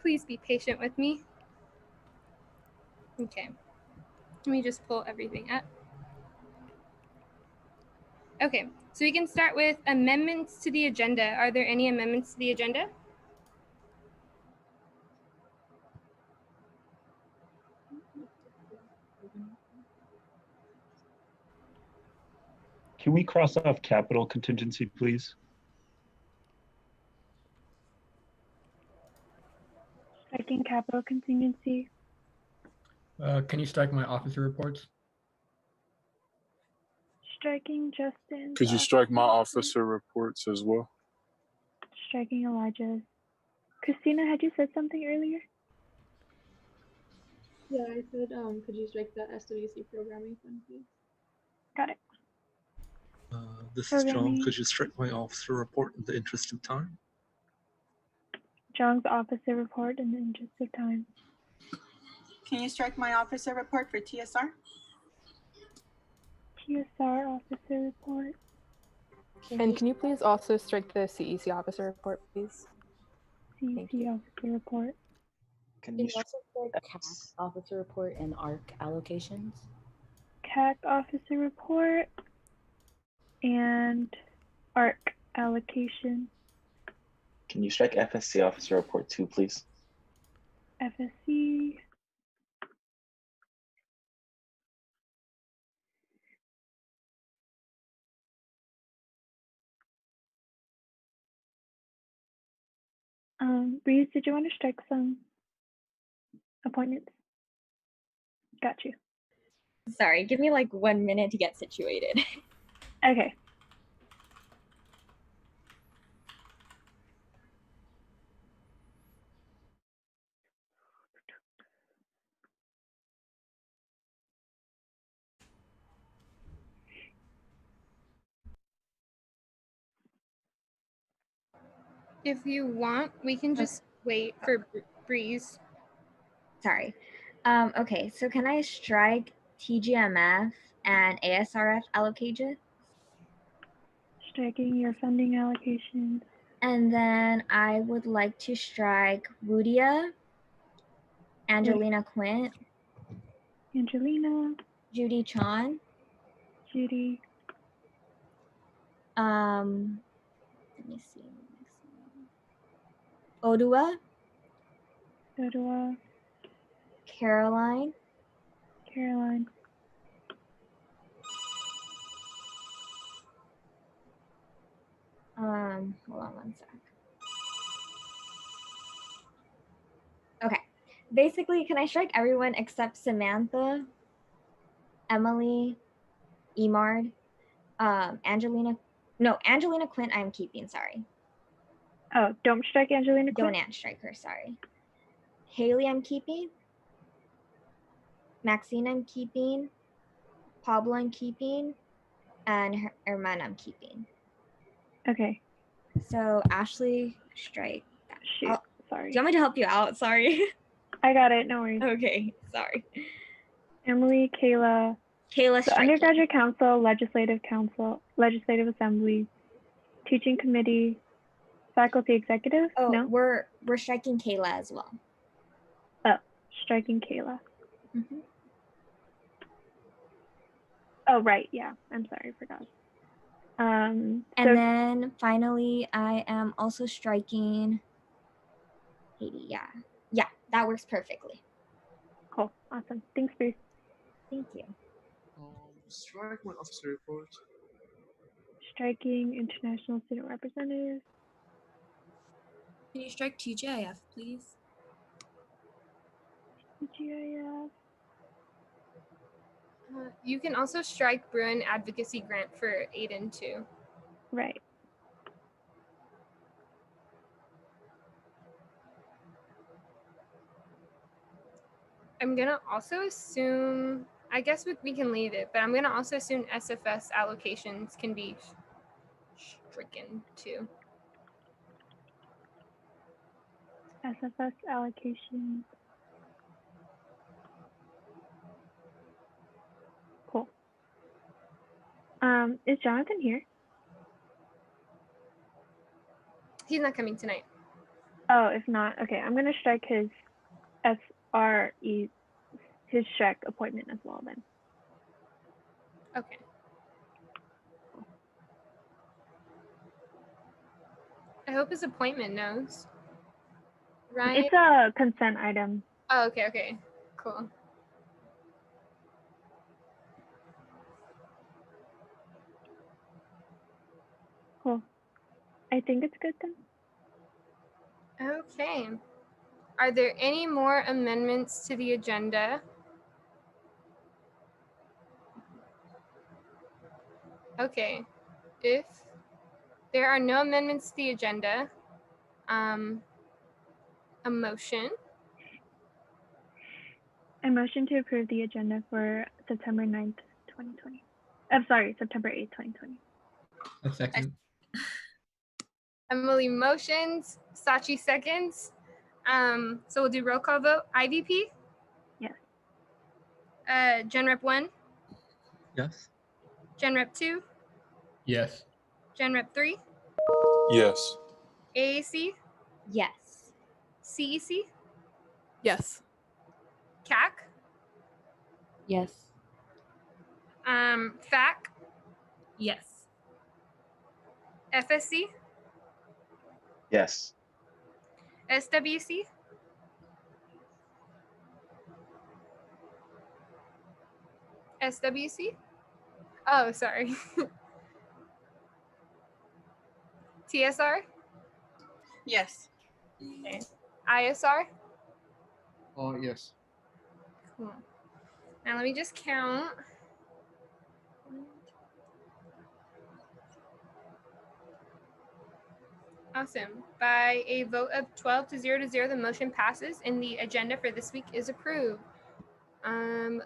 Please be patient with me. Okay, let me just pull everything up. Okay, so we can start with amendments to the agenda. Are there any amendments to the agenda? Can we cross off capital contingency, please? Striking capital contingency. Can you strike my officer reports? Striking Justin. Could you strike my officer reports as well? Striking Elijah's. Christina, had you said something earlier? Yeah, I said, could you strike the SWC programming fund, please? Got it. This is John. Could you strike my officer report in the interest of time? John's officer report in the interest of time. Can you strike my officer report for TSR? TSR officer report. And can you please also strike the CEC officer report, please? CEC officer report. Can you also strike CAC officer report and ARC allocations? CAC officer report and ARC allocation. Can you strike FSC officer report too, please? FSC. Breeze, did you want to strike some appointments? Got you. Sorry, give me like 1 minute to get situated. Okay. If you want, we can just wait for Breeze. Sorry. Okay, so can I strike TGMF and ASRF allocation? Striking your funding allocations. And then I would like to strike Rudia, Angelina Quint, Angelina, Judy Chan, Judy. Let me see. Odua, Odua, Caroline, Caroline. Hold on 1 sec. Okay. Basically, can I strike everyone except Samantha, Emily, Emard, Angelina Quint I'm keeping, sorry. Oh, don't strike Angelina Quint? Don't strike her, sorry. Haley I'm keeping. Maxine I'm keeping. Pablo I'm keeping. And Herman I'm keeping. Okay. So Ashley, strike. Shoot, sorry. Do you want me to help you out? Sorry. I got it, no worries. Okay, sorry. Emily, Kayla. Kayla, so Undergraduate Council, Legislative Assembly, Teaching Committee, Faculty Executive? Oh, no? We're striking Kayla as well. Oh, striking Kayla. Mm-hmm. Oh, right, yeah. I'm sorry, I forgot. And then finally, I am also striking Katie. Yeah, that works perfectly. Cool, awesome. Thanks, Bruce. Thank you. Strike my officer report. Striking International Student Representative. Can you strike TGIF, please? TGIF. You can also strike Bruin Advocacy Grant for Aiden too. Right. I'm gonna also assume, I guess we can leave it, but I'm gonna also assume SFS allocations can be stricken too. SFS allocation. Cool. Is Jonathan here? He's not coming tonight. Oh, if not, okay, I'm gonna strike his SRE, his strike appointment as well then. Okay. I hope his appointment knows. Right? It's a consent item. Oh, okay, okay. Cool. Cool. I think it's good then. Okay. Are there any more amendments to the agenda? Okay. If there are no amendments to the agenda, a motion. I motion to approve the agenda for September 9th, 2020. I'm sorry, September 8th, 2020. A second. Emily motions, Sachi seconds. So we'll do roll call vote. IVP? Yes. Gen Rep 1, Yes. Gen Rep 2, Yes. Gen Rep 3, Yes. AAC, Yes. CEC, Yes. CAC, Yes. FAC, Yes. FSC, Yes. SWC, SWC. Oh, sorry. TSR, Yes. okay. ISR. Oh, yes. Cool. Now let me just count. Awesome. By a vote of 12 to 0 to 0, the motion passes and the agenda for this week is approved.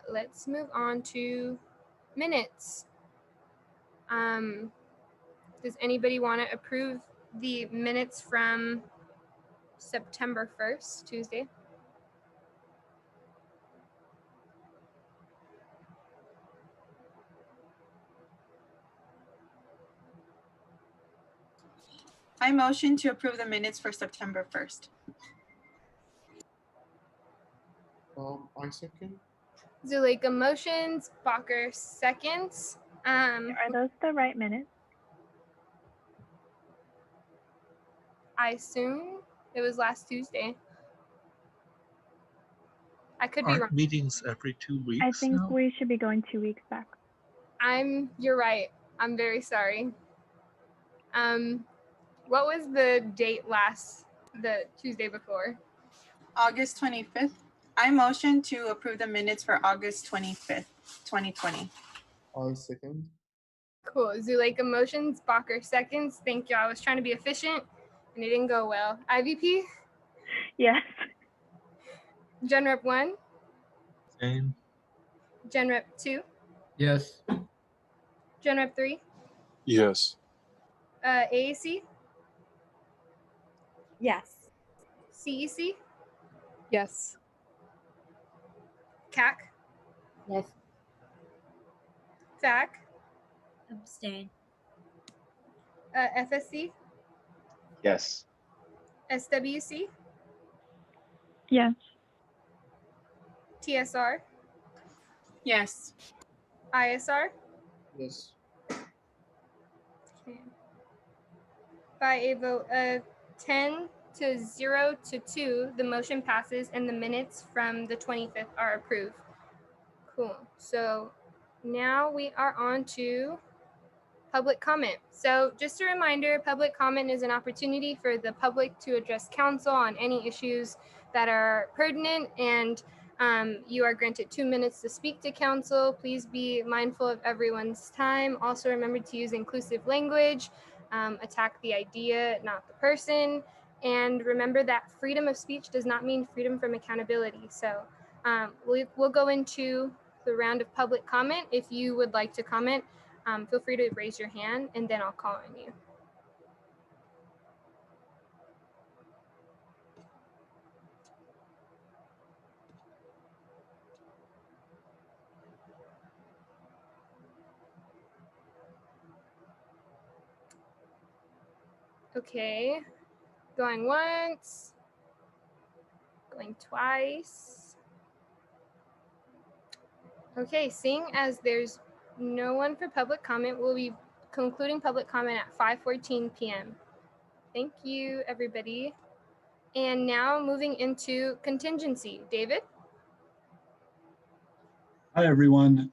Let's move on to minutes. Does anybody want to approve the minutes from September 1st, Tuesday? I motion to approve the minutes for September 1st. I second. Zuleika motions, Bacher seconds. Are those the right minutes? I assume it was last Tuesday. I could be wrong. Aren't meetings every 2 weeks I think now? we should be going 2 weeks back. You're right. I'm very sorry. What was the date the Tuesday before? August 25th. I motion to approve the minutes for August 25th, 2020. I second. Cool. Zuleika motions, Bacher seconds. Thank you. I was trying to be efficient and it didn't go well. IVP, Yes. Gen Rep 1, Same. Gen Rep 2, Yes. Gen Rep 3, Yes. AAC, Yes. CEC, Yes. CAC, Yes. FAC, Abstain. FSC, Yes. SWC, Yes. TSR, Yes. ISR. Yes. Okay. By a vote of 10 to 0 to 2, the motion passes and the minutes from the 25th are approved. Cool. So now we are on to public comment. So just a reminder, public comment is an opportunity for the public to address council on any issues that are pertinent, and you are granted 2 minutes to speak to council. Please be mindful of everyone's time. Also remember to use inclusive language, attack the idea, not the person. And remember that freedom of speech does not mean freedom from accountability. So we'll go into the round of public comment. If you would like to comment, feel free to raise your hand and then I'll call on you. Okay. Going once. Going twice. Okay, seeing as there's no one for public comment, we'll be concluding public comment at 5:14 p.m. Thank you, everybody. And now moving into contingency. David? Hi, everyone.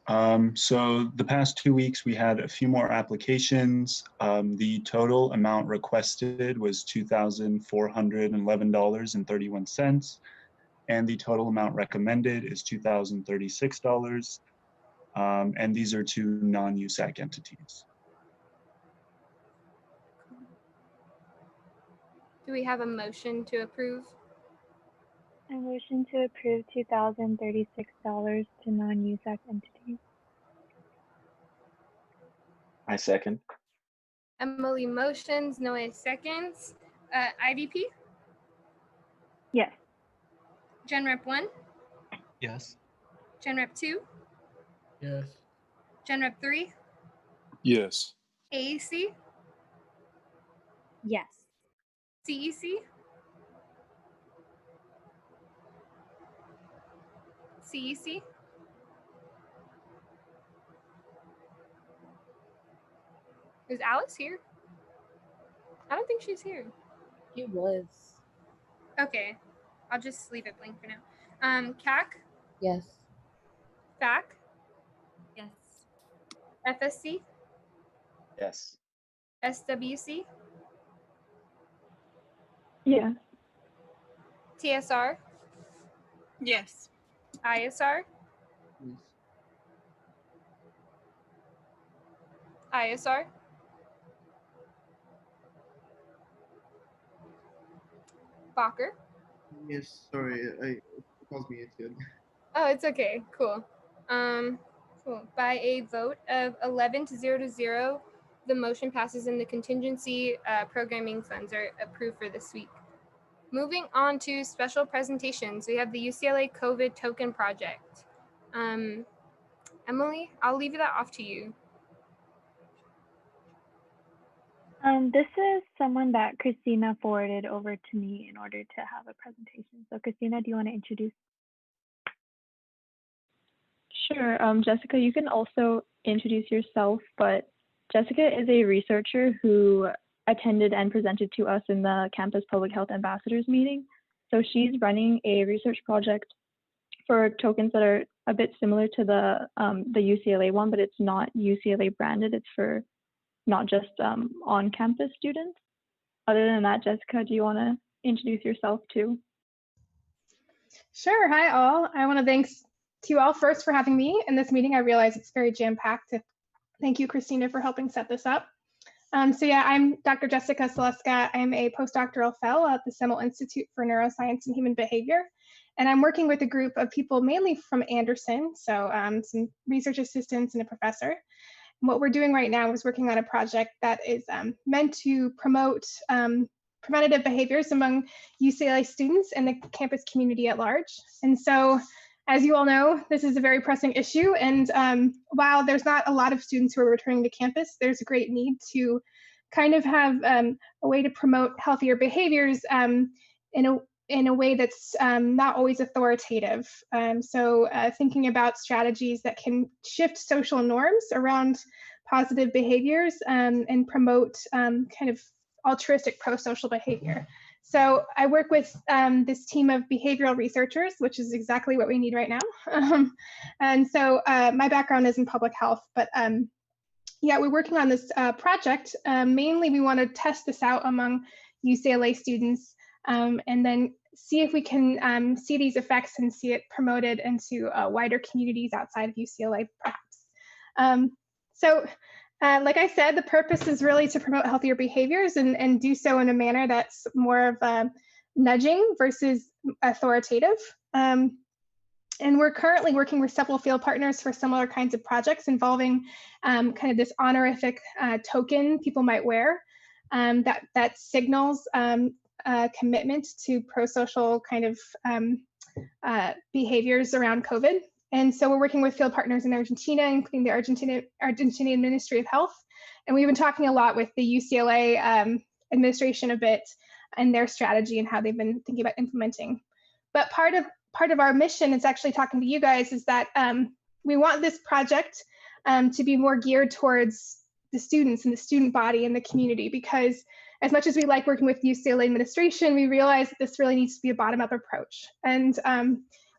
So the past 2 weeks, we had a few more applications. The total amount requested was $2,411.31, and the total amount recommended is $2,036. And these are two non-USAC entities. Do we have a motion to approve? I motion to approve $2,036 to non-USAC entities. I second. Emily motions, Noe seconds. IDP? Yes. Gen Rep 1? Yes. Gen Rep 2? Yes. Gen Rep 3? Yes. AEC? Yes. CEC? CEC? Is Alice here? I don't think she's here. He was. Okay, I'll just leave it blank for now. CAC? Yes. FAC? Yes. FSC? Yes. SWC? Yes. TSR? Yes. ISR? ISR? Bacher? Yes, sorry, it was muted. Oh, it's okay. Cool. Cool. By a vote of 11 to 0, the motion passes and the contingency programming funds are approved for this week. Moving on to special presentations, we have the UCLA COVID token project. Emily, I'll leave that off to you. This is someone that Christina forwarded over to me in order to have a presentation. So Christina, do you want to introduce? Sure. Jessica, you can also introduce yourself, but Jessica is a researcher who attended and presented to us in the Campus Public Health Ambassadors meeting. So she's running a research project for tokens that are a bit similar to the UCLA one, but it's not UCLA branded. It's for not just on-campus students. Other than that, Jessica, do you want to introduce yourself too? Sure. Hi, all. I want to thank you all first for having me in this meeting. I realize it's very jam-packed. Thank you, Christina, for helping set this up. So yeah, I'm Dr. Jessica Saleska. I'm a postdoctoral fellow at the Semel Institute for Neuroscience and Human Behavior. And I'm working with a group of people mainly from Anderson, so some research assistants and a professor. What we're doing right now is working on a project that is meant to promote preventative behaviors among UCLA students and the campus community at large. And so, as you all know, this is a very pressing issue. And while there's not a lot of students who are returning to campus, there's a great need to kind of have a way to promote healthier behaviors in a way that's not always authoritative. So thinking about strategies that can shift social norms around positive behaviors and promote kind of altruistic pro-social behavior. So I work with this team of behavioral researchers, which is exactly what we need right now. And so my background is in public health, but yeah, we're working on this project. Mainly, we want to test this out among UCLA students and then see if we can see these effects and see it promoted into wider communities outside of UCLA, perhaps. Like I said, the purpose is really to promote healthier behaviors and do so in a manner that's more of nudging versus authoritative. And we're currently working with several field partners for similar kinds of projects involving kind of this honorific token people might wear that signals commitment to pro-social kind of behaviors around COVID. And so we're working with field partners in Argentina, including the Argentinian Ministry of Health. And we've been talking a lot with the UCLA administration a bit and their strategy and how they've been thinking about implementing. But part of our mission is actually talking to you guys is that we want this project to be more geared towards the students and the student body and the community, because as much as we like working with UCLA administration, we realize that this really needs to be a bottom-up approach. And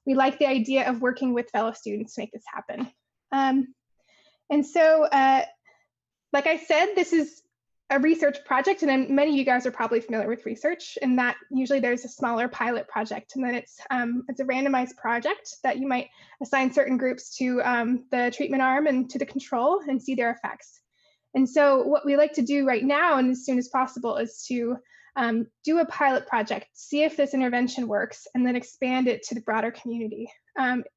we like the idea of working with fellow students to make this happen. And so, like I said, this is a research project, and then many of you guys are probably familiar with research, and that usually there's a smaller pilot project, and then it's a randomized project that you might assign certain groups to the treatment arm and to the control and see their effects. And so what we like to do right now and as soon as possible is to do a pilot project, see if this intervention works, and then expand it to the broader community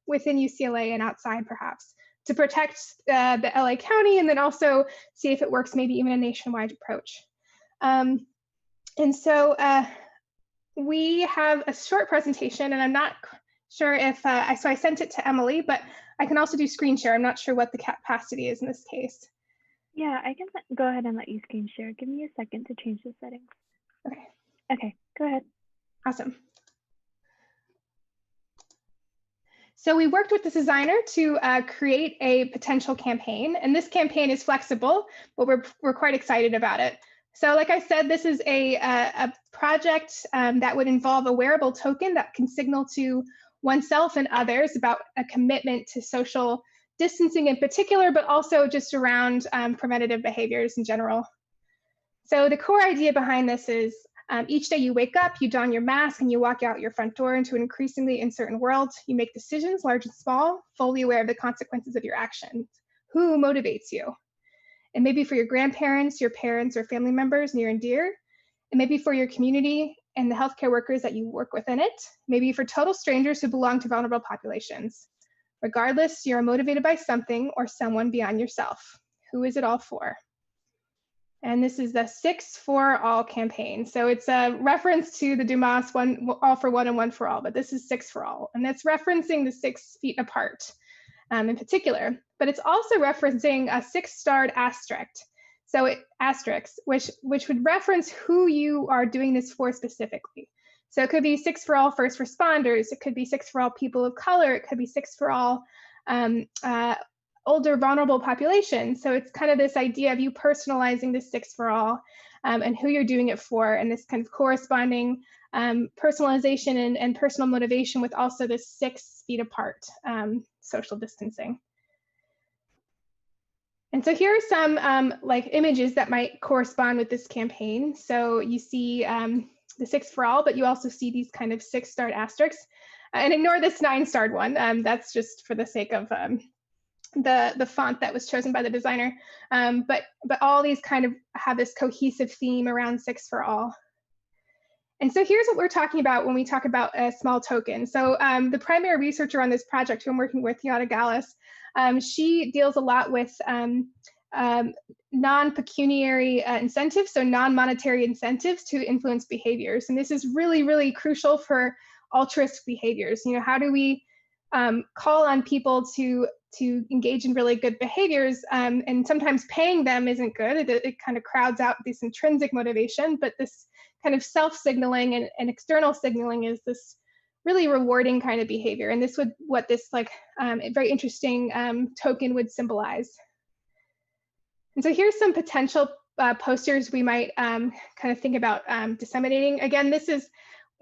within UCLA and outside perhaps, to protect the LA County, and then also see if it works, maybe even a nationwide approach. And so we have a short presentation, and I'm not sure if, so I sent it to Emily, but I can also do screen share. I'm not sure what the capacity is in this case. Yeah, I can go ahead and let you screen share. Give me a second to change the settings. Okay. Okay, go ahead. Awesome. So we worked with this designer to create a potential campaign, and this campaign is flexible, but we're quite excited about it. So like I said, this is a project that would involve a wearable token that can signal to oneself and others about a commitment to social distancing in particular, but also just around preventative behaviors in general. So the core idea behind this is each day you wake up, you don your mask, and you walk out your front door into an increasingly uncertain world. You make decisions, large and small, fully aware of the consequences of your actions. Who motivates you? It may be for your grandparents, your parents, or family members near and dear. It may be for your community and the healthcare workers that you work within it. Maybe for total strangers who belong to vulnerable populations. Regardless, you are motivated by something or someone beyond yourself. Who is it all for? And this is the 6 for All campaign. So it's a reference to the Dumas All for One and One for All, but this is 6 for All. And that's referencing the 6 feet apart in particular. But it's also referencing a 6-starred asterisk. So which would reference who you are doing this for specifically. So it could be 6 for all first responders. It could be 6 for all people of color. It could be 6 for all older vulnerable populations. So it's kind of this idea of you personalizing this 6 for all and who you're doing it for, and this kind of corresponding personalization and personal motivation with also this 6 feet apart social distancing. And so here are some like images that might correspond with this campaign. So you see the 6 for all, but you also see these kind of 6-starred asterisks. And ignore this 9-starred one. That's just for the sake of the font that was chosen by the designer. But all these kind of have this cohesive theme around 6 for all. And so here's what we're talking about when we talk about a small token. So the primary researcher on this project who I'm working with, Yada Gallus, she deals a lot with non-pecuniary incentives, so non-monetary incentives to influence behaviors. And this is really, really crucial for altruistic behaviors. You know, how do we call on people to engage in really good behaviors? And sometimes paying them isn't good. It kind of crowds out this intrinsic motivation, but this kind of self-signaling and external signaling is this really rewarding kind of behavior. And this would what this like very interesting token would symbolize. And so here's some potential posters we might kind of think about disseminating. Again, this is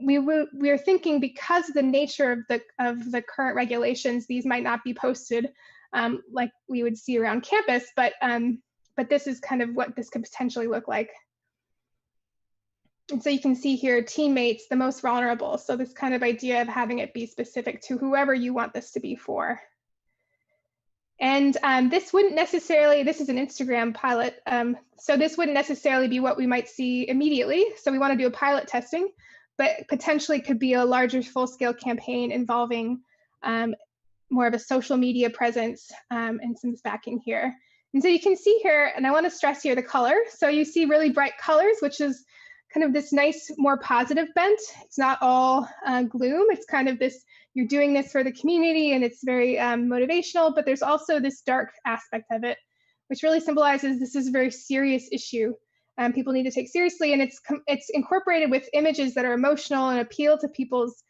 we are thinking because of the nature of the current regulations, these might not be posted like we would see around campus, but this is kind of what this could potentially look like. And so you can see here, teammates, the most vulnerable. So this kind of idea of having it be specific to whoever you want this to be for. And this wouldn't necessarily, this is an Instagram pilot, so this wouldn't necessarily be what we might see immediately. So we want to do a pilot testing, but potentially could be a larger full-scale campaign involving more of a social media presence and some backing here. And so you can see here, and I want to stress here the color. So you see really bright colors, which is kind of this nice, more positive bent. It's not all gloom. It's kind of this, you're doing this for the community and it's very motivational, but there's also this dark aspect of it, which really symbolizes this is a very serious issue people need to take seriously. And it's incorporated with images that are emotional and appeal to people's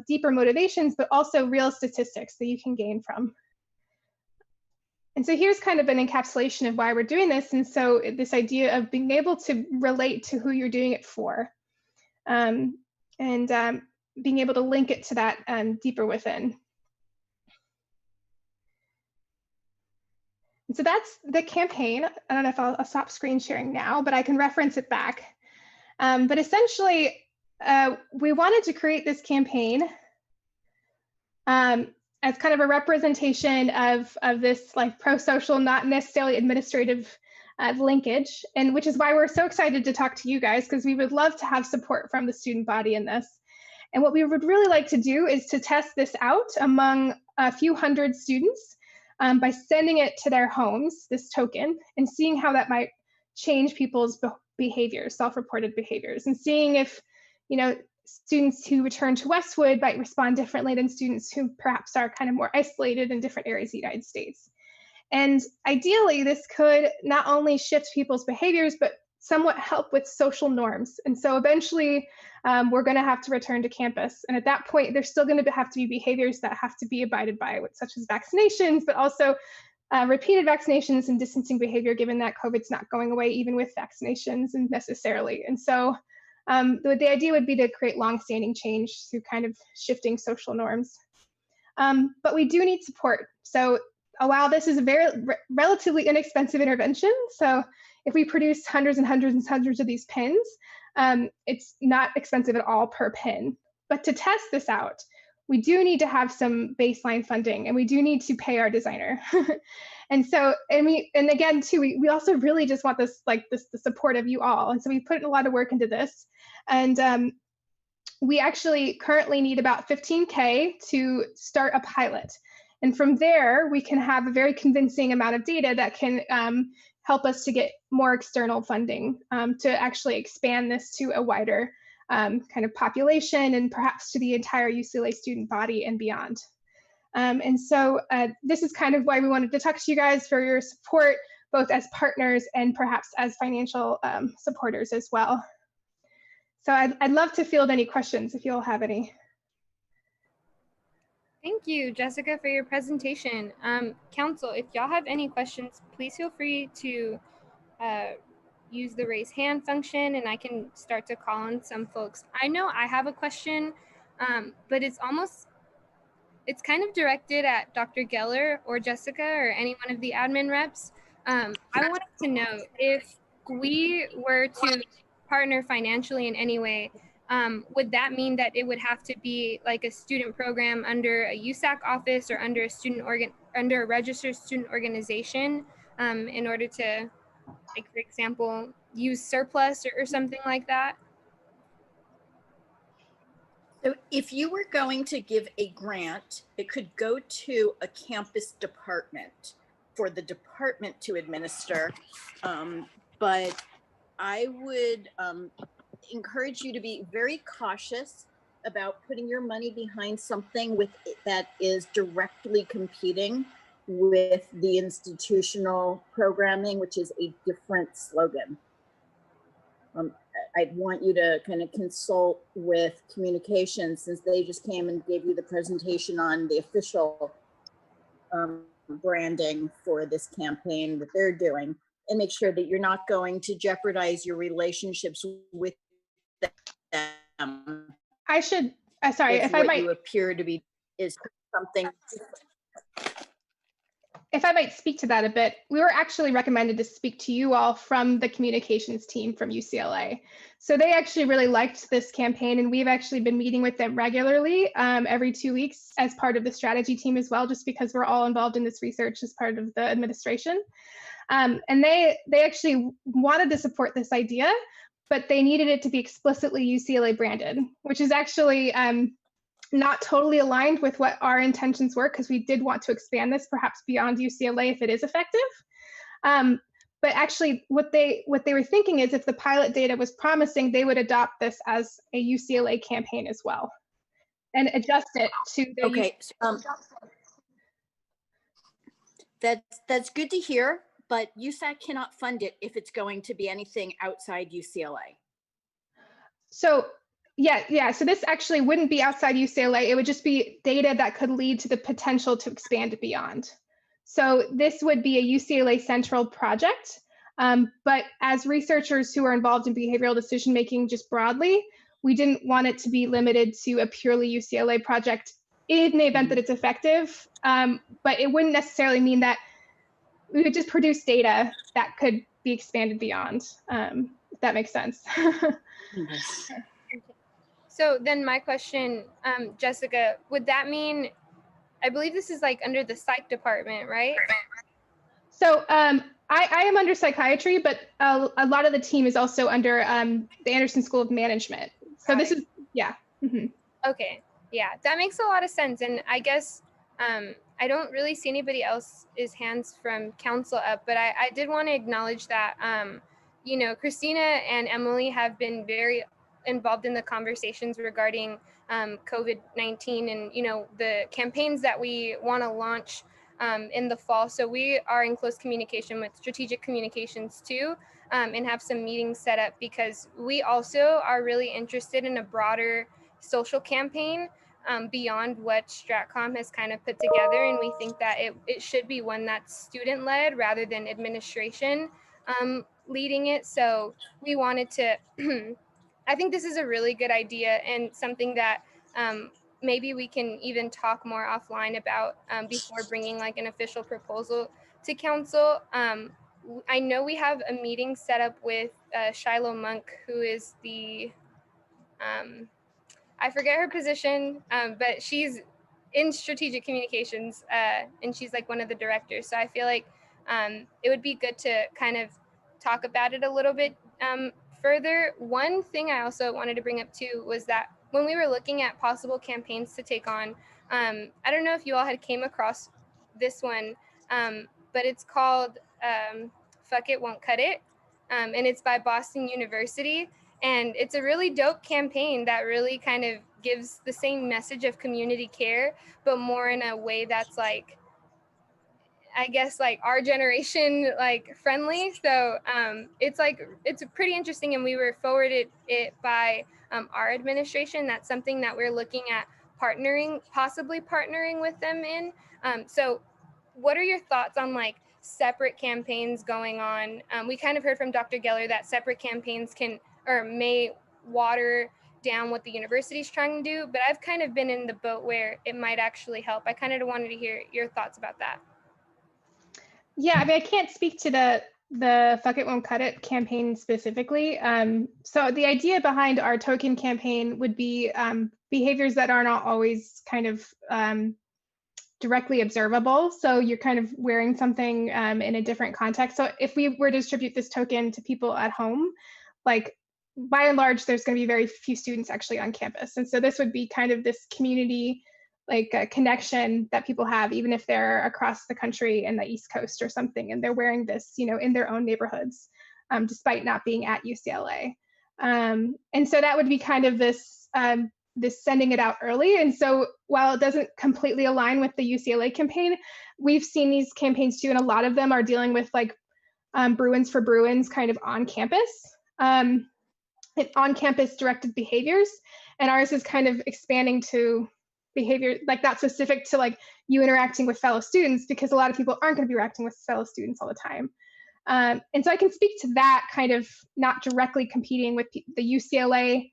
deeper motivations, but also real statistics that you can gain from. And so here's kind of an encapsulation of why we're doing this. And so this idea of being able to relate to who you're doing it for, and being able to link it to that deeper within. And so that's the campaign. I don't know if I'll stop screen sharing now, but I can reference it back. But essentially, we wanted to create this campaign as kind of a representation of this like pro-social, not necessarily administrative linkage, and which is why we're so excited to talk to you guys, because we would love to have support from the student body in this. And what we would really like to do is to test this out among a few hundred students by sending it to their homes, this token, and seeing how that might change people's behaviors, self-reported behaviors, and seeing if, you know, students who return to Westwood might respond differently than students who perhaps are kind of more isolated in different areas of the United States. And ideally, this could not only shift people's behaviors, but somewhat help with social norms. And so eventually, we're going to have to return to campus. And at that point, there's still going to have to be behaviors that have to be abided by, such as vaccinations, but also repeated vaccinations and distancing behavior, given that COVID's not going away even with vaccinations and necessarily. And so the idea would be to create long-standing change through kind of shifting social norms. But we do need support. So while this is a very relatively inexpensive intervention, so if we produce hundreds and hundreds and hundreds of these pins, it's not expensive at all per pin. But to test this out, we do need to have some baseline funding, and we do need to pay our designer. And so, and again, too, we also really just want this, the support of you all. And so we put a lot of work into this. And we actually currently need about 15K to start a pilot. And from there, we can have a very convincing amount of data that can help us to get more external funding to actually expand this to a wider kind of population and perhaps to the entire UCLA student body and beyond. And so this is kind of why we wanted to talk to you guys for your support, both as partners and perhaps as financial supporters as well. So I'd love to field any questions if you all have any. Thank you, Jessica, for your presentation. Council, if y'all have any questions, please feel free to use the raise hand function, and I can start to call on some folks. I know I have a question, but it's kind of directed at Dr. Geller or Jessica or any one of the admin reps. I wanted to know if we were to partner financially in any way, would that mean that it would have to be like a student program under a USAC office or under a under a registered student organization in order to, like, for example, use surplus or something like that? So if you were going to give a grant, it could go to a campus department for the department to administer. But I would encourage you to be very cautious about putting your money behind something that is directly competing with the institutional programming, which is a different slogan. I'd want you to kind of consult with communications, since they just came and gave you the presentation on the official branding for this campaign that they're doing, and make sure that you're not going to jeopardize your relationships with them. I should, sorry, if I might. You appear to be is something. If I might speak to that a bit, we were actually recommended to speak to you all from the communications team from UCLA. So they actually really liked this campaign, and we've actually been meeting with them regularly every 2 weeks as part of the strategy team as well, just because we're all involved in this research as part of the administration. And they actually wanted to support this idea, but they needed it to be explicitly UCLA branded, which is actually not totally aligned with what our intentions were, because we did want to expand this perhaps beyond UCLA if it is effective. But actually what they were thinking is if the pilot data was promising, they would adopt this as a UCLA campaign as well and adjust it to the that's good to hear, but USAC cannot fund it if it's going to be anything outside UCLA. So yeah. So this actually wouldn't be outside UCLA. It would just be data that could lead to the potential to expand it beyond. So this would be a UCLA central project. But as researchers who are involved in behavioral decision making just broadly, we didn't want it to be limited to a purely UCLA project in the event that it's effective. But it wouldn't necessarily mean that we would just produce data that could be expanded beyond, if that makes sense. Yes. So then my question, Jessica, would that mean, I believe this is like under the psych department, right? So I am under psychiatry, but a lot of the team is also under the Anderson School of Management. So this is, yeah. Mm-hmm. Okay, yeah, that makes a lot of sense. And I guess I don't really see anybody else's hands from council up, but I did want to acknowledge that, you know, Christina and Emily have been very involved in the conversations regarding COVID-19 and, you know, the campaigns that we want to launch in the fall. So we are in close communication with strategic communications too, and have some meetings set up because we also are really interested in a broader social campaign beyond what Stratcom has kind of put together. And we think that it should be one that's student-led rather than administration leading it. So we wanted to, I think this is a really good idea and something that maybe we can even talk more offline about before bringing like an official proposal to council. I know we have a meeting set up with Shiloh Monk, who is the, I forget her position, but she's in strategic communications and she's like one of the directors. So I feel like it would be good to kind of talk about it a little bit further. One thing I also wanted to bring up too was that when we were looking at possible campaigns to take on, I don't know if you all had came across this one, but it's called Fuck It Won't Cut It. And it's by Boston University. And it's a really dope campaign that really kind of gives the same message of community care, but more in a way that's like, I guess like our generation like friendly. So it's pretty interesting, and we were forwarded it by our administration. That's something that we're looking at possibly partnering with them in. So what are your thoughts on like separate campaigns going on? We kind of heard from Dr. Geller that separate campaigns can or may water down what the university is trying to do, but I've kind of been in the boat where it might actually help. I kind of wanted to hear your thoughts about that. Yeah, I mean, I can't speak to the Fuck It Won't Cut It campaign specifically. So the idea behind our token campaign would be behaviors that are not always kind of directly observable. So you're kind of wearing something in a different context. So if we were to distribute this token to people at home, like by and large, there's going to be very few students actually on campus. And so this would be kind of this community like a connection that people have, even if they're across the country and the East Coast or something, and they're wearing this, you know, in their own neighborhoods, despite not being at UCLA. And so that would be kind of this this sending it out early. And so while it doesn't completely align with the UCLA campaign, we've seen these campaigns too, and a lot of them are dealing with like Bruins for Bruins kind of on campus, on-campus directed behaviors. And ours is kind of expanding to behavior like not specific to like you interacting with fellow students, because a lot of people aren't going to be interacting with fellow students all the time. And so I can speak to that kind of not directly competing with the UCLA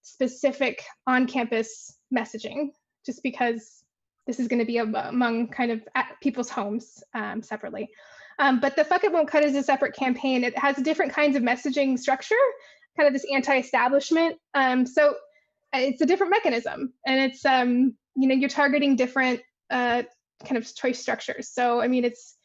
specific on-campus messaging, just because this is going to be among kind of at people's homes separately. But the Fuck It Won't Cut is a separate campaign. It has different kinds of messaging structure, kind of this anti-establishment. So it's a different mechanism, and it's you know, you're targeting different kind of choice structures. So I mean, it's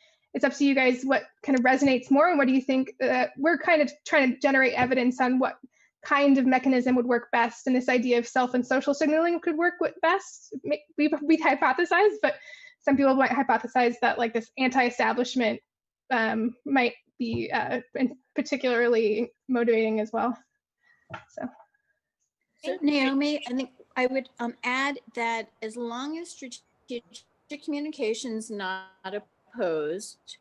up to you guys what kind of resonates more, and what do you think? We're kind of trying to generate evidence on what kind of mechanism would work best, and this idea of self and social signaling could work best. We hypothesize, but some people might hypothesize that like this anti-establishment might be particularly motivating as well. So Naomi, I think I would add that as long as strategic communications not opposed,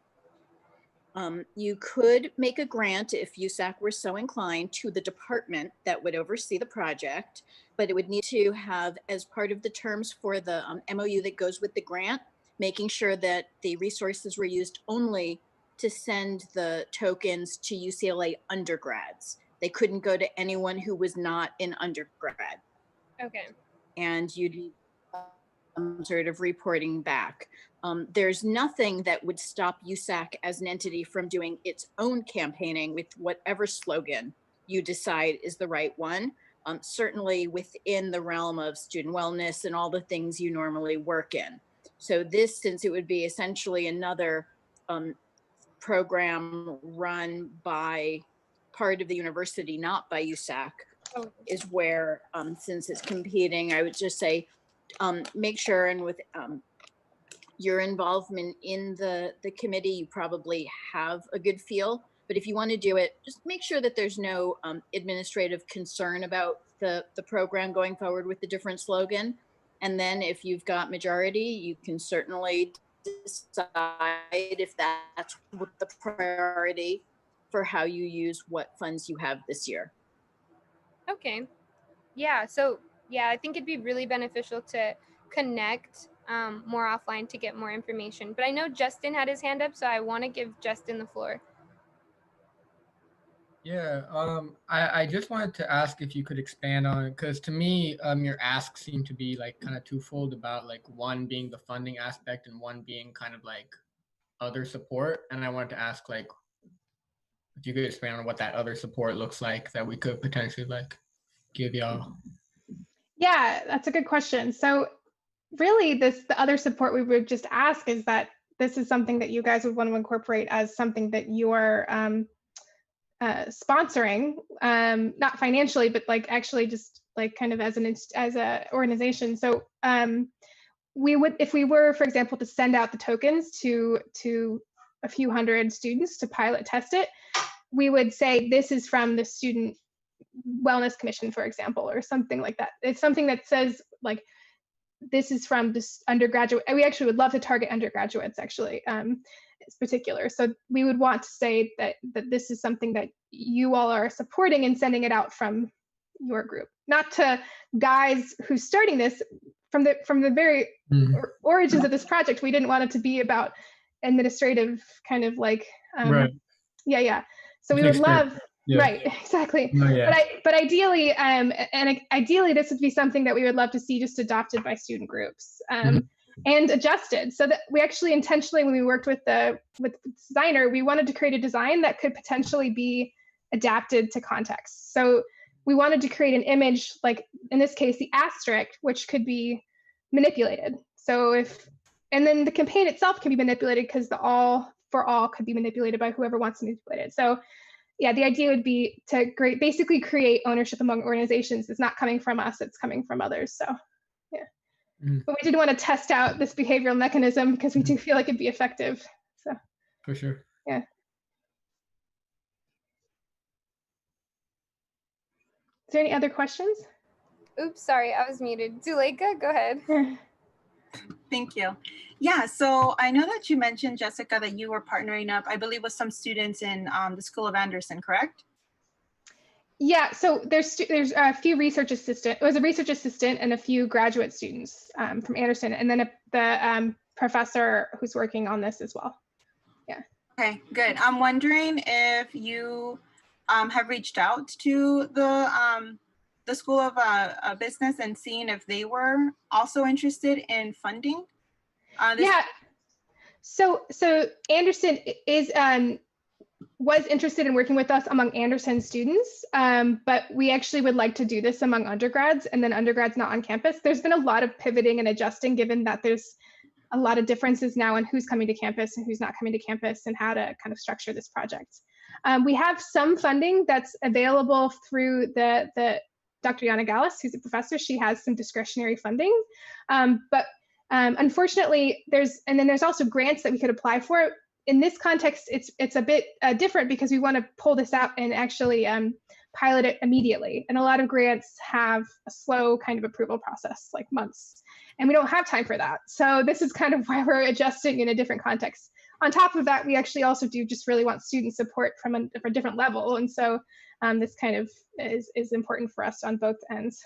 You could make a grant if USAC were so inclined to the department that would oversee the project, but it would need to have, as part of the terms for the MOU that goes with the grant, making sure that the resources were used only to send the tokens to UCLA undergrads. They couldn't go to anyone who was not an undergrad. Okay. And you'd be sort of reporting back. There's nothing that would stop USAC as an entity from doing its own campaigning with whatever slogan you decide is the right one, certainly within the realm of student wellness and all the things you normally work in. So this, since it would be essentially another program run by part of the university, not by USAC, is where, since it's competing, I would just say, make sure, and with your involvement in the committee, you probably have a good feel, but if you want to do it, just make sure that there's no administrative concern about the program going forward with the different slogan. And then if you've got majority, you can certainly decide if that's what the priority for how you use what funds you have this year. Okay. Yeah. So yeah, I think it'd be really beneficial to connect more offline to get more information. But I know Justin had his hand up, so I want to give Justin the floor. Yeah, I just wanted to ask if you could expand on it, because to me, your asks seem to be like kind of twofold about like one being the funding aspect and one being kind of like other support. And I wanted to ask like if you could expand on what that other support looks like that we could potentially like give y'all. Yeah, that's a good question. So really the other support we would just ask is that this is something that you guys would want to incorporate as something that you're sponsoring, not financially, but like actually just like kind of as a organization. So we would, if we were, for example, to send out the tokens to a few hundred students to pilot test it, we would say this is from the Student Wellness Commission, for example, or something like that. It's something that says like, this is from this undergraduate. We actually would love to target undergraduates, actually, it's particular. So we would want to say that this is something that you all are supporting and sending it out from your group, not to guys who's starting this from the very origins of this project. We didn't want it to be about administrative kind of like, right. Yeah. So we would love. Yeah. Right, exactly. Oh, yeah. But ideally, and ideally, this would be something that we would love to see just adopted by student groups and adjusted. So that we actually intentionally, when we worked with the designer, we wanted to create a design that could potentially be adapted to context. So we wanted to create an image, like in this case, the asterisk, which could be manipulated. So and then the campaign itself can be manipulated because the all for all could be manipulated by whoever wants to manipulate it. So yeah, the idea would be to basically create ownership among organizations. It's not coming from us, it's coming from others. So yeah. But we did want to test out this behavioral mechanism because we do feel like it'd be effective. So for sure. Yeah. Is there any other questions? Oops, sorry, I was muted. Zuleika, go ahead. Thank you. Yeah, so I know that you mentioned, Jessica, that you were partnering up, I believe, with some students in the School of Anderson, correct? Yeah, so there's a few research assistant. It was a research assistant and a few graduate students from Anderson, and then the professor who's working on this as well. Yeah. Okay, good. I'm wondering if you have reached out to the School of Business and seen if they were also interested in funding. Yeah. So Anderson was interested in working with us among Anderson students, but we actually would like to do this among undergrads and then undergrads not on campus. There's been a lot of pivoting and adjusting given that there's a lot of differences now in who's coming to campus and who's not coming to campus and how to kind of structure this project. We have some funding that's available through the Dr. Yana Gallus, who's a professor. She has some discretionary funding, but unfortunately, there's also grants that we could apply for. In this context, it's a bit different because we want to pull this out and actually pilot it immediately. And a lot of grants have a slow kind of approval process, like months, and we don't have time for that. So this is kind of why we're adjusting in a different context. on top of that, we actually also do just really want student support from a different level. And so this kind of is important for us on both ends.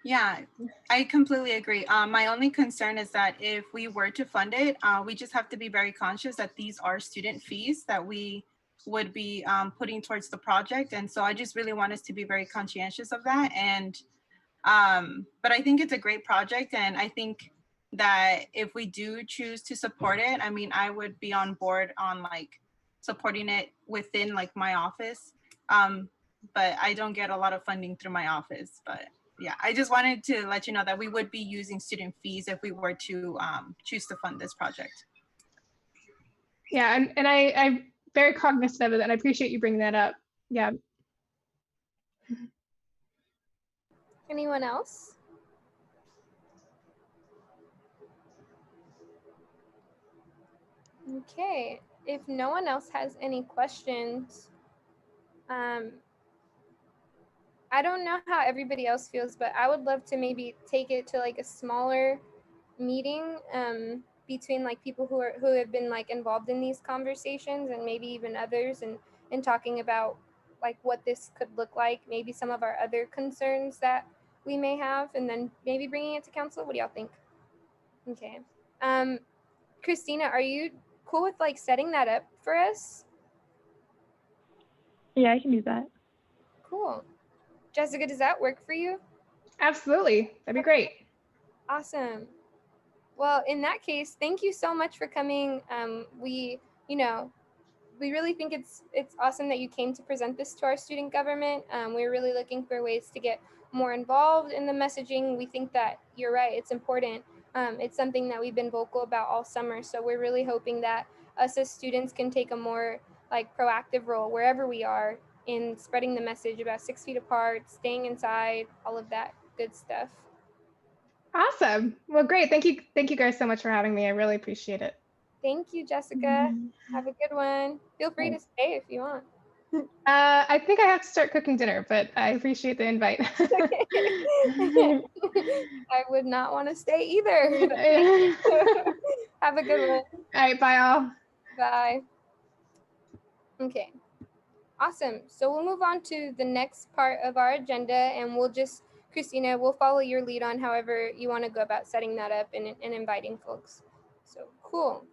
Yeah, I completely agree. My only concern is that if we were to fund it, we just have to be very conscious that these are student fees that we would be putting towards the project. And so I just really want us to be very conscientious of that. And but I think it's a great project. And I think that if we do choose to support it, I mean, I would be on board on like supporting it within like my office. But I don't get a lot of funding through my office. But yeah, I just wanted to let you know that we would be using student fees if we were to choose to fund this project. Yeah, and I'm very cognizant of it, and I appreciate you bringing that up. Yeah. Anyone else? Okay, if no one else has any questions, I don't know how everybody else feels, but I would love to maybe take it to like a smaller meeting between like people who have been like involved in these conversations and maybe even others, and talking about like what this could look like, maybe some of our other concerns that we may have, and then maybe bringing it to council. What do y'all think? Okay. Christina, are you cool with like setting that up for us? Yeah, I can do that. Cool. Jessica, does that work for you? Absolutely. That'd be great. Awesome. Well, in that case, thank you so much for coming. We really think it's awesome that you came to present this to our student government. We're really looking for ways to get more involved in the messaging. We think that you're right, it's important. It's something that we've been vocal about all summer. So we're really hoping that us as students can take a more like proactive role wherever we are in spreading the message about 6 feet apart, staying inside, all of that good stuff. Awesome. Well, great. Thank you guys so much for having me. I really appreciate it. Thank you, Jessica. Have a good one. Feel free to stay if you want. I think I have to start cooking dinner, but I appreciate the invite. I would not want to stay either. Have a good one. All right, bye all. Bye. Okay. Awesome. So we'll move on to the next part of our agenda, and Christina, we'll follow your lead on however you want to go about setting that up and inviting folks. So cool.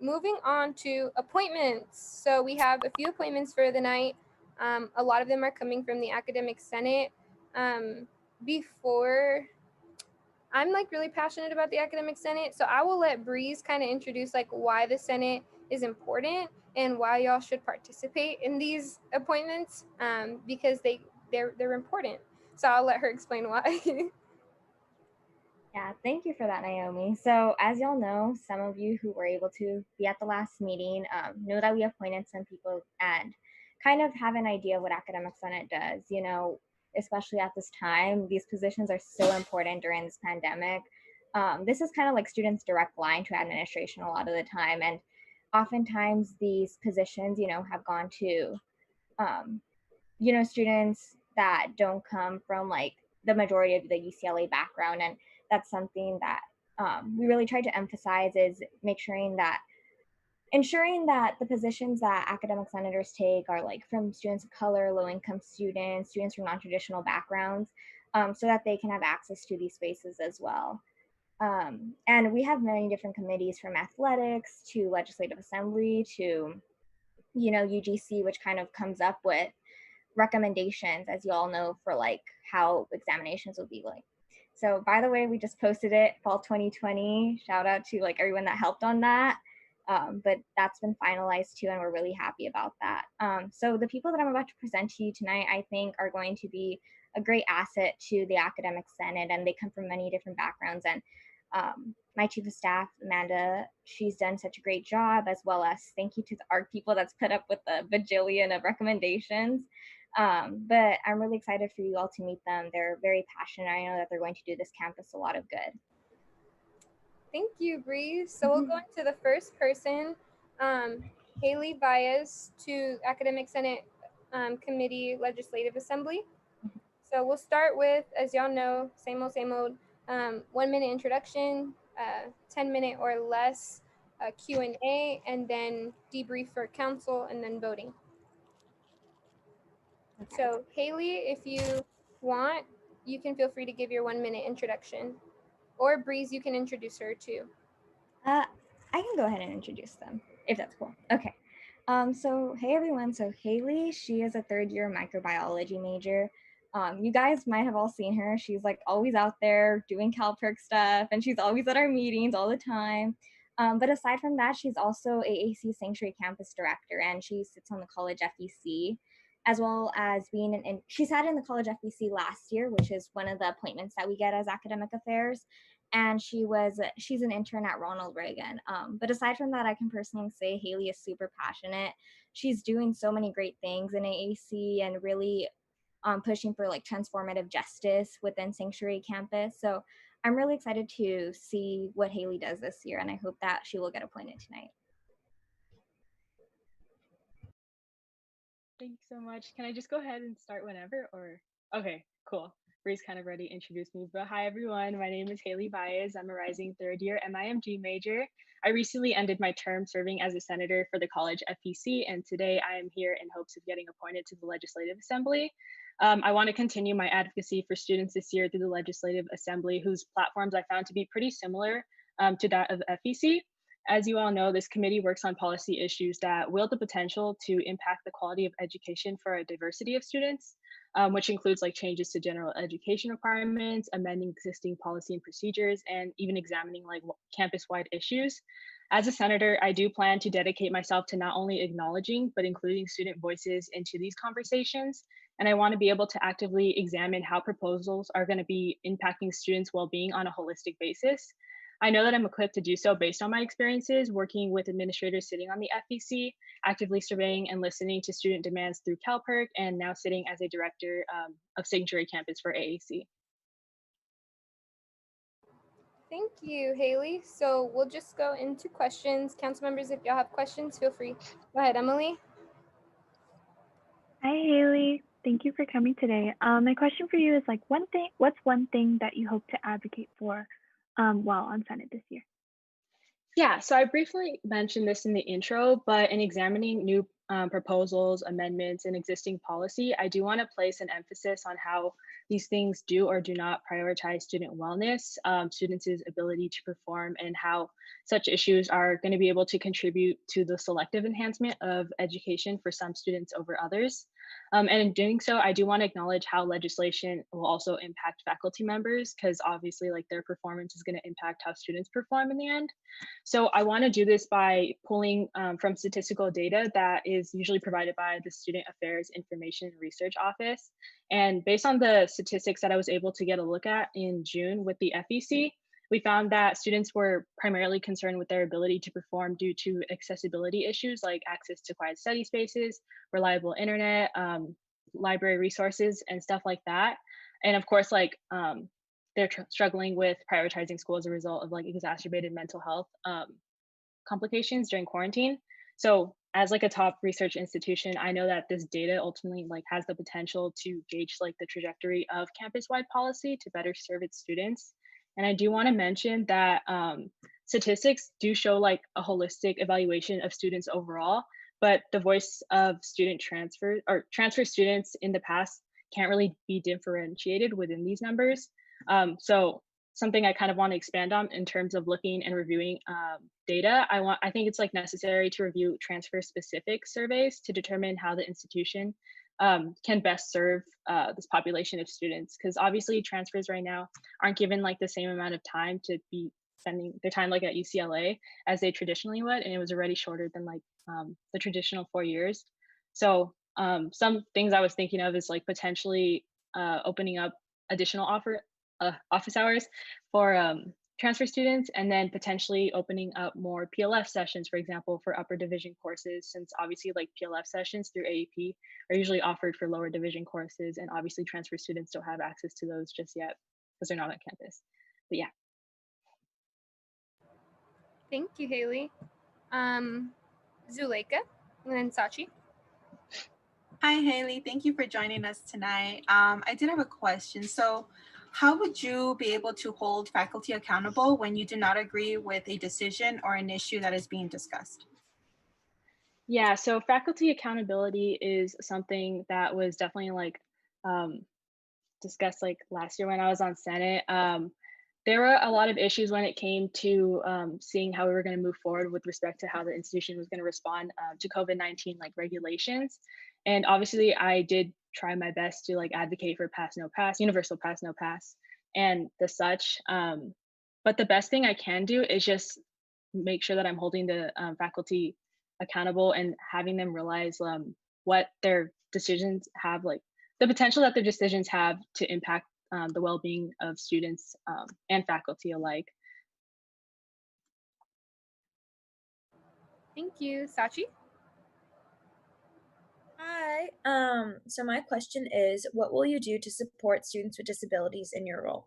Moving on to appointments. So we have a few appointments for the night. A lot of them are coming from the Academic Senate. Before, I'm like really passionate about the Academic Senate, so I will let Breeze kind of introduce like why the Senate is important and why y'all should participate in these appointments, because they're important. So I'll let her explain why. Yeah, thank you for that, Naomi. So as y'all know, some of you who were able to be at the last meeting know that we appointed some people and kind of have an idea of what Academic Senate does. You know, especially at this time, these positions are so important during this pandemic. This is kind of like students' direct line to administration a lot of the time. And oftentimes these positions, you know, have gone to, you know, students that don't come from like the majority of the UCLA background. And that's something that we really try to emphasize is ensuring that the positions that academic senators take are like from students of color, low-income students, students from non-traditional backgrounds, so that they can have access to these spaces as well. And we have many different committees from athletics to legislative assembly to, you know, UGC, which kind of comes up with recommendations, as you all know, for like how examinations will be like. So by the way, we just posted it, fall 2020. Shout out to like everyone that helped on that. But that's been finalized too, and we're really happy about that. So the people that I'm about to present to you tonight, I think are going to be a great asset to the Academic Senate, and they come from many different backgrounds. And my chief of staff, Amanda, she's done such a great job, as well as thank you to the ARC people that's put up with the bajillion of recommendations. But I'm really excited for you all to meet them. They're very passionate. I know that they're going to do this campus a lot of good. Thank you, Breeze. So we'll go into the first person, Haley Baez, to Academic Senate Committee Legislative Assembly. So we'll start with, as y'all know, same old, 1 minute introduction, 10-minute or less a Q&A, and then debrief for council, and then voting. So Haley, if you want, you can feel free to give your 1-minute introduction. Or Breeze, you can introduce her too. I can go ahead and introduce them, if that's cool. Okay. So hey everyone, so Haley, she is a 3rd-year microbiology major. You guys might have all seen her. She's like always out there doing CalPERC stuff, and she's always at our meetings all the time. But aside from that, she's also AAC Sanctuary Campus Director, and she sits on the college FEC, as well as being she sat in the college FEC last year, which is one of the appointments that we get as academic affairs. And she's an intern at Ronald Reagan. But aside from that, I can personally say Haley is super passionate. She's doing so many great things in AAC and really pushing for like transformative justice within Sanctuary Campus. So I'm really excited to see what Haley does this year, and I hope that she will get appointed tonight. Thanks so much. Can I just go ahead and start whenever, or? Okay, cool. Bree's kind of already introduced me, but hi everyone. My name is Haley Baez. I'm a rising 3rd-year MIMG major. I recently ended my term serving as a senator for the college FEC, and today I am here in hopes of getting appointed to the Legislative Assembly. I want to continue my advocacy for students this year through the Legislative Assembly, whose platforms I found to be pretty similar to that of FEC. As you all know, this committee works on policy issues that wield the potential to impact the quality of education for a diversity of students, which includes like changes to general education requirements, amending existing policy and procedures, and even examining like campus-wide issues. As a senator, I do plan to dedicate myself to not only acknowledging, but including student voices into these conversations. And I want to be able to actively examine how proposals are going to be impacting students' well-being on a holistic basis. I know that I'm equipped to do so based on my experiences working with administrators sitting on the FEC, actively surveying and listening to student demands through CalPERC, and now sitting as a director of Sanctuary Campus for AAC. Thank you, Haley. So we'll just go into questions. Council members, if y'all have questions, feel free. Go ahead, Emily. Hi, Haley. Thank you for coming today. My question for you is like what's one thing that you hope to advocate for while on Senate this year? Yeah, so I briefly mentioned this in the intro, but in examining new proposals, amendments, and existing policy, I do want to place an emphasis on how these things do or do not prioritize student wellness, students' ability to perform, and how such issues are going to be able to contribute to the selective enhancement of education for some students over others. And in doing so, I do want to acknowledge how legislation will also impact faculty members, because obviously like their performance is going to impact how students perform in the end. So I want to do this by pulling from statistical data that is usually provided by the Student Affairs Information and Research Office. And based on the statistics that I was able to get a look at in June with the FEC, we found that students were primarily concerned with their ability to perform due to accessibility issues like access to quiet study spaces, reliable internet, library resources, and stuff like that. And of course, like they're struggling with prioritizing school as a result of like exacerbated mental health complications during quarantine. So as like a top research institution, I know that this data ultimately like has the potential to gauge like the trajectory of campus-wide policy to better serve its students. And I do want to mention that statistics do show like a holistic evaluation of students overall, but the voice of student transfer or transfer students in the past can't really be differentiated within these numbers. So something I kind of want to expand on in terms of looking and reviewing data, I think it's like necessary to review transfer specific surveys to determine how the institution can best serve this population of students, because obviously transfers right now aren't given like the same amount of time to be spending their time like at UCLA as they traditionally would, and it was already shorter than like the traditional 4 years. So some things I was thinking of is like potentially opening up additional office hours for transfer students, and then potentially opening up more PLF sessions, for example, for upper division courses, since obviously like PLF sessions through AEP are usually offered for lower division courses, and obviously transfer students don't have access to those just yet because they're not on campus. But yeah. Thank you, Haley. Zuleika, and then Sachi. Hi, Haley. Thank you for joining us tonight. I did have a question. So how would you be able to hold faculty accountable when you do not agree with a decision or an issue that is being discussed? Yeah, so faculty accountability is something that was definitely like um, discussed like last year when I was on Senate. There were a lot of issues when it came to seeing how we were going to move forward with respect to how the institution was going to respond to COVID-19 like regulations. And obviously, I did try my best to like advocate for pass no pass, universal pass no pass, and the such. But the best thing I can do is just make sure that I'm holding the faculty accountable and having them realize what their decisions have like the potential that their decisions have to impact the well-being of students and faculty alike. Thank you. Sachi? Hi. So my question is, what will you do to support students with disabilities in your role?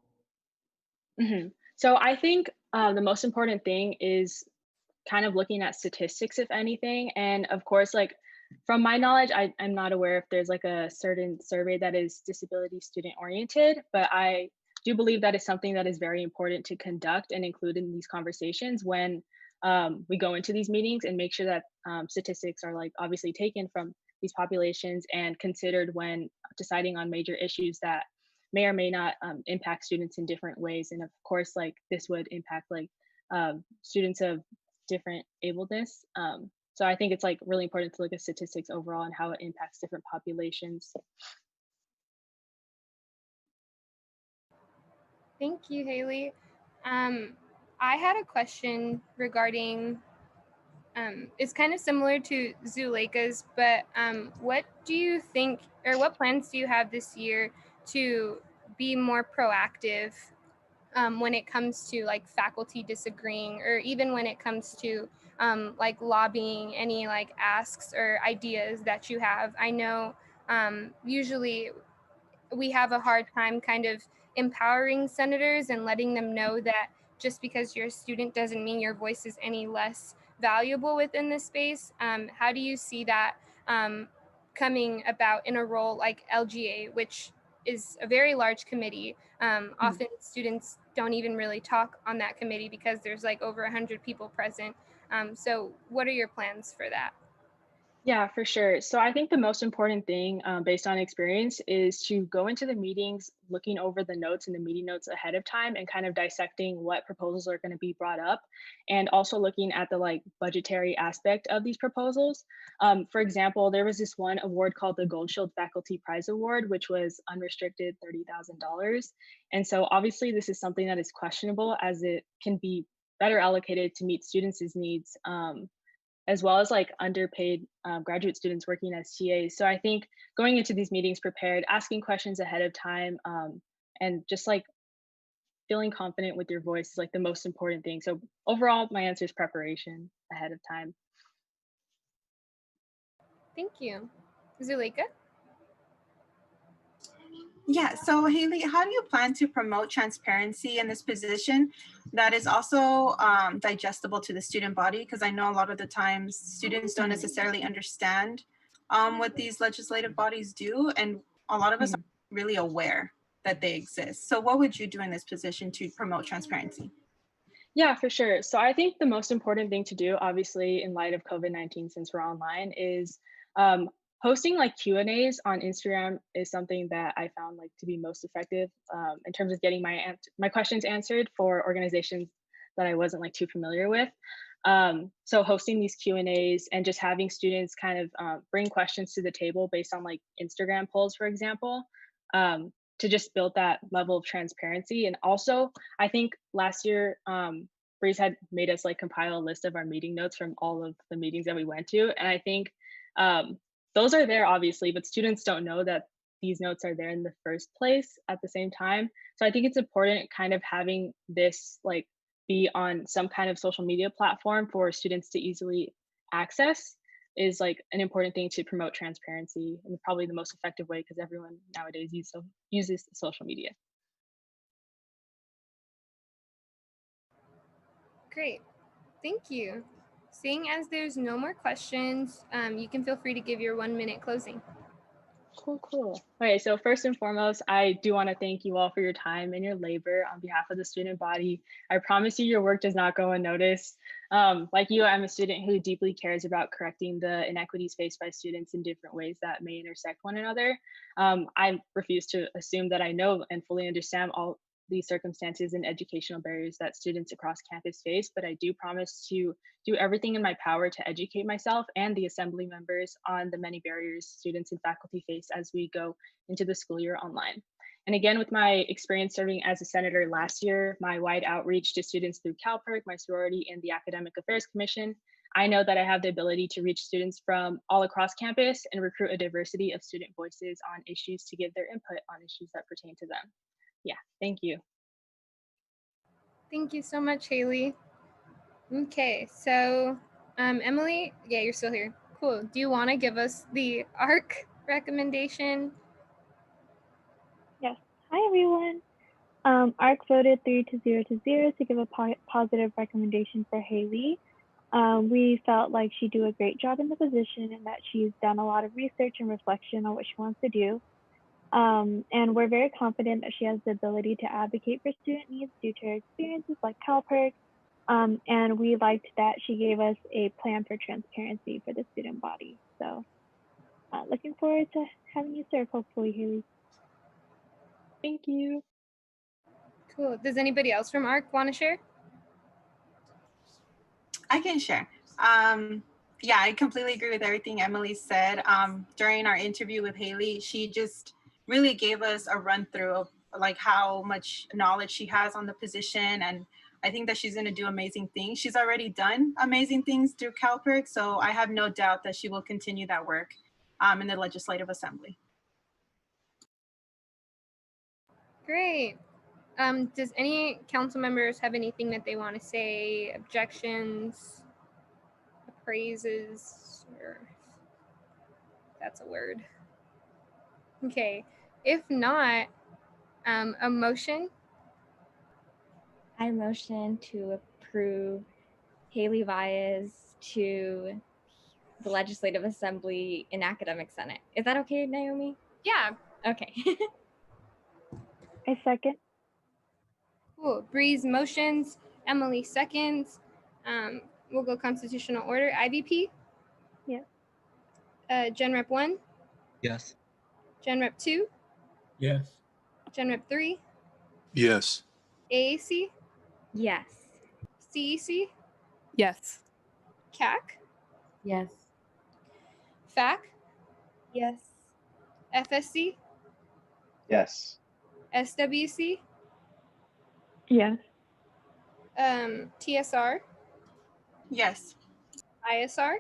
So I think the most important thing is kind of looking at statistics, if anything. And of course, like from my knowledge, I'm not aware if there's like a certain survey that is disability student oriented, but I do believe that is something that is very important to conduct and include in these conversations when we go into these meetings and make sure that statistics are like obviously taken from these populations and considered when deciding on major issues that may or may not impact students in different ways. And of course, like this would impact like students of different ableness. So I think it's like really important to look at statistics overall and how it impacts different populations. Thank you, Haley. I had a question regarding, it's kind of similar to Zuleika's, but what do you think, or what plans do you have this year to be more proactive when it comes to like faculty disagreeing, or even when it comes to like lobbying any like asks or ideas that you have? I know usually we have a hard time kind of empowering senators and letting them know that just because you're a student doesn't mean your voice is any less valuable within this space. How do you see that coming about in a role like LGA, which is a very large committee? Often students don't even really talk on that committee because there's like over 100 people present. So what are your plans for that? Yeah, for sure. So I think the most important thing, based on experience, is to go into the meetings looking over the notes and the meeting notes ahead of time and kind of dissecting what proposals are going to be brought up, and also looking at the like budgetary aspect of these proposals. For example, there was this one award called the Gold Shield Faculty Prize Award, which was unrestricted $30,000. And so obviously this is something that is questionable as it can be better allocated to meet students' needs. As well as like underpaid graduate students working as TAs. So I think going into these meetings prepared, asking questions ahead of time, and just like feeling confident with your voice is like the most important thing. So overall, my answer is preparation ahead of time. Thank you. Zuleika? Yeah, so Haley, how do you plan to promote transparency in this position that is also digestible to the student body? Because I know a lot of the times students don't necessarily understand what these legislative bodies do, and a lot of us are really aware that they exist. So what would you do in this position to promote transparency? Yeah, for sure. So I think the most important thing to do, obviously, in light of COVID-19, since we're online, is hosting like Q&As on Instagram is something that I found like to be most effective in terms of getting my questions answered for organizations that I wasn't like too familiar with. So hosting these Q&As and just having students kind of bring questions to the table based on like Instagram polls, for example, to just build that level of transparency. And also, I think last year, Breeze had made us like compile a list of our meeting notes from all of the meetings that we went to. And I think those are there obviously, but students don't know that these notes are there in the first place at the same time. So I think it's important kind of having this like be on some kind of social media platform for students to easily access is like an important thing to promote transparency, and probably the most effective way because everyone nowadays uses social media. Great, thank you. Seeing as there's no more questions, you can feel free to give your 1 minute closing. Cool. Okay, so first and foremost, I do want to thank you all for your time and your labor on behalf of the student body. I promise you, your work does not go unnoticed. Like you, I'm a student who deeply cares about correcting the inequities faced by students in different ways that may intersect one another. I refuse to assume that I know and fully understand all these circumstances and educational barriers that students across campus face, but I do promise to do everything in my power to educate myself and the assembly members on the many barriers students and faculty face as we go into the school year online. And again, with my experience serving as a senator last year, my wide outreach to students through CalPERC, my sorority, and the Academic Affairs Commission, I know that I have the ability to reach students from all across campus and recruit a diversity of student voices on issues to give their input on issues that pertain to them. Yeah, thank you. Thank you so much, Haley. Okay, so Emily, yeah, you're still here. Cool. Do you want to give us the ARC recommendation? Yes. Hi, everyone. ARC voted 3-0 to give a positive recommendation for Haley. We felt like she'd do a great job in the position and that she's done a lot of research and reflection on what she wants to do. And we're very confident that she has the ability to advocate for student needs due to her experiences like CalPERC. And we liked that she gave us a plan for transparency for the student body. So looking forward to having you serve, hopefully, Haley. Thank you. Cool. Does anybody else from ARC want to share? I can share. Yeah, I completely agree with everything Emily said. During our interview with Haley, she just really gave us a run through of like how much knowledge she has on the position. And I think that she's going to do amazing things. She's already done amazing things through CalPERC. So I have no doubt that she will continue that work in the Legislative Assembly. Great. Does any council members have anything that they want to say, objections, praises, or that's a word? Okay, if not, a motion? I motion to approve Haley Vyas to the Legislative Assembly in Academic Senate. Is that okay, Naomi? Yeah. Okay. I second. Cool. Breeze motions, Emily seconds. We'll go constitutional order. IVP? Yes. Gen Rep 1? Yes. Gen Rep 2? Yes. Gen Rep 3? Yes. AAC? Yes. CEC? Yes. CAC? Yes. FAC? Yes. FSC? Yes. SWC? Yes. TSR? Yes. ISR?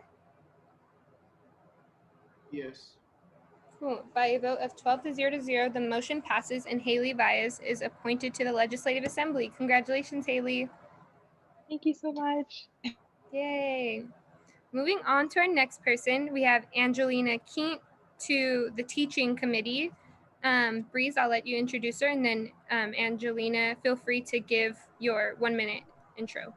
Yes. Cool. By a vote of 12-0, the motion passes and Haley Vyas is appointed to the Legislative Assembly. Congratulations, Haley. Thank you so much. Yay. Moving on to our next person, we have Angelina Keent to the Teaching Committee. Breeze, I'll let you introduce her, and then Angelina, feel free to give your 1-minute intro.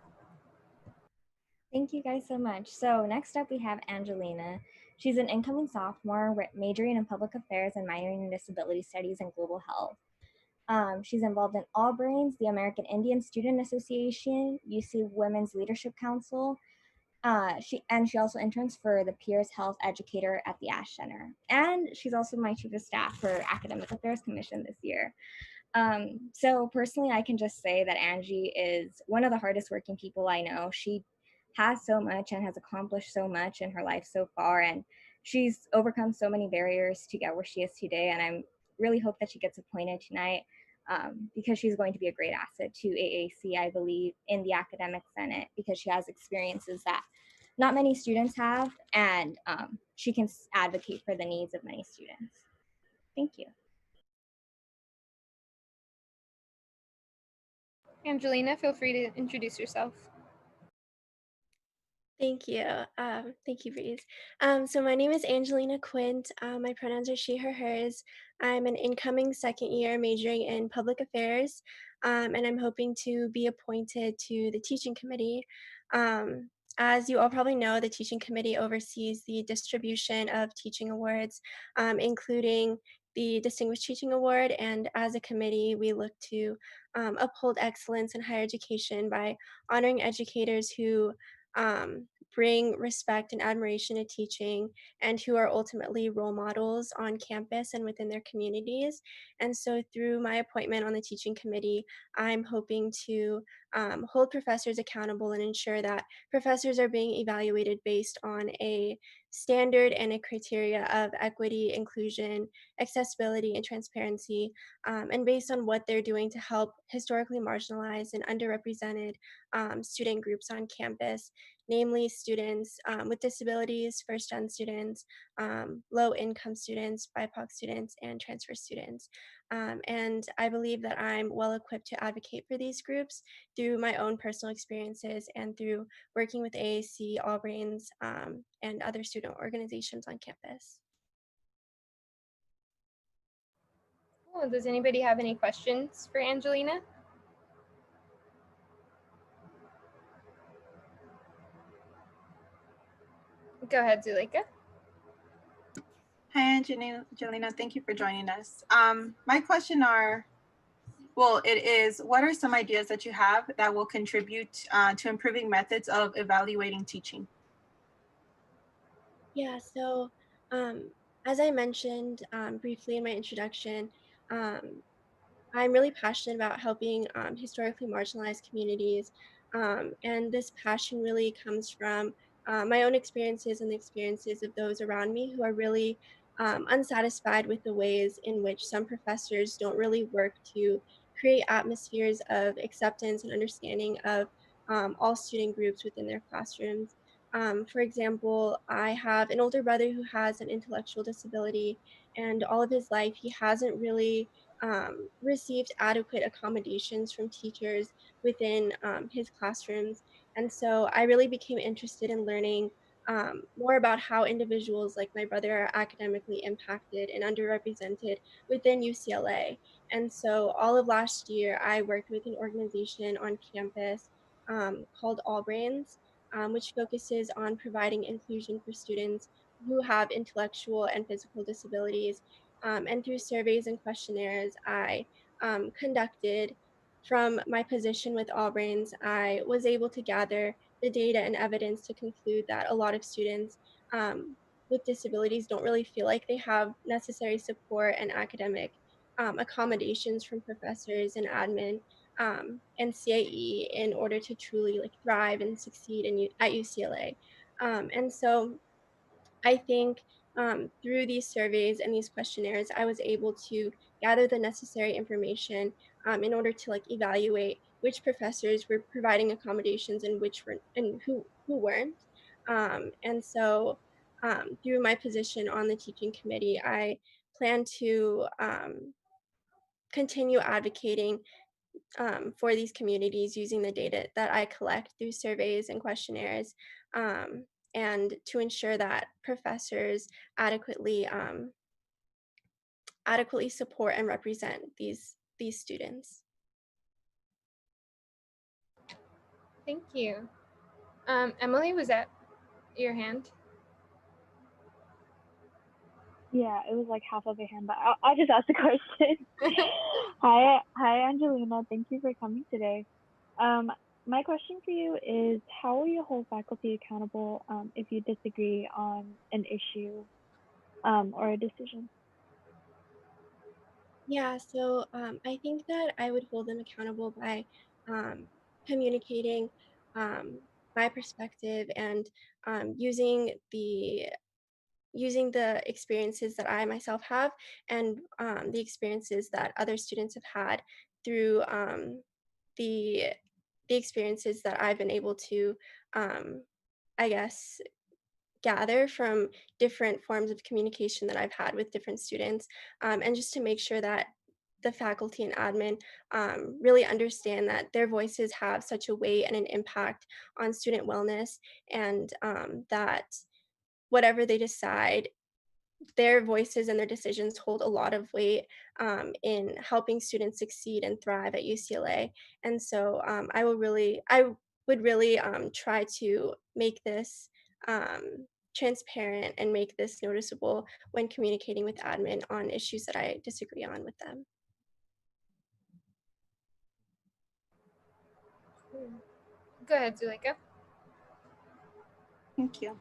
Thank you guys so much. So next up we have Angelina. She's an incoming sophomore majoring in public affairs and minoring in disability studies and global health. She's involved in All Brains, the American Indian Student Association, UC Women's Leadership Council. She also interns for the Peers Health Educator at the Ash Center. And she's also my chief of staff for Academic Affairs Commission this year. So personally, I can just say that Angie is one of the hardest working people I know. She has so much and has accomplished so much in her life so far, and she's overcome so many barriers to get where she is today. And I really hope that she gets appointed tonight because she's going to be a great asset to AAC, I believe, in the Academic Senate, because she has experiences that not many students have, and she can advocate for the needs of many students. Thank you. Angelina, feel free to introduce yourself. Thank you. Thank you, Breeze. So my name is Angelina Quint. My pronouns are she, her, hers. I'm an incoming second year majoring in public affairs, and I'm hoping to be appointed to the teaching committee. As you all probably know, the teaching committee oversees the distribution of teaching awards, including the Distinguished Teaching Award. And as a committee, we look to uphold excellence in higher education by honoring educators who bring respect and admiration to teaching and who are ultimately role models on campus and within their communities. And so through my appointment on the teaching committee, I'm hoping to hold professors accountable and ensure that professors are being evaluated based on a standard and a criteria of equity, inclusion, accessibility, and transparency, and based on what they're doing to help historically marginalized and underrepresented student groups on campus, namely students with disabilities, first-gen students, low-income students, BIPOC students, and transfer students. And I believe that I'm well equipped to advocate for these groups through my own personal experiences and through working with AAC, All Brains, and other student organizations on campus. Cool. Does anybody have any questions for Angelina? Go ahead, Zuleika. Hi, Angelina. Thank you for joining us. My question it is, what are some ideas that you have that will contribute to improving methods of evaluating teaching? Yeah, so as I mentioned briefly in my introduction, I'm really passionate about helping historically marginalized communities. And this passion really comes from my own experiences and the experiences of those around me who are really unsatisfied with the ways in which some professors don't really work to create atmospheres of acceptance and understanding of all student groups within their classrooms. For example, I have an older brother who has an intellectual disability, and all of his life he hasn't really received adequate accommodations from teachers within his classrooms. And so I really became interested in learning more about how individuals like my brother are academically impacted and underrepresented within UCLA. And so all of last year, I worked with an organization on campus called All Brains, which focuses on providing inclusion for students who have intellectual and physical disabilities, and through surveys and questionnaires I conducted from my position with All Brains, I was able to gather the data and evidence to conclude that a lot of students with disabilities don't really feel like they have necessary support and academic accommodations from professors and admin and CAE in order to truly like thrive and succeed at UCLA. And so I think through these surveys and these questionnaires, I was able to gather the necessary information in order to like evaluate which professors were providing accommodations and which were and who weren't. And so through my position on the teaching committee, I plan to continue advocating for these communities using the data that I collect through surveys and questionnaires, and to ensure that professors adequately adequately support and represent these students. Thank you. Emily, was that your hand? Yeah, it was like half of a hand, but I'll just ask the question. Hi, Angelina. Thank you for coming today. My question for you is, how will you hold faculty accountable if you disagree on an issue or a decision? Yeah, so I think that I would hold them accountable by communicating my perspective and using the experiences that I myself have and the experiences that other students have had through the the experiences that I've been able to, I guess, gather from different forms of communication that I've had with different students, and just to make sure that the faculty and admin really understand that their voices have such a weight and an impact on student wellness, and that whatever they decide, their voices and their decisions hold a lot of weight in helping students succeed and thrive at UCLA. And so I would really try to make this transparent and make this noticeable when communicating with admin on issues that I disagree on with them. Go ahead, Zuleika. Thank you.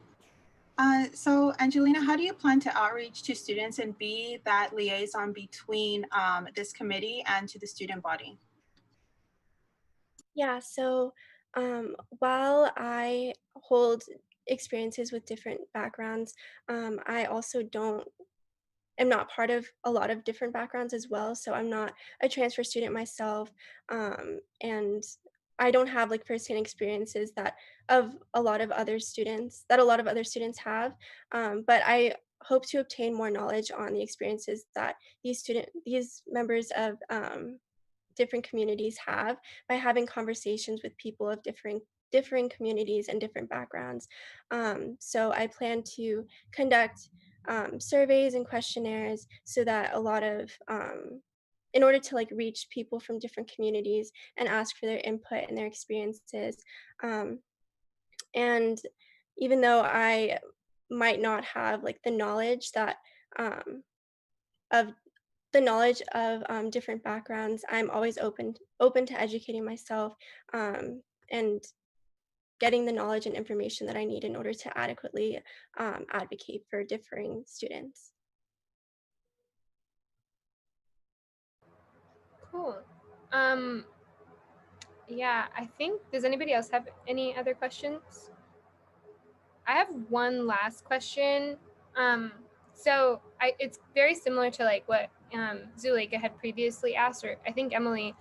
So Angelina, how do you plan to outreach to students and be that liaison between this committee and to the student body? Yeah, so while I hold experiences with different backgrounds, I also am not part of a lot of different backgrounds as well. So I'm not a transfer student myself, and I don't have like firsthand experiences that a lot of other students have. But I hope to obtain more knowledge on the experiences that these members of different communities have by having conversations with people of differing communities and different backgrounds. So I plan to conduct surveys and questionnaires so that in order to like reach people from different communities and ask for their input and their experiences. And even though I might not have like the knowledge of different backgrounds, I'm always open to educating myself and getting the knowledge and information that I need in order to adequately advocate for differing students. Cool. Yeah, I think, does anybody else have any other questions? I have one last question. So it's very similar to like what Zuleika had previously asked, or I think Emily,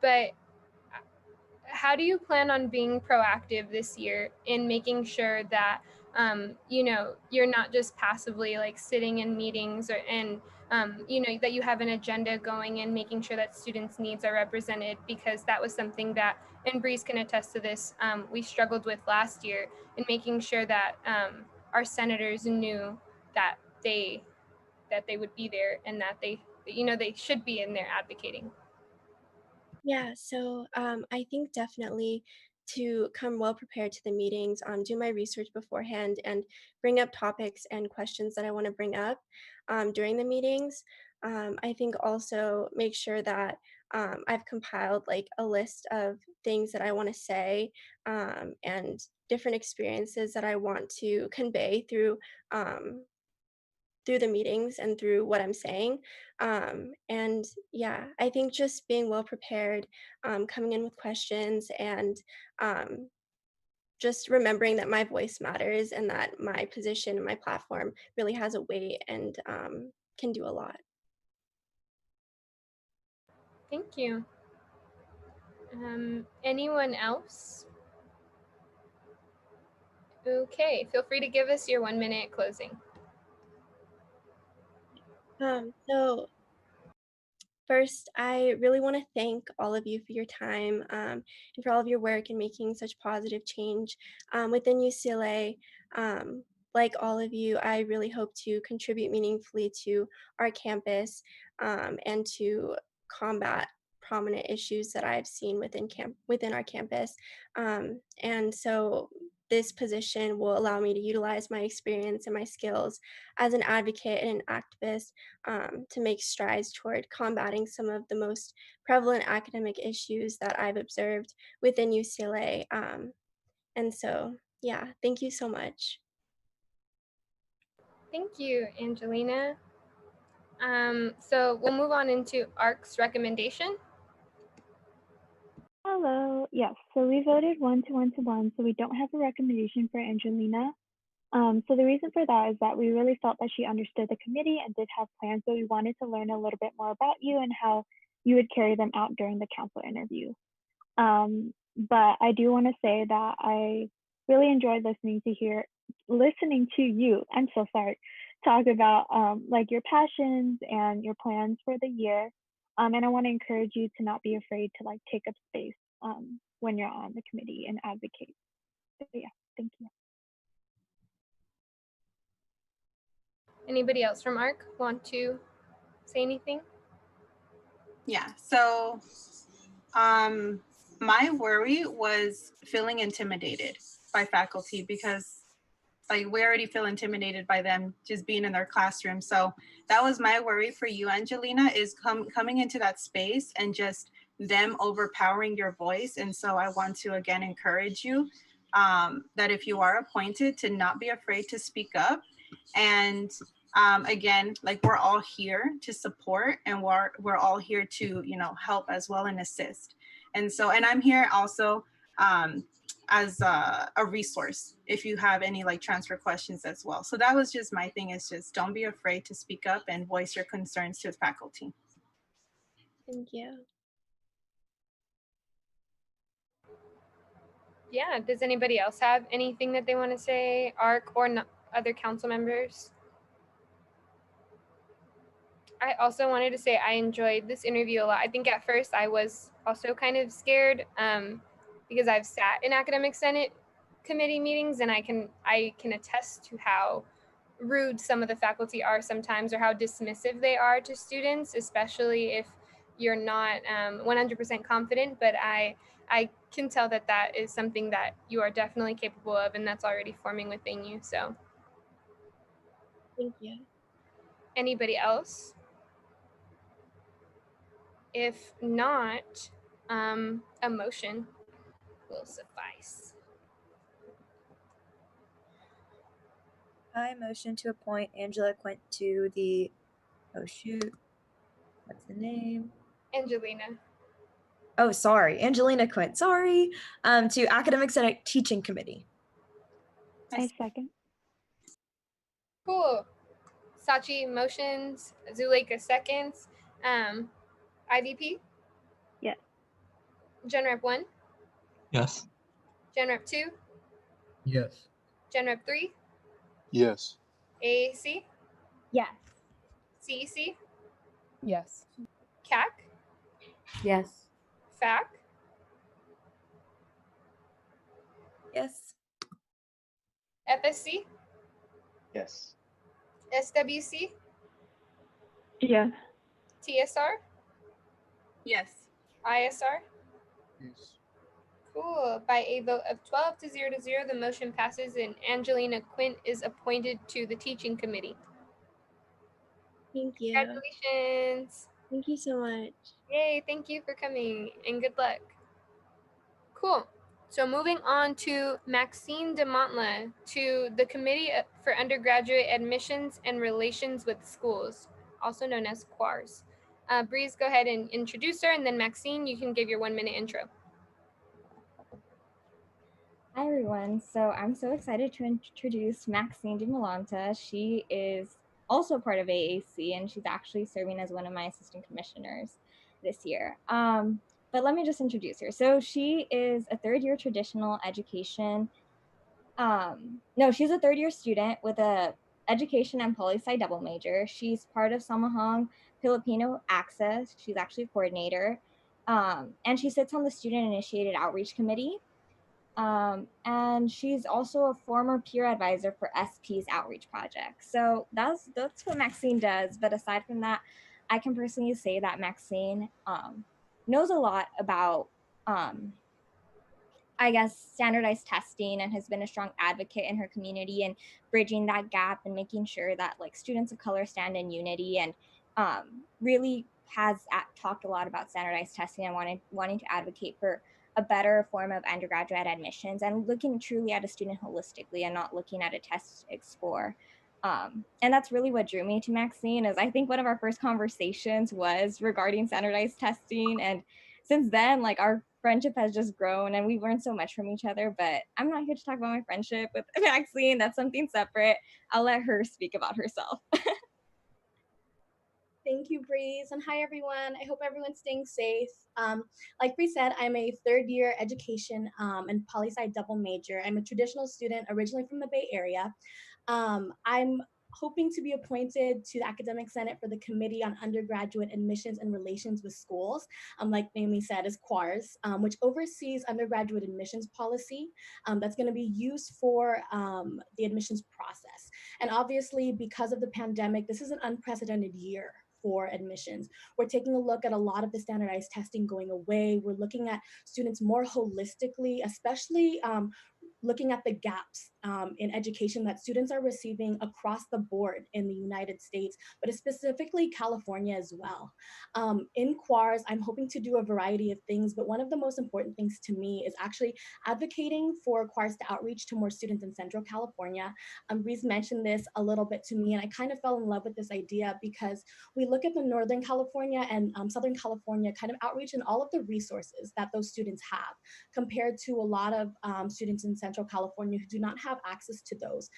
but how do you plan on being proactive this year in making sure that you're not just passively like sitting in meetings and that you have an agenda going and making sure that students' needs are represented, because that was something that, and Breeze can attest to this, we struggled with last year in making sure that our senators knew that they would be there and that they should be in there advocating. Yeah, so I think definitely to come well prepared to the meetings, do my research beforehand, and bring up topics and questions that I want to bring up during the meetings. I think also make sure that I've compiled like a list of things that I want to say and different experiences that I want to convey through the meetings and through what I'm saying. And yeah, I think just being well prepared, coming in with questions, and just remembering that my voice matters and that my position and my platform really has a weight and can do a lot. Thank you. Anyone else? Okay, feel free to give us your 1 minute closing. So first, I really want to thank all of you for your time and for all of your work in making such positive change within UCLA. Like all of you, I really hope to contribute meaningfully to our campus and to combat prominent issues that I've seen within our campus. And so this position will allow me to utilize my experience and my skills as an advocate and an activist to make strides toward combating some of the most prevalent academic issues that I've observed within UCLA. And so, yeah, thank you so much. Thank you, Angelina. So we'll move on into ARC's recommendation. Hello. Yes, so we voted 1-1-1, so we don't have a recommendation for Angelina. So the reason for that is that we really felt that she understood the committee and did have plans, but we wanted to learn a little bit more about you and how you would carry them out during the council interview. But I do want to say that I really enjoyed listening to you, I'm so sorry, talk about like your passions and your plans for the year. And I want to encourage you to not be afraid to like take up space when you're on the committee and advocate. So yeah, thank you. Anybody else from ARC want to say anything? Yeah, so My worry was feeling intimidated by faculty because like we already feel intimidated by them just being in their classroom. So that was my worry for you, Angelina, is coming into that space and just them overpowering your voice. And so I want to again encourage you that if you are appointed, to not be afraid to speak up. And again, like we're all here to support, and we're all here to, you know, help as well and assist. And so, and I'm here also as a resource if you have any like transfer questions as well. So that was just my thing, is just don't be afraid to speak up and voice your concerns to the faculty. Thank you. Yeah, does anybody else have anything that they want to say, ARC or other council members? I also wanted to say I enjoyed this interview a lot. I think at first I was also kind of scared because I've sat in academic senate committee meetings, and I can attest to how rude some of the faculty are sometimes, or how dismissive they are to students, especially if you're not 100% confident. But I can tell that that is something that you are definitely capable of, and that's already forming within you. So thank you. Anybody else? If not, a motion will suffice. I motion to appoint Angela Quint to the, oh shoot, what's the name? Angelina. Oh, sorry, Angelina Quint, sorry, to Academic Senate Teaching Committee. I second. Cool. Sachi motions, Zuleika seconds. IVP? Yes. Gen Rep 1? Yes. Gen Rep 2? Yes. Gen Rep 3? Yes. AAC? Yes. CEC? Yes. CAC? Yes. FAC? Yes. FSC? Yes. SWC? Yes. TSR? Yes. ISR? Yes. Cool. By a vote of 12 to 0 to 0, the motion passes, and Angelina Quint is appointed to the teaching committee. Thank you. Congratulations. Thank you so much. Yay, thank you for coming, and good luck. Cool. So moving on to Maxine de Montla, to the Committee for Undergraduate Admissions and Relations with Schools, also known as QUARS. Breeze, go ahead and introduce her, and then Maxine, you can give your 1-minute intro. Hi everyone. So I'm so excited to introduce Maxine de Malanta. She is also part of AAC, and she's actually serving as one of my assistant commissioners this year. But let me just introduce her. So she is a third-year traditional education. She's a third-year student with a education and poli-sci double major. She's part of Samahang Filipino Access. She's actually a coordinator. And she sits on the student-initiated outreach committee. And she's also a former peer advisor for SP's outreach project. So that's what Maxine does. But aside from that, I can personally say that Maxine knows a lot about I guess standardized testing, and has been a strong advocate in her community and bridging that gap and making sure that like students of color stand in unity, and really has talked a lot about standardized testing and wanting to advocate for a better form of undergraduate admissions and looking truly at a student holistically and not looking at a test score. And that's really what drew me to Maxine, is I think one of our first conversations was regarding standardized testing. And since then, like our friendship has just grown and we've learned so much from each other. But I'm not here to talk about my friendship with Maxine. That's something separate. I'll let her speak about herself. Thank you, Breeze. And hi, everyone. I hope everyone's staying safe. Like Breeze said, I'm a third-year education and poli-sci double major. I'm a traditional student originally from the Bay Area. I'm hoping to be appointed to the Academic Senate for the Committee on Undergraduate Admissions and Relations with Schools, like Naomi said, is QUARS, which oversees undergraduate admissions policy that's going to be used for the admissions process. And obviously, because of the pandemic, this is an unprecedented year for admissions. We're taking a look at a lot of the standardized testing going away. We're looking at students more holistically, especially looking at the gaps in education that students are receiving across the board in the United States, but specifically California as well. In QUARS, I'm hoping to do a variety of things, but one of the most important things to me is actually advocating for QUARS to outreach to more students in Central California. Reese mentioned this a little bit to me, and I kind of fell in love with this idea because we look at the Northern California and Southern California kind of outreach and all of the resources that those students have compared to a lot of students in Central California who do not have access to those,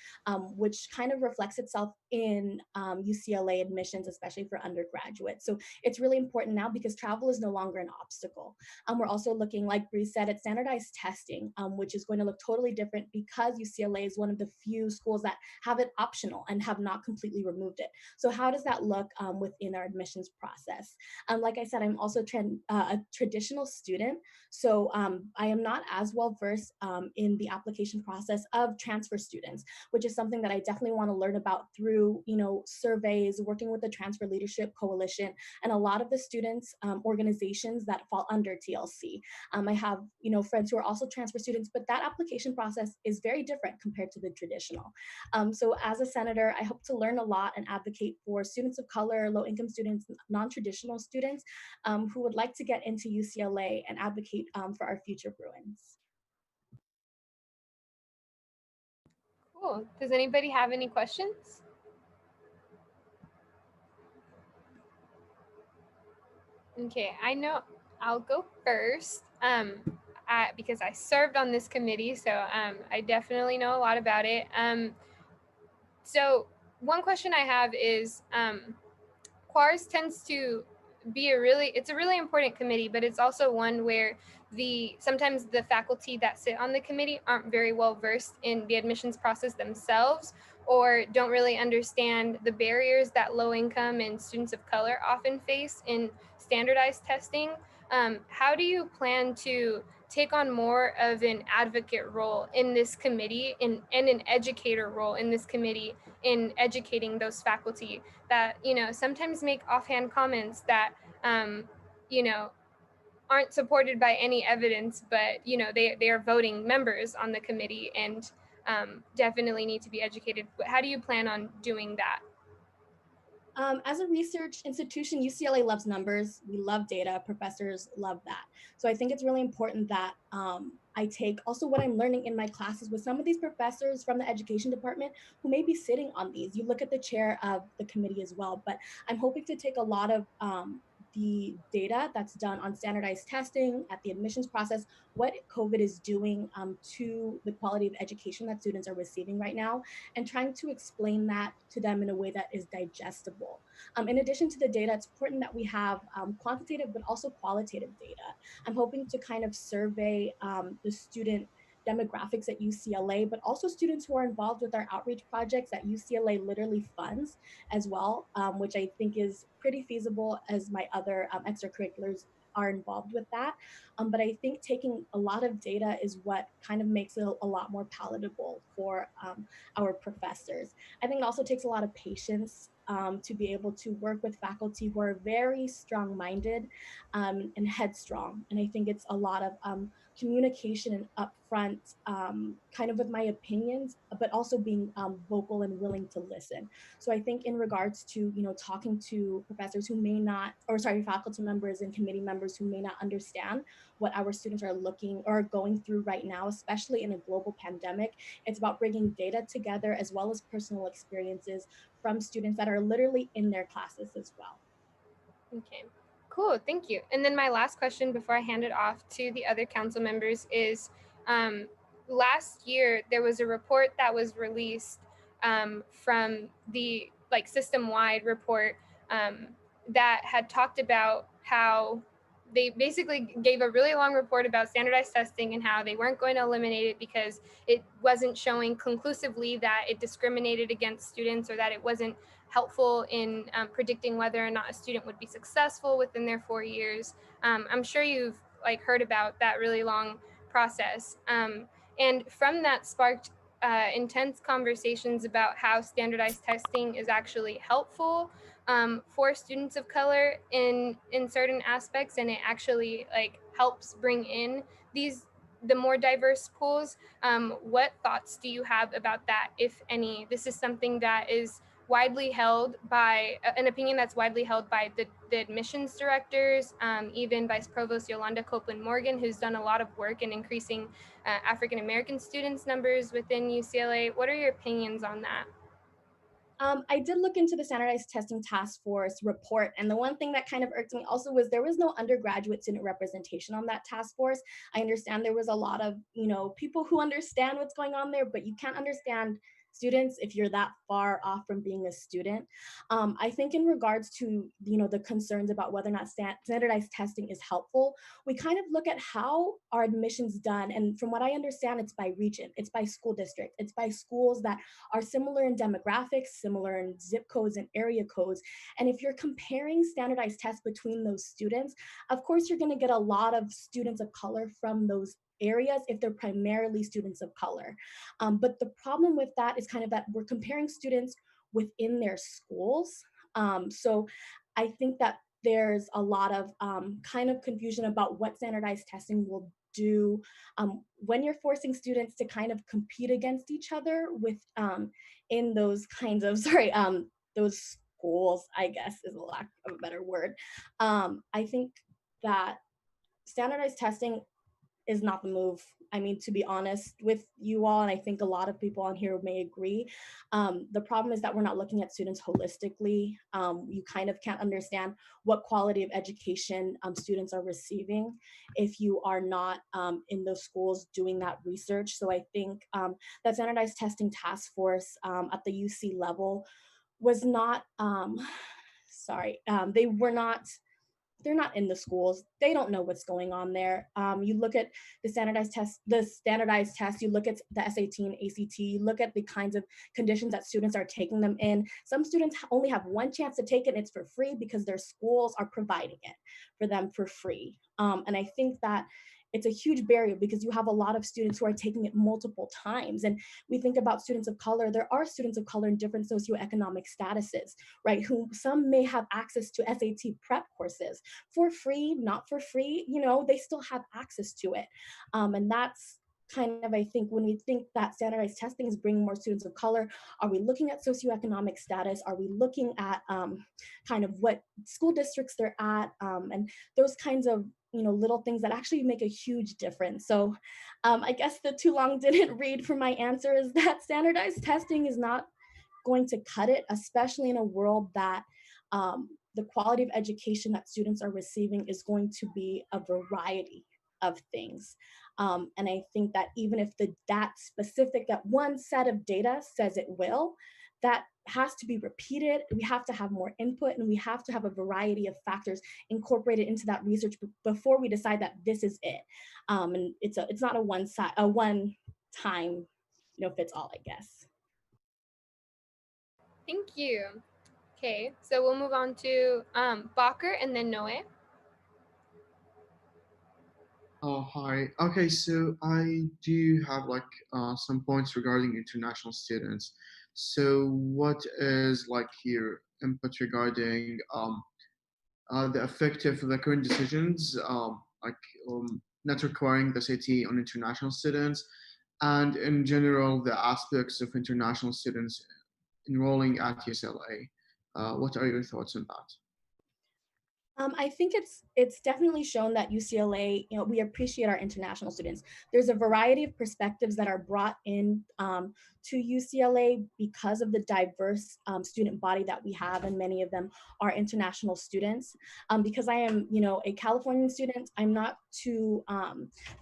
which kind of reflects itself in UCLA admissions, especially for undergraduates. So it's really important now because travel is no longer an obstacle. We're also looking, like Bree said, at standardized testing, which is going to look totally different because UCLA is one of the few schools that have it optional and have not completely removed it. So how does that look within our admissions process? Like I said, I'm also a traditional student, so I am not as well versed in the application process of transfer students, which is something that I definitely want to learn about through, surveys, working with the Transfer Leadership Coalition, and a lot of the students organizations that fall under TLC. I have, friends who are also transfer students, but that application process is very different compared to the traditional. So as a senator, I hope to learn a lot and advocate for students of color, low-income students, non-traditional students who would like to get into UCLA and advocate for our future Bruins. Cool. Does anybody have any questions? Okay, I know I'll go first because I served on this committee, so I definitely know a lot about it. So one question I have is QUARS tends to be it's a really important committee, but it's also one where sometimes the faculty that sit on the committee aren't very well versed in the admissions process themselves, or don't really understand the barriers that low income and students of color often face in standardized testing. How do you plan to take on more of an advocate role in this committee and an educator role in this committee in educating those faculty that, sometimes make offhand comments that, aren't supported by any evidence, but, they are voting members on the committee and definitely need to be educated. But how do you plan on doing that? As a research institution, UCLA loves numbers. We love data. Professors love that. So I think it's really important that I take also what I'm learning in my classes with some of these professors from the education department who may be sitting on these. You look at the chair of the committee as well, but I'm hoping to take a lot of the data that's done on standardized testing at the admissions process, what COVID is doing to the quality of education that students are receiving right now, and trying to explain that to them in a way that is digestible. In addition to the data, it's important that we have quantitative but also qualitative data. I'm hoping to kind of survey the student demographics at UCLA, but also students who are involved with our outreach projects that UCLA literally funds as well, which I think is pretty feasible as my other extracurriculars are involved with that. But I think taking a lot of data is what kind of makes it a lot more palatable for our professors. I think it also takes a lot of patience to be able to work with faculty who are very strong-minded and headstrong. And I think it's a lot of communication and upfront kind of with my opinions, but also being vocal and willing to listen. So I think in regards to, talking to professors who may not, or sorry, faculty members and committee members who may not understand what our students are looking or going through right now, especially in a global pandemic, it's about bringing data together as well as personal experiences from students that are literally in their classes as well. Okay, cool, thank you. And then my last question before I hand it off to the other council members is, last year there was a report that was released from the system-wide report that had talked about how they basically gave a really long report about standardized testing and how they weren't going to eliminate it because it wasn't showing conclusively that it discriminated against students or that it wasn't helpful in predicting whether or not a student would be successful within their 4 years. I'm sure you've heard about that really long process. And from that sparked intense conversations about how standardized testing is actually helpful for students of color in certain aspects, and it actually like helps bring in the more diverse pools. What thoughts do you have about that, if any? This is something that is widely held by an opinion that's widely held by the admissions directors, even Vice Provost Yolanda Copeland Morgan, who's done a lot of work in increasing African American students numbers within UCLA. What are your opinions on that? I did look into the standardized testing task force report, and the one thing that kind of irked me also was there was no undergraduate student representation on that task force. I understand there was a lot of, people who understand what's going on there, but you can't understand students if you're that far off from being a student. I think in regards to, the concerns about whether or not standardized testing is helpful, we kind of look at how are admissions done. And from what I understand, it's by region, it's by school district, it's by schools that are similar in demographics, similar in zip codes and area codes. And if you're comparing standardized tests between those students, of course, you're going to get a lot of students of color from those areas if they're primarily students of color. But the problem with that is kind of that we're comparing students within their schools. So I think that there's a lot of kind of confusion about what standardized testing will do when you're forcing students to kind of compete against each other with in those kinds of those schools, I guess is a lack of a better word. I think that standardized testing is not the move. I mean, to be honest with you all, and I think a lot of people on here may agree, the problem is that we're not looking at students holistically. You kind of can't understand what quality of education students are receiving if you are not in those schools doing that research. So I think that standardized testing task force at the UC level was not, they're not in the schools. They don't know what's going on there. You look at the standardized test, you look at the SAT and ACT, you look at the kinds of conditions that students are taking them in. Some students only have one chance to take it, and it's for free because their schools are providing it for them for free. And I think that it's a huge barrier because you have a lot of students who are taking it multiple times. And we think about students of color, there are students of color in different socioeconomic statuses, right? Who some may have access to SAT prep courses for free, not for free, they still have access to it. And that's kind of, I think, when we think that standardized testing is bringing more students of color, are we looking at socioeconomic status? Are we looking at kind of what school districts they're at? And those kinds of little things that actually make a huge difference. So I guess the too long didn't read for my answer is that standardized testing is not going to cut it, especially in a world that the quality of education that students are receiving is going to be a variety of things. And I think that even if that one set of data says it will, that has to be repeated. We have to have more input, and we have to have a variety of factors incorporated into that research before we decide that this is it. And it's not a one time, fits all, I guess. Thank you. Okay, so we'll move on to Bacher and then Noe. Oh, hi. Okay, so I do have some points regarding international students. So what is your input regarding the effect of the current decisions, not requiring the SAT on international students, and in general, the aspects of international students enrolling at UCLA? What are your thoughts on that? I think it's definitely shown that UCLA, we appreciate our international students. There's a variety of perspectives that are brought in to UCLA because of the diverse student body that we have, and many of them are international students. Because I am, a Californian student, I'm not too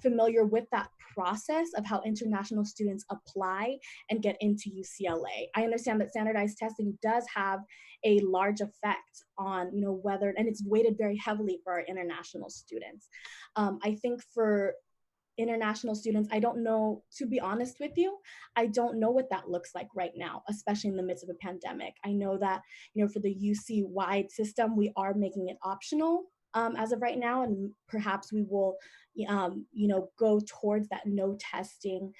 familiar with that process of how international students apply and get into UCLA. I understand that standardized testing does have a large effect on whether, and it's weighted very heavily for our international students. I think for international students, I don't know, to be honest with you, I don't know what that looks like right now, especially in the midst of a pandemic. I know that for the UC wide system, we are making it optional as of right now, and perhaps we will go towards that no testing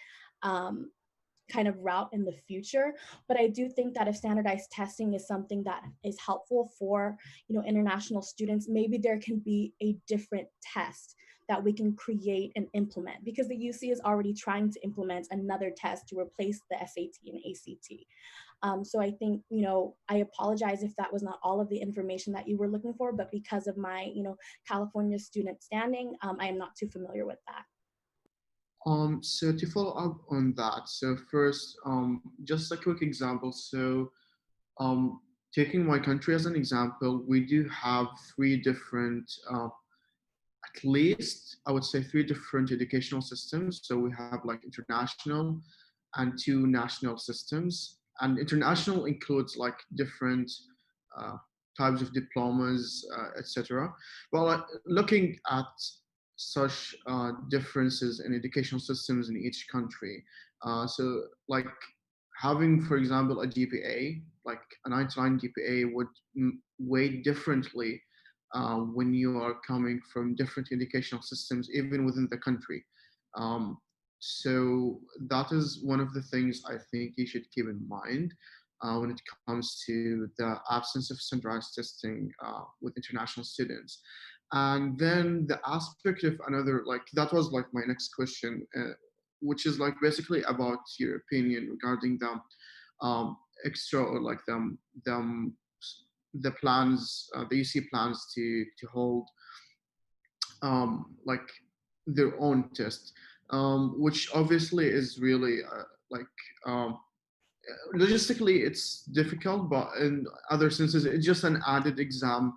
kind of route in the future. But I do think that if standardized testing is something that is helpful for, international students, maybe there can be a different test that we can create and implement, because the UC is already trying to implement another test to replace the SAT and ACT. So I think, I apologize if that was not all of the information that you were looking for, but because of my, California student standing, I am not too familiar with that. So to follow up on that, so first, just a quick example. So, taking my country as an example, we do have three different, at least I would say three different educational systems. So we have like international and two national systems. And international includes like different uh, types of diplomas, etc. Well, looking at such differences in educational systems in each country, so like having, for example, a GPA, like a 99 GPA would weigh differently when you are coming from different educational systems, even within the country. Um, so that is one of the things I think you should keep in mind when it comes to the absence of standardized testing with international students. And then the aspect of another, like that was like my next question, which is like basically about your opinion regarding the extra or like the plans, the UC plans to hold like their own test, which obviously is really like logistically it's difficult, but in other senses it's just an added exam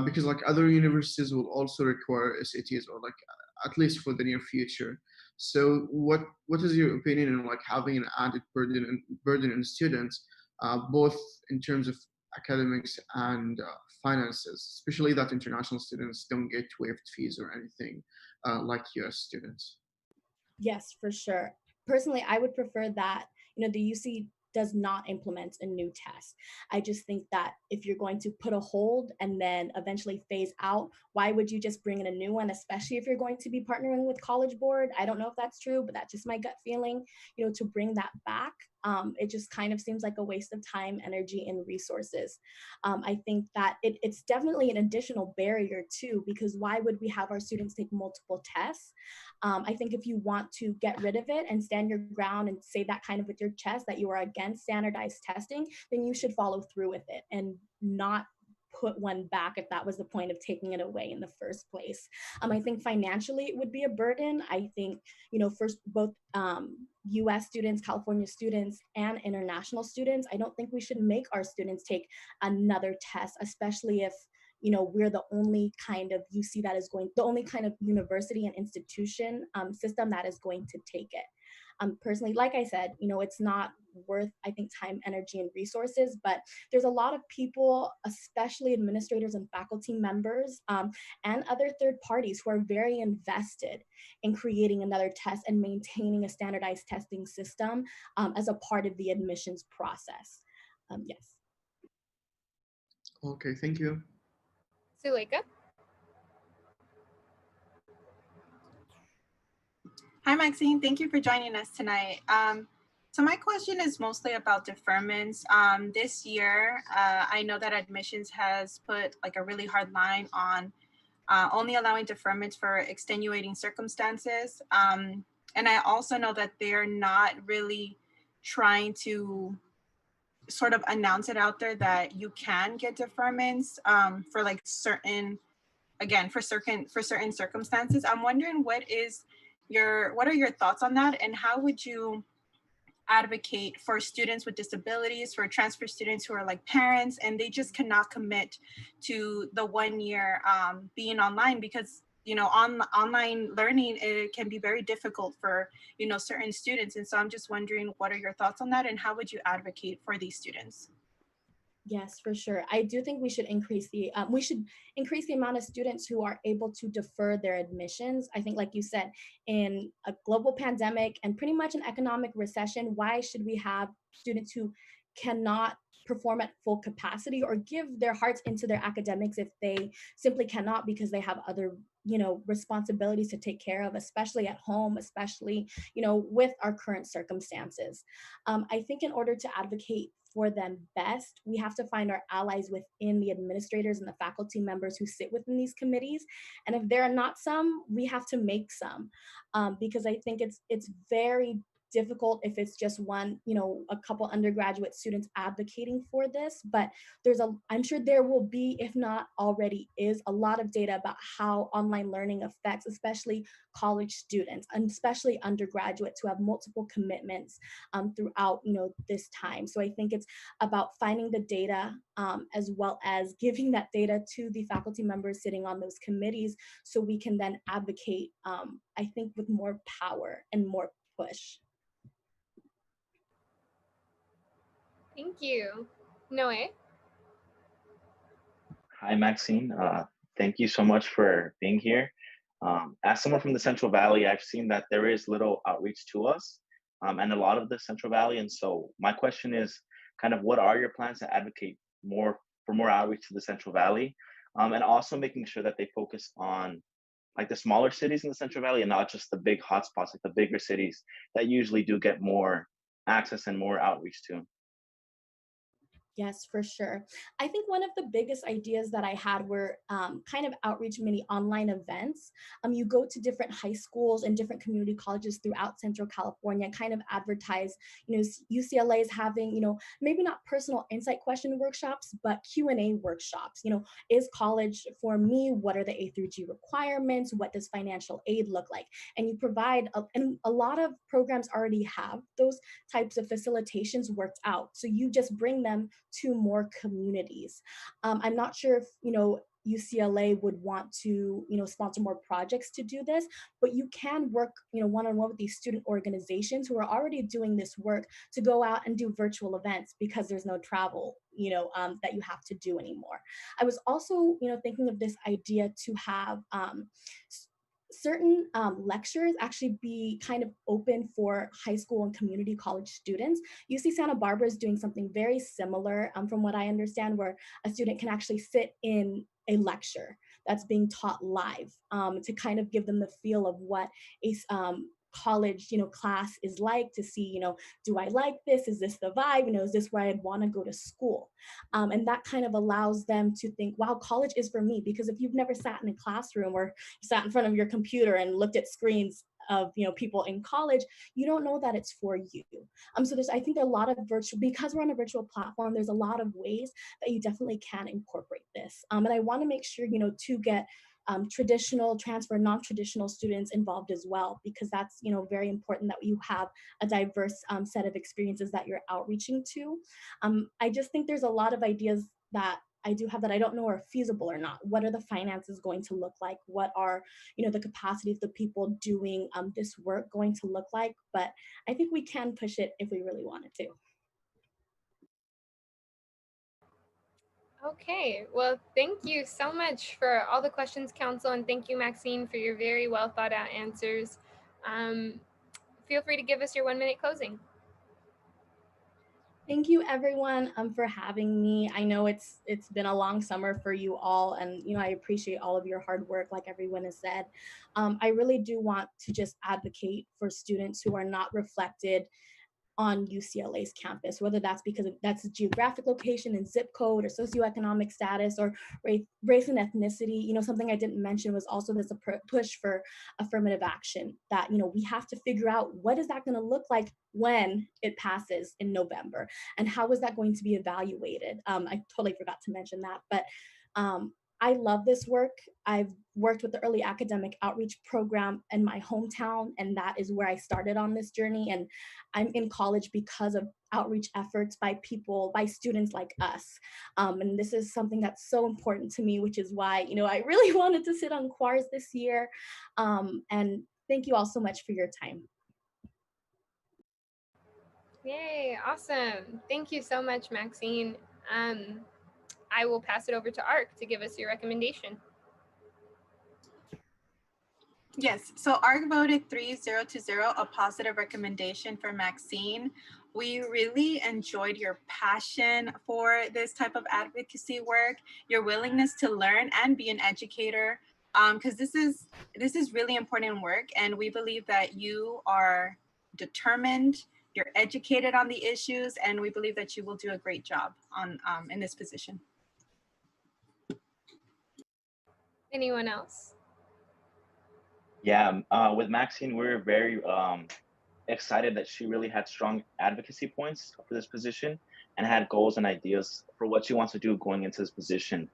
because like other universities will also require SATs, or like at least for the near future. So what is your opinion on like having an added burden on students, both in terms of academics and finances, especially that international students don't get waived fees or anything like US students? Yes, for sure. Personally, I would prefer that, the UC does not implement a new test. I just think that if you're going to put a hold and then eventually phase out, why would you just bring in a new one, especially if you're going to be partnering with College Board? I don't know if that's true, but that's just my gut feeling, to bring that back. It just kind of seems like a waste of time, energy, and resources. I think that it's definitely an additional barrier too, because why would we have our students take multiple tests? I think if you want to get rid of it and stand your ground and say that kind of with your chest that you are against standardized testing, then you should follow through with it and not put one back if that was the point of taking it away in the first place. I think financially it would be a burden. I think, first both US students, California students, and international students, I don't think we should make our students take another test, especially if we're the only kind of UC that is the only kind of university and institution system that is going to take it. Personally, like I said, it's not worth, I think, time, energy, and resources, but there's a lot of people, especially administrators and faculty members and other third parties who are very invested in creating another test and maintaining a standardized testing system as a part of the admissions process. Yes. Okay, thank you. Suleika? Hi, Maxine. Thank you for joining us tonight. So my question is mostly about deferments. This year, I know that admissions has put like a really hard line on only allowing deferments for extenuating circumstances. And I also know that they're not really trying to sort of announce it out there that you can get deferments for like certain, again, for certain circumstances. I'm wondering what are your thoughts on that, and how would you advocate for students with disabilities, for transfer students who are like parents and they just cannot commit to the 1 year being online, because online learning, it can be very difficult for certain students. And so I'm just wondering, what are your thoughts on that, and how would you advocate for these students? Yes, for sure. I do think we should increase the amount of students who are able to defer their admissions. I think, like you said, in a global pandemic and pretty much an economic recession, why should we have students who cannot perform at full capacity or give their hearts into their academics if they simply cannot because they have other responsibilities to take care of, especially at home, especially with our current circumstances. I think in order to advocate for them best, we have to find our allies within the administrators and the faculty members who sit within these committees. And if there are not some, we have to make some, because I think it's very difficult if it's just one, a couple undergraduate students advocating for this, but I'm sure there will be, if not already is, a lot of data about how online learning affects especially college students and especially undergraduates who have multiple commitments throughout this time. So I think it's about finding the data as well as giving that data to the faculty members sitting on those committees so we can then advocate, I think, with more power and more push. Thank you. Noe? Hi, Maxine. Thank you so much for being here. As someone from the Central Valley, I've seen that there is little outreach to us and a lot of the Central Valley. And so my question is kind of what are your plans to advocate for more outreach to the Central Valley? And also making sure that they focus on like the smaller cities in the Central Valley and not just the big hotspots, like the bigger cities that usually do get more access and more outreach to. Yes, for sure. I think one of the biggest ideas that I had were kind of outreach mini online events. You go to different high schools and different community colleges throughout Central California, kind of advertise, UCLA is having, maybe not personal insight question workshops, but Q&A workshops. Is college for me? What are the A through G requirements? What does financial aid look like? And you provide, and a lot of programs already have those types of facilitations worked out. So you just bring them to more communities. I'm not sure if, UCLA would want to, sponsor more projects to do this, but you can work, one-on-one with these student organizations who are already doing this work to go out and do virtual events because there's no travel, that you have to do anymore. I was also, thinking of this idea to have certain lectures actually be kind of open for high school and community college students. UC Santa Barbara is doing something very similar, from what I understand, where a student can actually sit in a lecture that's being taught live to kind of give them the feel of what a college class is like, to see do I like this, is this the vibe, is this where I'd want to go to school, and that kind of allows them to think, wow, college is for me. Because if you've never sat in a classroom or sat in front of your computer and looked at screens of people in college, you don't know that it's for you. So I think there are a lot of because we're on a virtual platform, there's a lot of ways that you definitely can incorporate this, and I want to make sure to get traditional transfer, non-traditional students involved as well, because that's very important that you have a diverse set of experiences that you're outreaching to. I just think there's a lot of ideas that I do have that I don't know are feasible or not. What are the finances going to look like? What are the capacity of the people doing this work going to look like? But I think we can push it if we really wanted to. Okay, well, thank you so much for all the questions, Council, and thank you, Maxine, for your very well thought out answers. Feel free to give us your 1-minute closing. Thank you, everyone, for having me. I know it's been a long summer for you all, and I appreciate all of your hard work, like everyone has said. I really do want to just advocate for students who are not reflected on UCLA's campus, whether that's because that's a geographic location and zip code or socioeconomic status or race and ethnicity. Something I didn't mention was also there's a push for affirmative action that, we have to figure out what is that going to look like when it passes in November, and how is that going to be evaluated? I totally forgot to mention that, but I love this work. I've worked with the Early Academic Outreach Program in my hometown, and that is where I started on this journey. And I'm in college because of outreach efforts by students like us. And this is something that's so important to me, which is why, I really wanted to sit on QUARS this year. And thank you all so much for your time. Yay, awesome. Thank you so much, Maxine. I will pass it over to ARC to give us your recommendation. Yes, so ARC voted 3-0 to 0, a positive recommendation for Maxine. We really enjoyed your passion for this type of advocacy work, your willingness to learn and be an educator, because this is really important work, and we believe that you are determined, you're educated on the issues, and we believe that you will do a great job on in this position. Anyone else? Yeah, with Maxine, we're very excited that she really had strong advocacy points for this position and had goals and ideas for what she wants to do going into this position.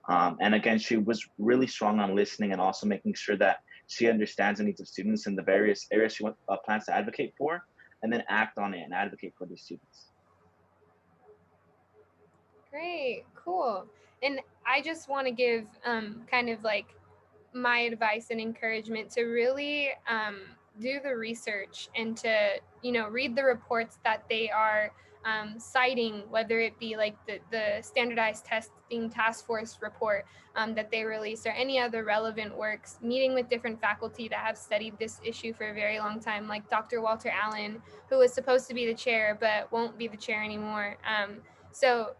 And again, she was really strong on listening and also making sure that she understands the needs of students in the various areas she plans to advocate for, and then act on it and advocate for the students. Great, cool. And I just want to give kind of like my advice and encouragement to really do the research and to, read the reports that they are citing, whether it be like the standardized testing task force report that they released or any other relevant works, meeting with different faculty that have studied this issue for a very long time, like Dr. Walter Allen, who was supposed to be the chair but won't be the chair anymore. So,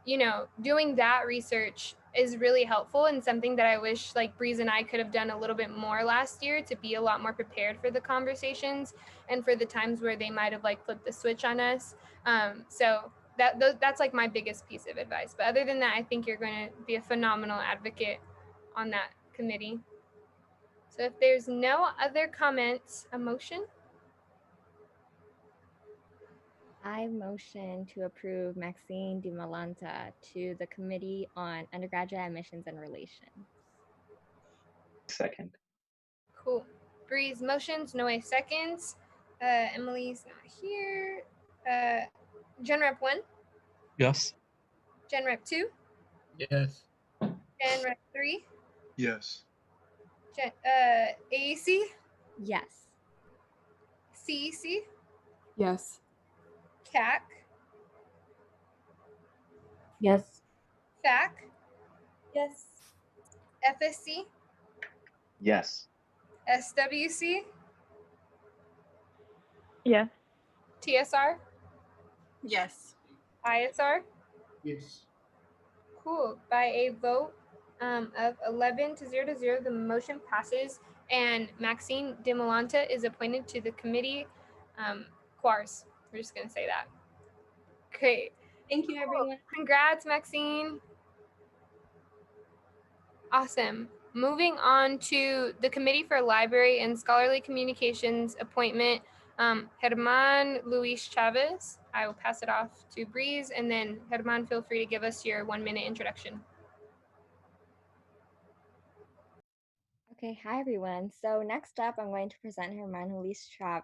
doing that research is really helpful and something that I wish like Breeze and I could have done a little bit more last year to be a lot more prepared for the conversations and for the times where they might have like flipped the switch on us. So that's like my biggest piece of advice. But other than that, I think you're going to be a phenomenal advocate on that committee. So if there's no other comments, a motion? I motion to approve Maxine DiMalanta to the Committee on Undergraduate Admissions and Relations. Second. Cool. Breeze motions, Noe seconds. Emily's not here. Gen Rep 1? Yes. Gen Rep 2? Yes. Gen Rep 3? Yes. AEC? Yes. CEC? Yes. CAC? Yes. FAC? Yes. FSC? Yes. SWC? Yes. TSR? Yes. ISR? Yes. Cool. By a vote of 11 to 0, the motion passes, and Maxine DiMalanta is appointed to the committee. Quars. We're just going to say that. Great. Thank you, everyone. Congrats, Maxine. Awesome. Moving on to the Committee for Library and Scholarly Communications appointment, German Luis Chavez. I will pass it off to Breeze, and then German, feel free to give us your 1-minute introduction. Okay, hi everyone. So next up, I'm going to present German Luis Chavez.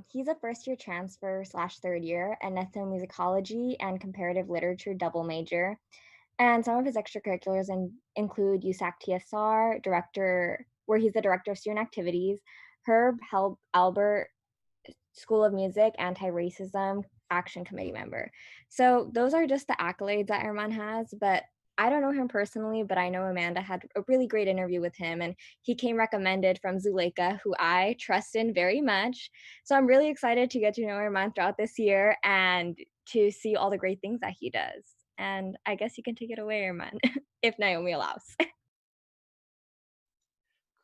He's a first-year transfer / third year and ethnomusicology and comparative literature double major. And some of his extracurriculars include USAC TSR, where he's the director of student activities, Herb Albert School of Music, Anti-Racism Action Committee member. So those are just the accolades that Herman has, but I don't know him personally, but I know Amanda had a really great interview with him, and he came recommended from Zuleika, who I trust in very much. So I'm really excited to get to know Herman throughout this year and to see all the great things that he does. And I guess you can take it away, Herman, if Naomi allows.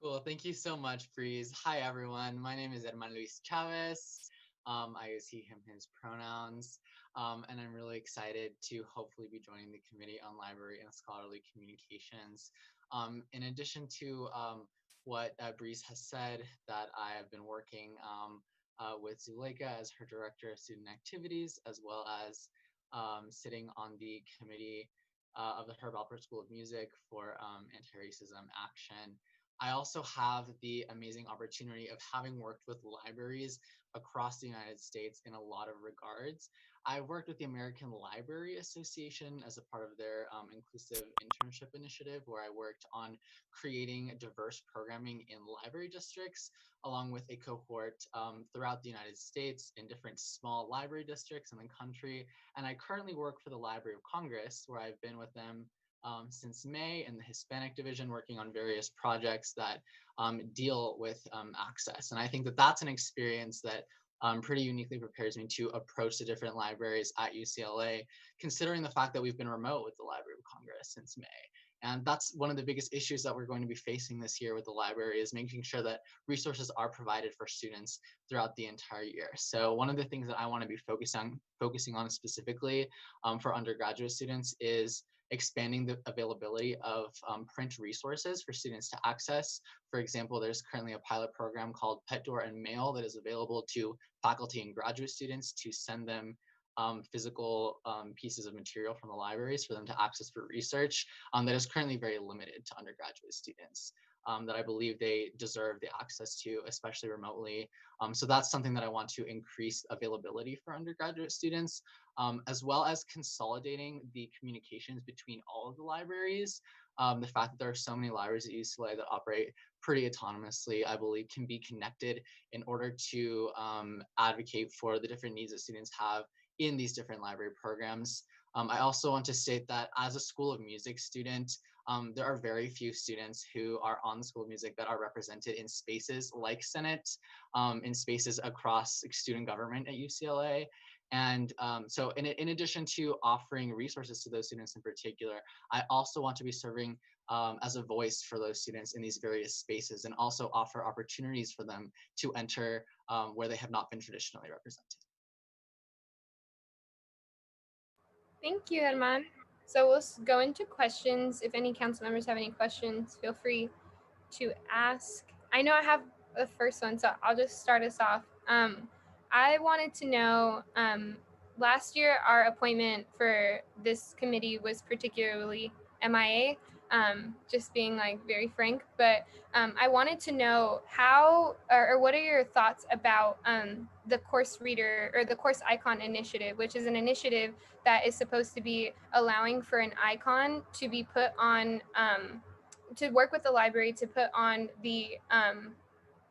Cool. Thank you so much, Breeze. Hi, everyone. My name is Herman Luis Chavez. I use he, him, his pronouns. And I'm really excited to hopefully be joining the Committee on Library and Scholarly Communications. In addition to what Breeze has said, that I have been working with Zuleika as her Director of Student Activities, as well as sitting on the committee of the Herb Alpert School of Music for Anti-Racism Action. I also have the amazing opportunity of having worked with libraries across the United States in a lot of regards. I worked with the American Library Association as a part of their inclusive internship initiative, where I worked on creating diverse programming in library districts, along with a cohort throughout the United States in different small library districts in the country. And I currently work for the Library of Congress, where I've been with them since May in the Hispanic division, working on various projects that deal with access. And I think that that's an experience that pretty uniquely prepares me to approach the different libraries at UCLA, considering the fact that we've been remote with the Library of Congress since May. And that's one of the biggest issues that we're going to be facing this year with the library, is making sure that resources are provided for students throughout the entire year. So one of the things that I want to be focusing on specifically for undergraduate students is expanding the availability of print resources for students to access. For example, there's currently a pilot program called Pet Door and Mail that is available to faculty and graduate students to send them physical pieces of material from the libraries for them to access for research, that is currently very limited to undergraduate students, that I believe they deserve the access to, especially remotely. So that's something that I want to increase availability for undergraduate students, as well as consolidating the communications between all of the libraries. The fact that there are so many libraries at UCLA that operate pretty autonomously, I believe, can be connected in order to advocate for the different needs that students have in these different library programs. I also want to state that as a School of Music student, there are very few students who are on the School of Music that are represented in spaces like Senate, in spaces across student government at UCLA. And so in addition to offering resources to those students in particular, I also want to be serving as a voice for those students in these various spaces, and also offer opportunities for them to enter where they have not been traditionally represented. Thank you, Herman. So we'll go into questions. If any council members have any questions, feel free to ask. I know I have the first one, so I'll just start us off. I wanted to know, last year our appointment for this committee was particularly MIA, just being like very frank, but I wanted to know how, or what are your thoughts about the course reader or the course icon initiative, which is an initiative that is supposed to be allowing for an icon to be put on, to work with the library to put on the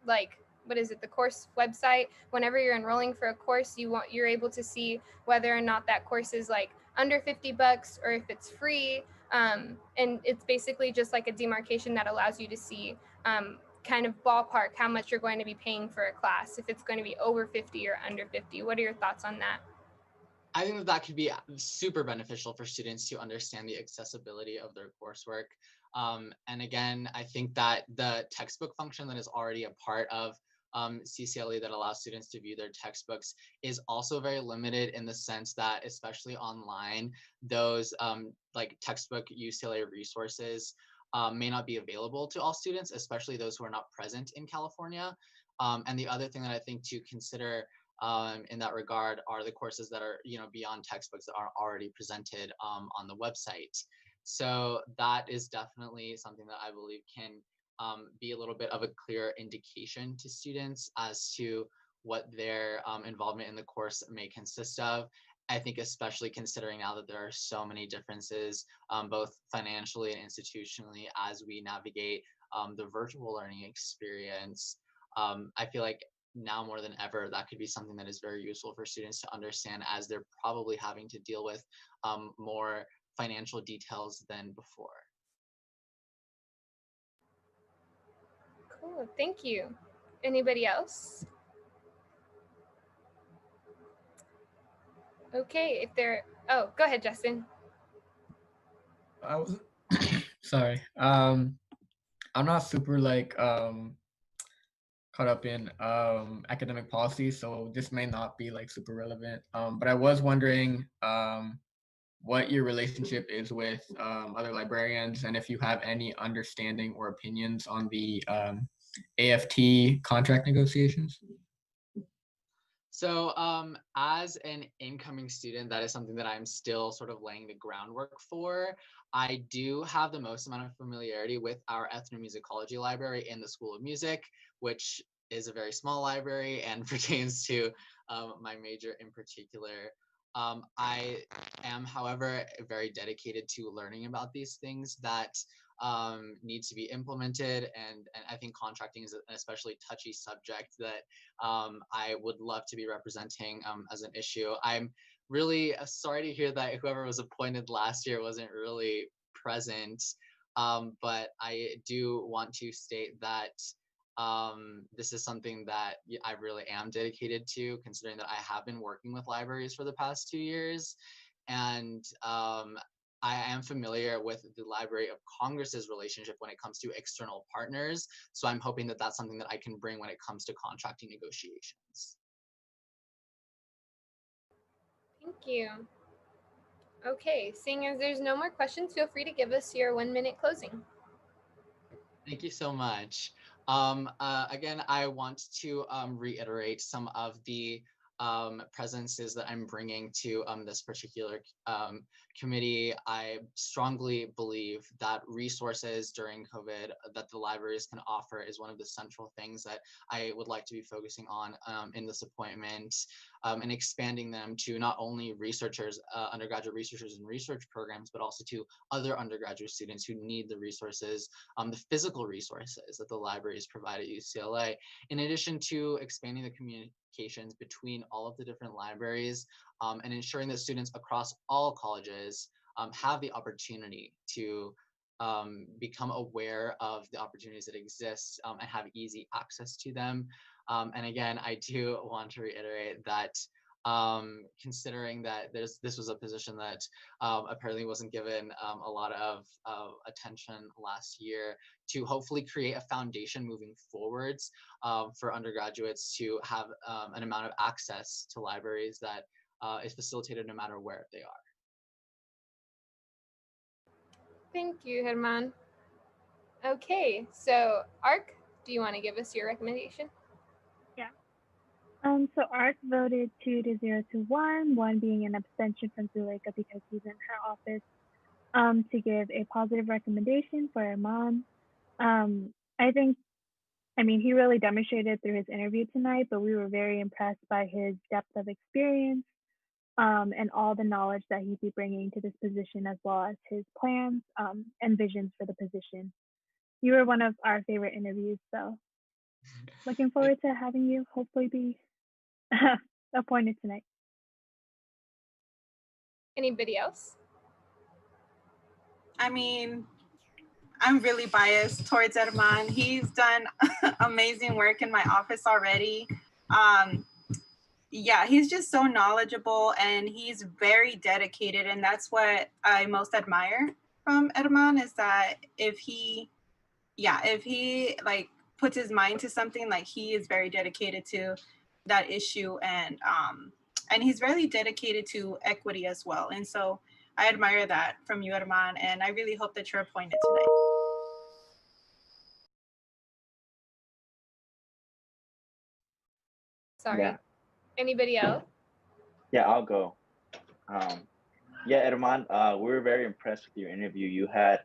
like, what is it, the course website. Whenever you're enrolling for a course, you're able to see whether or not that course is like under $50 or if it's free, and it's basically just like a demarcation that allows you to see kind of ballpark how much you're going to be paying for a class, if it's going to be over 50 or under 50. What are your thoughts on that? I think that could be super beneficial for students to understand the accessibility of their coursework. And again, I think that the textbook function that is already a part of CCLE that allows students to view their textbooks is also very limited, in the sense that, especially online, those like textbook UCLA resources may not be available to all students, especially those who are not present in California. And the other thing that I think to consider in that regard are the courses that are, beyond textbooks that are already presented on the website. So that is definitely something that I believe can be a little bit of a clear indication to students as to what their involvement in the course may consist of. I think especially considering now that there are so many differences, both financially and institutionally, as we navigate the virtual learning experience. I feel like now more than ever, that could be something that is very useful for students to understand, as they're probably having to deal with more financial details than before. Cool, thank you. Anybody else? Okay, if there, oh, go ahead, Justin. I was sorry. I'm not super like caught up in academic policy, so this may not be like super relevant. But I was wondering what your relationship is with other librarians, and if you have any understanding or opinions on the AFT contract negotiations. So as an incoming student, that is something that I'm still sort of laying the groundwork for. I do have the most amount of familiarity with our ethnomusicology library in the School of Music, which is a very small library and pertains to my major in particular. I am, however, very dedicated to learning about these things that need to be implemented, and I think contracting is an especially touchy subject that I would love to be representing as an issue. I'm really sorry to hear that whoever was appointed last year wasn't really present, but I do want to state that This is something that I really am dedicated to, considering that I have been working with libraries for the past 2 years. And I am familiar with the Library of Congress's relationship when it comes to external partners. So I'm hoping that that's something that I can bring when it comes to contracting negotiations. Thank you. Okay, seeing as there's no more questions, feel free to give us your 1-minute closing. Thank you so much. Again, I want to reiterate some of the presences that I'm bringing to this particular committee. I strongly believe that resources during COVID that the libraries can offer is one of the central things that I would like to be focusing on in this appointment, and expanding them to not only researchers, undergraduate researchers in research programs, but also to other undergraduate students who need the resources, the physical resources that the libraries provide at UCLA, in addition to expanding the communications between all of the different libraries, and ensuring that students across all colleges have the opportunity to become aware of the opportunities that exist and have easy access to them. And again, I do want to reiterate that considering that this was a position that apparently wasn't given a lot of attention last year, to hopefully create a foundation moving forwards for undergraduates to have an amount of access to libraries that is facilitated no matter where they are. Thank you, Herman. Okay, so ARC, do you want to give us your recommendation? Yeah. So ARC voted 2-0 to 1 being an abstention from Zuleika because he's in her office, to give a positive recommendation for Herman. I mean, he really demonstrated through his interview tonight, but we were very impressed by his depth of experience, and all the knowledge that he'd be bringing to this position, as well as his plans and visions for the position. You were one of our favorite interviews, so looking forward to having you hopefully be appointed tonight. Anybody else? I mean, I'm really biased towards Herman. He's done amazing work in my office already. Yeah, he's just so knowledgeable and he's very dedicated. And that's what I most admire from Herman, is that if he like puts his mind to something, like he is very dedicated to that issue, and he's really dedicated to equity as well. And so I admire that from you, Herman, and I really hope that you're appointed tonight. Sorry. Yeah. Anybody else? Yeah, I'll go. Yeah, Herman, we were very impressed with your interview. You had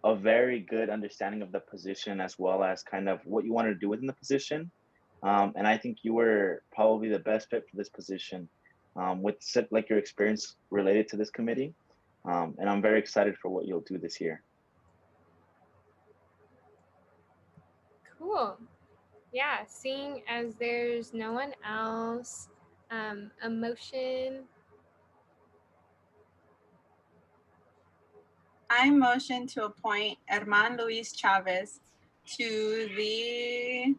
a very good understanding of the position, as well as kind of what you wanted to do within the position. And I think you were probably the best fit for this position, with like your experience related to this committee. And I'm very excited for what you'll do this year. Cool. Yeah, seeing as there's no one else, a motion. I motion to appoint Herman Luis Chavez to the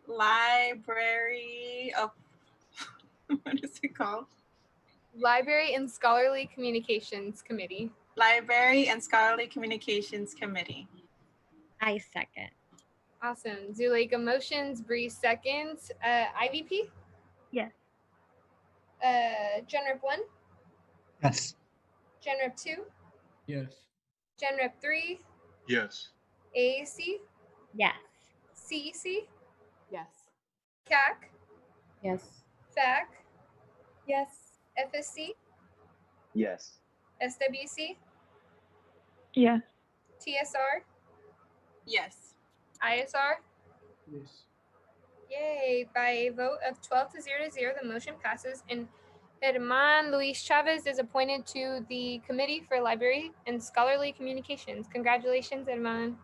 Library of, what is it called? Library and Scholarly Communications Committee. Library and Scholarly Communications Committee. I second. Awesome. Zuleika motions, Bree seconds. IVP? Yes. Gen Rep 1? Yes. Gen Rep 2? Yes. Gen Rep 3? Yes. AAC? Yes. CEC? Yes. CAC? Yes. FAC? Yes. FSC? Yes. SWC? Yeah. TSR? Yes. ISR? Yes. Yay, by a vote of 12 to 0, the motion passes, and Herman Luis Chavez is appointed to the Committee for Library and Scholarly Communications. Congratulations, Herman.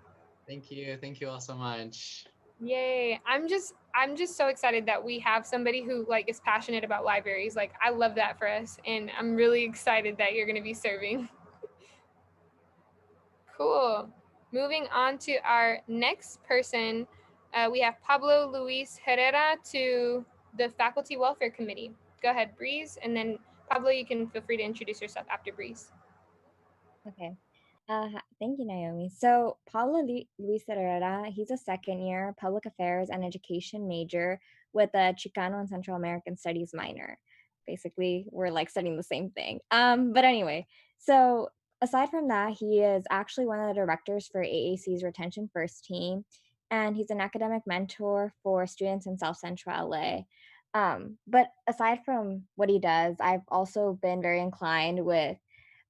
Thank you. Thank you all so much. Yay. I'm just so excited that we have somebody who like is passionate about libraries. Like, I love that for us, and I'm really excited that you're going to be serving. Cool. Moving on to our next person, we have Pablo Luis Herrera to the Faculty Welfare Committee. Go ahead, Breeze, and then Pablo, you can feel free to introduce yourself after Breeze. Okay. Thank you, Naomi. So Pablo Luis Herrera, he's a second year public affairs and education major with a Chicano and Central American Studies minor. Basically, we're like studying the same thing. But anyway, so aside from that, he is actually one of the directors for AAC's Retention First team, and he's an academic mentor for students in South Central LA. But aside from what he does, I've also been very inclined with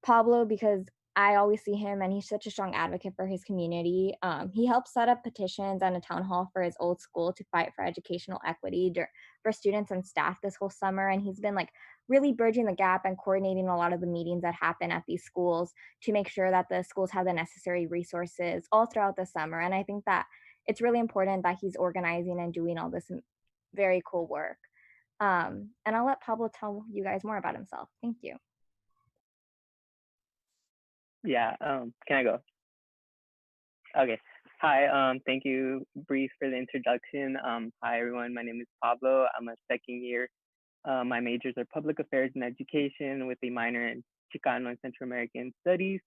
Pablo because I always see him and he's such a strong advocate for his community. He helped set up petitions and a town hall for his old school to fight for educational equity for students and staff this whole summer. And he's been like really bridging the gap and coordinating a lot of the meetings that happen at these schools to make sure that the schools have the necessary resources all throughout the summer. And I think that it's really important that he's organizing and doing all this very cool work. And I'll let Pablo tell you guys more about himself. Thank you. Yeah, can I go? Okay. Hi, thank you, Breeze, for the introduction. Hi, everyone. My name is Pablo. I'm a second year. My majors are public affairs and education with a minor in Chicano and Central American studies.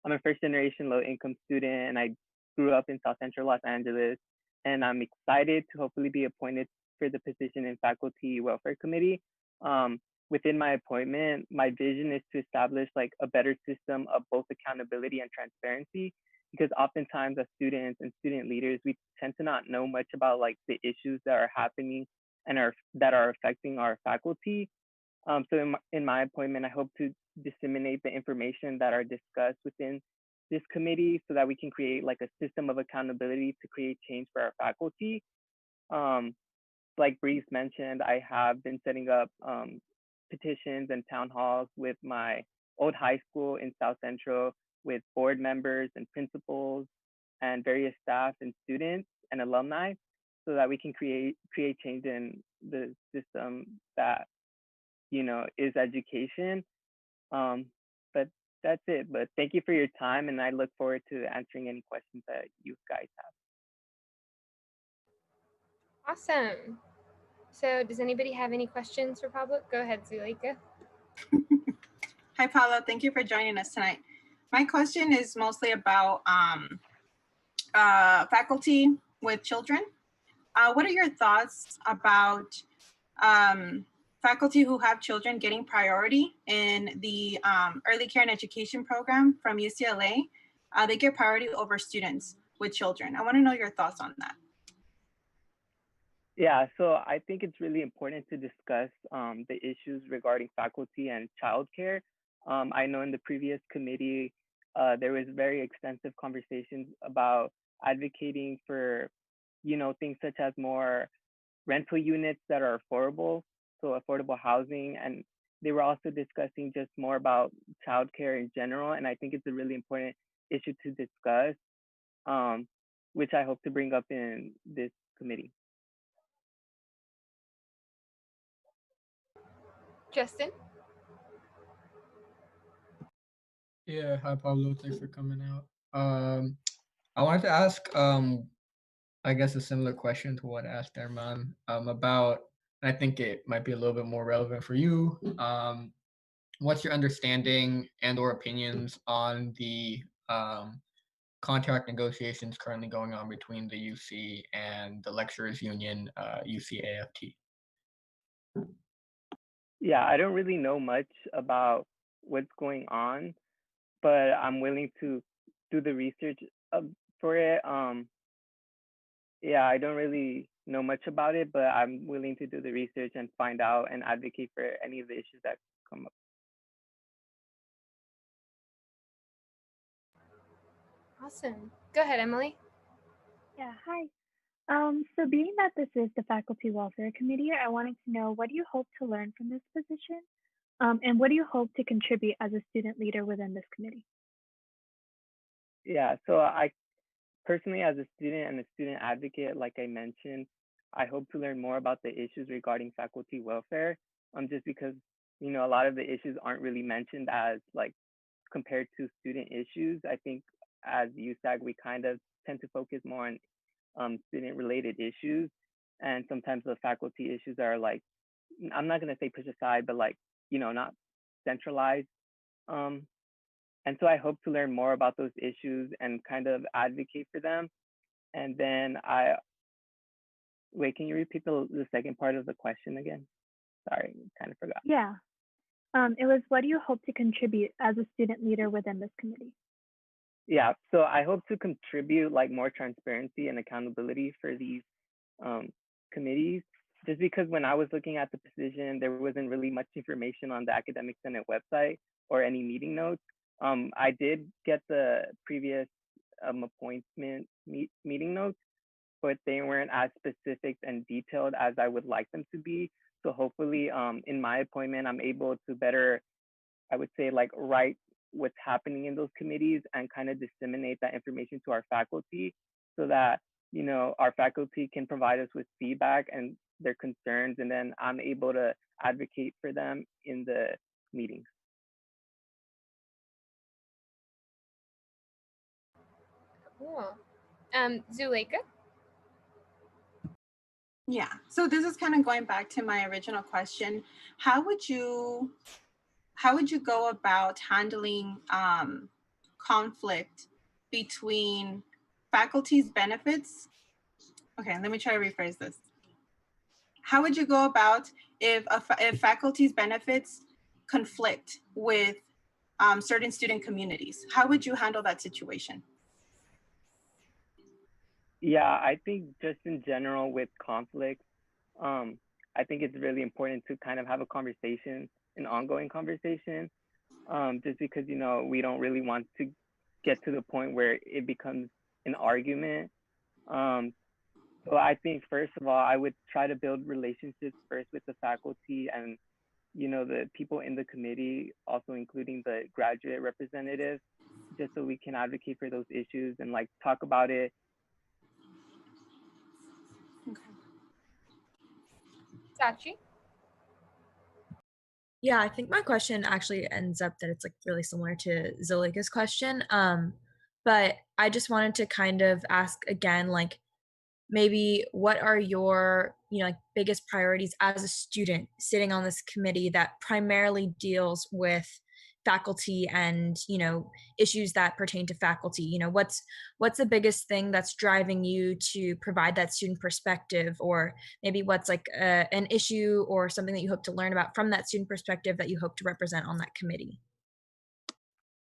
I'm a first generation low income student and I grew up in South Central Los Angeles. And I'm excited to hopefully be appointed for the position in Faculty Welfare Committee. Within my appointment, my vision is to establish like a better system of both accountability and transparency, because oftentimes as students and student leaders, we tend to not know much about like the issues that are happening and that are affecting our faculty. So in my appointment, I hope to disseminate the information that are discussed within this committee so that we can create like a system of accountability to create change for our faculty. Like Breeze mentioned, I have been setting up petitions and town halls with my old high school in South Central with board members and principals and various staff and students and alumni so that we can create change in the system that, you know, is education. But that's it. But thank you for your time and I look forward to answering any questions that you guys have. Awesome. So does anybody have any questions for Pablo? Go ahead, Zuleika. Hi, Paula. Thank you for joining us tonight. My question is mostly about faculty with children. What are your thoughts about faculty who have children getting priority in the early care and education program from UCLA? They get priority over students with children. I want to know your thoughts on that. Yeah, so I think it's really important to discuss the issues regarding faculty and childcare. I know in the previous committee, there was very extensive conversations about advocating for, you know, things such as more rental units that are affordable, so affordable housing. And they were also discussing just more about childcare in general. And I think it's a really important issue to discuss, which I hope to bring up in this committee. Justin? Yeah, hi Pablo, thanks for coming out. I wanted to ask, I guess a similar question to what I asked Erman about, and I think it might be a little bit more relevant for you. What's your understanding and or opinions on the contract negotiations currently going on between the UC and the lecturers union, UCAFT? Yeah, I don't really know much about what's going on, but I'm willing to do the research for it. Yeah, I don't really know much about it, but I'm willing to do the research and find out and advocate for any of the issues that come up. Awesome. Go ahead, Emily. Yeah, hi. So being that this is the Faculty Welfare Committee, I wanted to know, what do you hope to learn from this position? And what do you hope to contribute as a student leader within this committee? Yeah, so I personally, as a student and a student advocate, like I mentioned, I hope to learn more about the issues regarding faculty welfare, just because, you know, a lot of the issues aren't really mentioned as like compared to student issues. I think as USAC, we kind of tend to focus more on student-related issues, and sometimes the faculty issues are like, I'm not gonna say push aside, but like, not centralized. And so I hope to learn more about those issues and kind of advocate for them. And then wait, can you repeat the second part of the question again? Sorry, kind of forgot. Yeah. It was, what do you hope to contribute as a student leader within this committee? Yeah, so I hope to contribute like more transparency and accountability for these committees, just because when I was looking at the position, there wasn't really much information on the Academic Senate website or any meeting notes. I did get the previous appointment meeting notes, but they weren't as specific and detailed as I would like them to be. So hopefully in my appointment, I'm able to better, I would say, like write what's happening in those committees and kind of disseminate that information to our faculty so that, our faculty can provide us with feedback and their concerns, and then I'm able to advocate for them in the meetings. Cool. Zuleika? Yeah, so this is kind of going back to my original question. How would you go about handling conflict between faculty's benefits? Okay, let me try to rephrase this. How would you go about if faculty's benefits conflict with certain student communities? How would you handle that situation? Yeah, I think just in general with conflict, I think it's really important to kind of have a conversation, an ongoing conversation, just because, we don't really want to get to the point where it becomes an argument. So I think, first of all, I would try to build relationships first with the faculty and, the people in the committee, also including the graduate representatives, just so we can advocate for those issues and like talk about it. Sachi? Yeah, I think my question actually ends up that it's like really similar to Zuleika's question. But I just wanted to kind of ask again, like maybe what are your, like biggest priorities as a student sitting on this committee that primarily deals with faculty and, issues that pertain to faculty? What's the biggest thing that's driving you to provide that student perspective, or maybe what's like an issue or something that you hope to learn about from that student perspective that you hope to represent on that committee?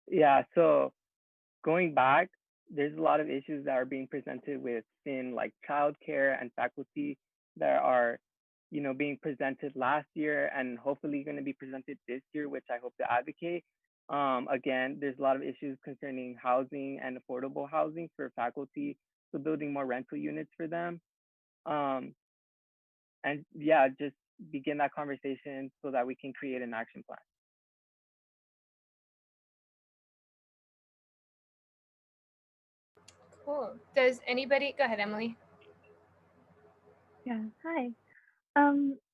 Yeah, so going back, there's a lot of issues that are being presented within like childcare and faculty that are, being presented last year and hopefully going to be presented this year, which I hope to advocate. Again, there's a lot of issues concerning housing and affordable housing for faculty, so building more rental units for them. And yeah, just begin that conversation so that we can create an action plan. Cool. Does anybody, go ahead, Emily. Yeah, hi.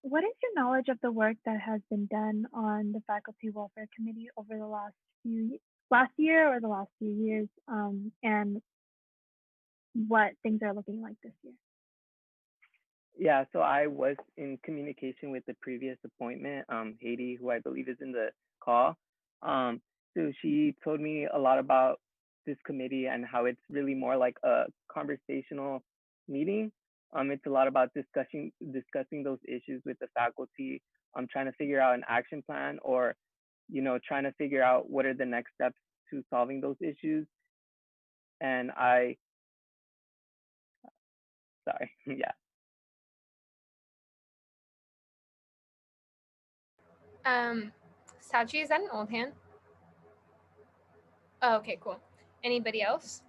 What is your knowledge of the work that has been done on the Faculty Welfare Committee over the last year or the last few years, and what things are looking like this year? Yeah, so I was in communication with the previous appointment, Haiti, who I believe is in the call. So she told me a lot about this committee and how it's really more like a conversational meeting. It's a lot about discussing those issues with the faculty. I'm trying to figure out an action plan, or, trying to figure out what are the next steps to solving those issues. And sorry, yeah. Sachi, is that an old hand? Oh, okay, cool. Anybody else?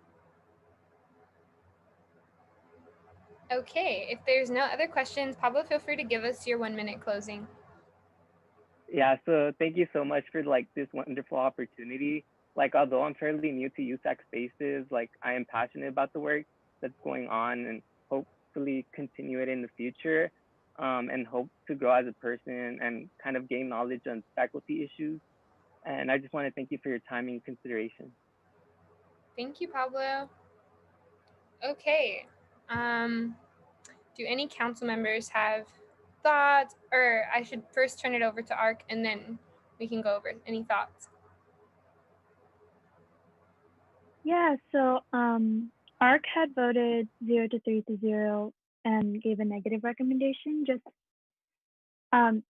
Okay, if there's no other questions, Pablo, feel free to give us your 1-minute closing. Yeah, so thank you so much for like this wonderful opportunity. Like, although I'm fairly new to USAC spaces, like I am passionate about the work that's going on and hopefully continue it in the future, and hope to grow as a person and kind of gain knowledge on faculty issues. And I just want to thank you for your time and consideration. Thank you, Pablo. Okay. Do any council members have thoughts, or I should first turn it over to ARC and then we can go over any thoughts? Yeah, so ARC had voted 0 to 3 to 0 and gave a negative recommendation just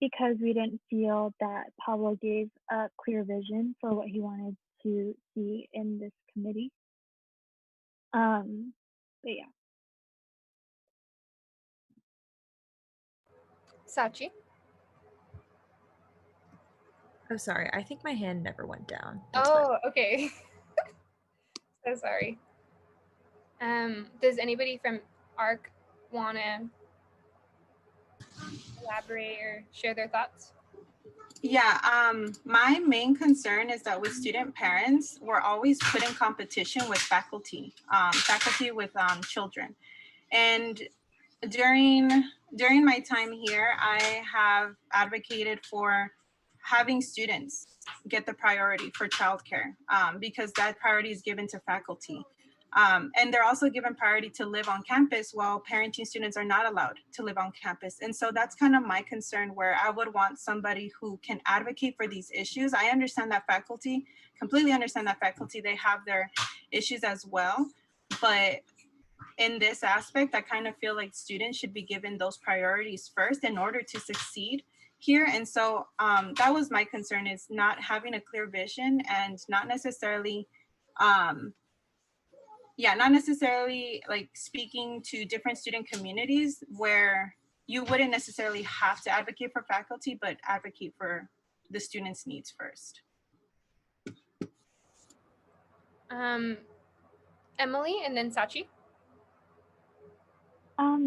because we didn't feel that Pablo gave a clear vision for what he wanted to see in this committee. But yeah. Sachi? Oh, sorry. I think my hand never went down. Okay. So sorry. Does anybody from ARC want to elaborate or share their thoughts? Yeah, my main concern is that with student parents, we're always put in competition with faculty, faculty with children. And during my time here, I have advocated for having students get the priority for childcare because that priority is given to faculty. And they're also given priority to live on campus while parenting students are not allowed to live on campus. And so that's kind of my concern, where I would want somebody who can advocate for these issues. I understand that faculty, completely understand that faculty, they have their issues as well. But in this aspect, I kind of feel like students should be given those priorities first in order to succeed here. And so that was my concern, is not having a clear vision and not necessarily not necessarily like speaking to different student communities where you wouldn't necessarily have to advocate for faculty, but advocate for the students' needs first. Emily and then Sachi.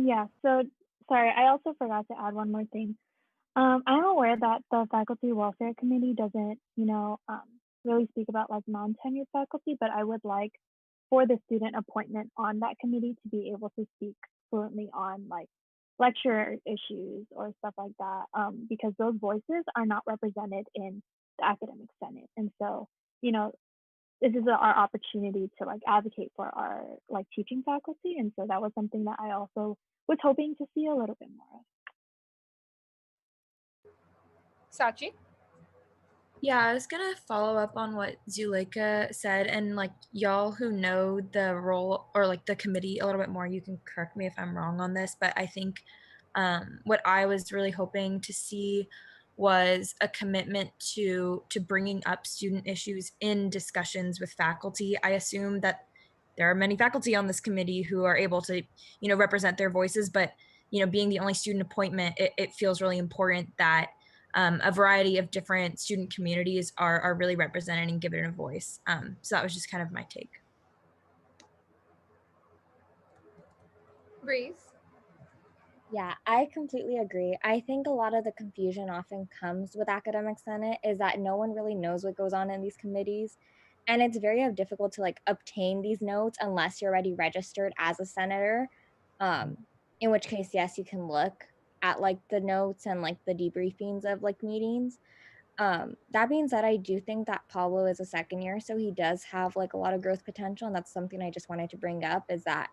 Yeah, so sorry, I also forgot to add one more thing. I'm aware that the Faculty Welfare Committee doesn't, really speak about like non-tenured faculty, but I would like for the student appointment on that committee to be able to speak fluently on like lecture issues or stuff like that, because those voices are not represented in the academic senate. And so, this is our opportunity to like advocate for our like teaching faculty. And so that was something that I also was hoping to see a little bit more of. Sachi? Yeah, I was gonna follow up on what Zuleika said, and like y'all who know the role or like the committee a little bit more, you can correct me if I'm wrong on this, but I think what I was really hoping to see was a commitment to bringing up student issues in discussions with faculty. I assume that there are many faculty on this committee who are able to, represent their voices, but being the only student appointment, it feels really important that a variety of different student communities are really represented and given a voice. So that was just kind of my take. Breeze? Yeah, I completely agree. I think a lot of the confusion often comes with academic senate is that no one really knows what goes on in these committees. And it's very difficult to like obtain these notes unless you're already registered as a senator. In which case, yes, you can look at like the notes and like the debriefings of like meetings. That being said, I do think that Pablo is a second year, so he does have like a lot of growth potential. And that's something I just wanted to bring up, is that,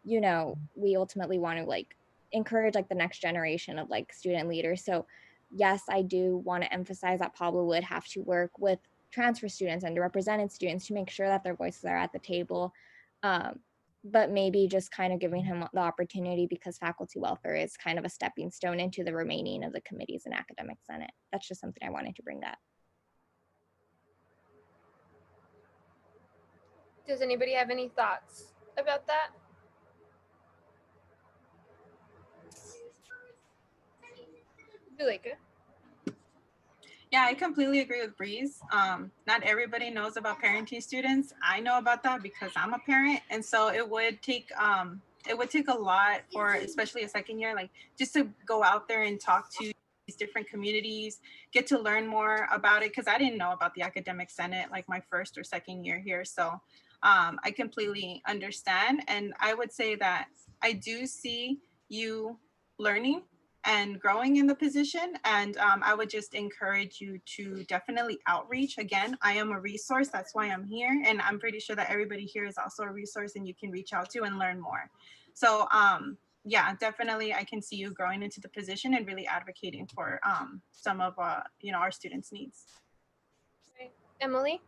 we ultimately want to like encourage like the next generation of like student leaders. So yes, I do want to emphasize that Pablo would have to work with transfer students and underrepresented students to make sure that their voices are at the table. But maybe just kind of giving him the opportunity, because faculty welfare is kind of a stepping stone into the remaining of the committees in academic senate. That's just something I wanted to bring up. Does anybody have any thoughts about that? Zuleika? Yeah, I completely agree with Breeze. Not everybody knows about parenting students. I know about that because I'm a parent, and so it would take a lot for, especially a second year, like just to go out there and talk to these different communities, get to learn more about it, because I didn't know about the academic senate like my first or second year here. So I completely understand, and I would say that I do see you learning and growing in the position. And I would just encourage you to definitely outreach. Again, I am a resource. That's why I'm here. And I'm pretty sure that everybody here is also a resource and you can reach out to and learn more. So yeah, definitely I can see you growing into the position and really advocating for some of our students' needs. Emily?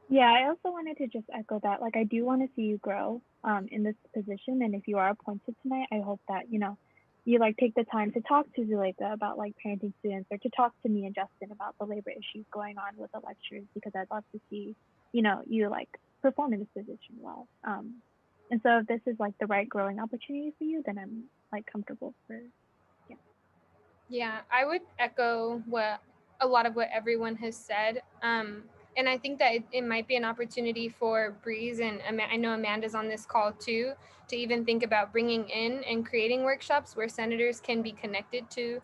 Yeah, I also wanted to just echo that. Like, I do want to see you grow in this position. And if you are appointed tonight, I hope that, you like take the time to talk to Zuleika about like parenting students, or to talk to me and Justin about the labor issues going on with the lectures, because I'd love to see, you like perform in this position well. And so if this is like the right growing opportunity for you, then I'm like comfortable for, yeah. Yeah, I would echo a lot of what everyone has said. And I think that it might be an opportunity for Breeze, and I know Amanda's on this call too, to even think about bringing in and creating workshops where senators can be connected to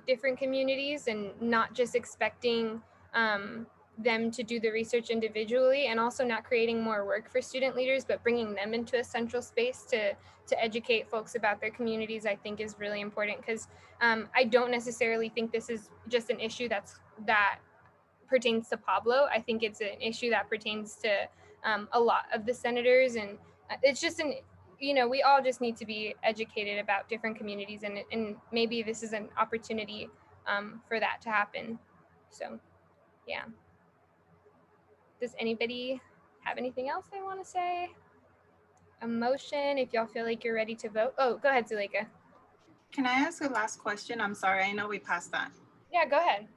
different communities, and not just expecting them to do the research individually, and also not creating more work for student leaders, but bringing them into a central space to educate folks about their communities, I think is really important. Because I don't necessarily think this is just an issue that pertains to Pablo. I think it's an issue that pertains to a lot of the senators, and it's just we all just need to be educated about different communities, and maybe this is an opportunity for that to happen. So, yeah. Does anybody have anything else they want to say? A motion, if y'all feel like you're ready to vote. Oh, go ahead, Zuleika. Can I ask a last question? I'm sorry, I know we passed that. Yeah, go ahead.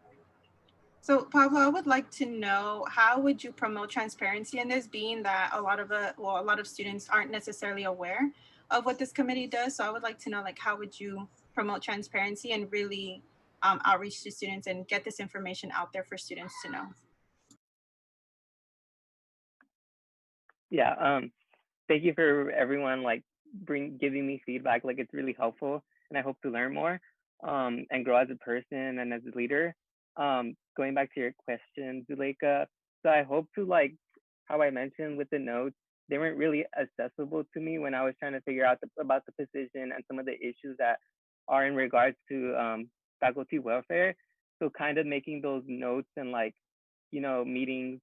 So Pablo, I would like to know, how would you promote transparency in this, being that a lot of students aren't necessarily aware of what this committee does. So I would like to know, like, how would you promote transparency and really outreach to students and get this information out there for students to know? Yeah, thank you for everyone like giving me feedback. Like, it's really helpful, and I hope to learn more and grow as a person and as a leader. Going back to your question, Zuleika, so I hope to, like how I mentioned with the notes, they weren't really accessible to me when I was trying to figure out about the position and some of the issues that are in regards to faculty welfare. So kind of making those notes and like, meetings,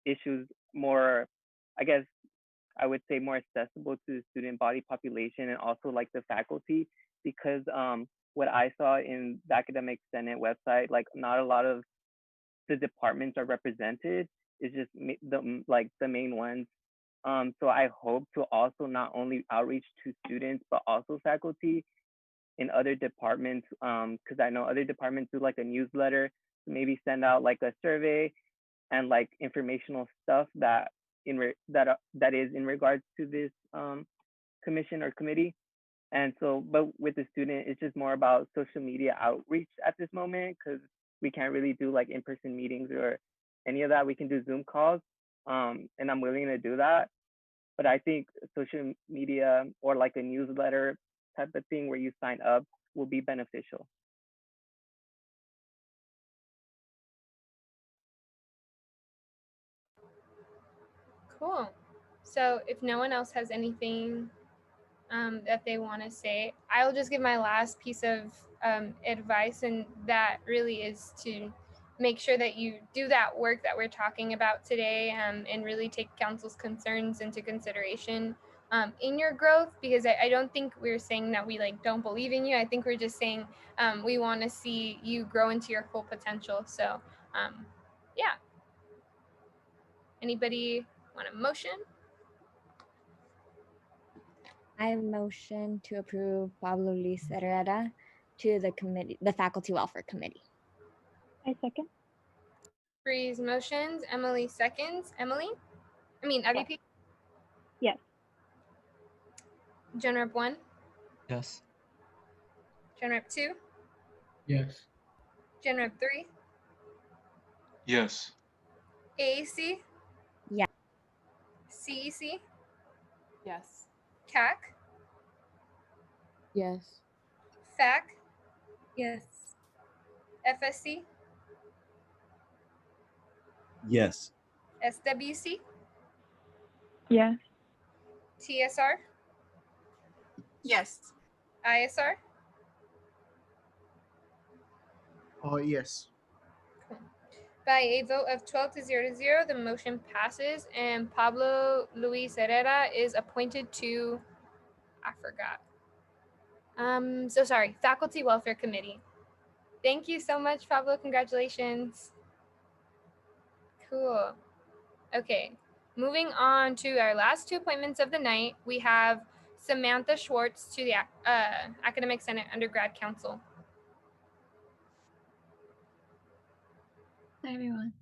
issues more, I guess I would say, more accessible to the student body population and also like the faculty, because what I saw in the Academic Senate website, like not a lot of the departments are represented. It's just the main ones. So I hope to also not only outreach to students but also faculty in other departments, because I know other departments do like a newsletter, maybe send out like a survey and like informational stuff that that is in regards to this commission or committee. And so, but with the student, it's just more about social media outreach at this moment, because we can't really do like in-person meetings or any of that. We can do Zoom calls, and I'm willing to do that. But I think social media or like a newsletter type of thing where you sign up will be beneficial. Cool. So if no one else has anything that they want to say, I'll just give my last piece of advice, and that really is to make sure that you do that work that we're talking about today, and really take council's concerns into consideration in your growth, because I don't think we're saying that we like don't believe in you. I think we're just saying we want to see you grow into your full potential. So yeah. Anybody want a motion? I motion to approve Pablo Luis Herrera to the Faculty Welfare Committee. I second. Breeze motions, Emily seconds. MVP? Yes. Gen Rep 1? Yes. Gen Rep 2? Yes. Gen Rep 3? Yes. AAC? Yeah. CEC? Yes. CAC? Yes. FAC? Yes. FSC? Yes. SWC? Yes. TSR? Yes. ISR? Yes. By a vote of 12 to 0, the motion passes, and Pablo Luis Herrera is appointed to, I forgot. So sorry, Faculty Welfare Committee. Thank you so much, Pablo. Congratulations. Cool. Okay, moving on to our last two appointments of the night, we have Samantha Schwartz to the Academic Senate Undergrad Council. Hi, everyone.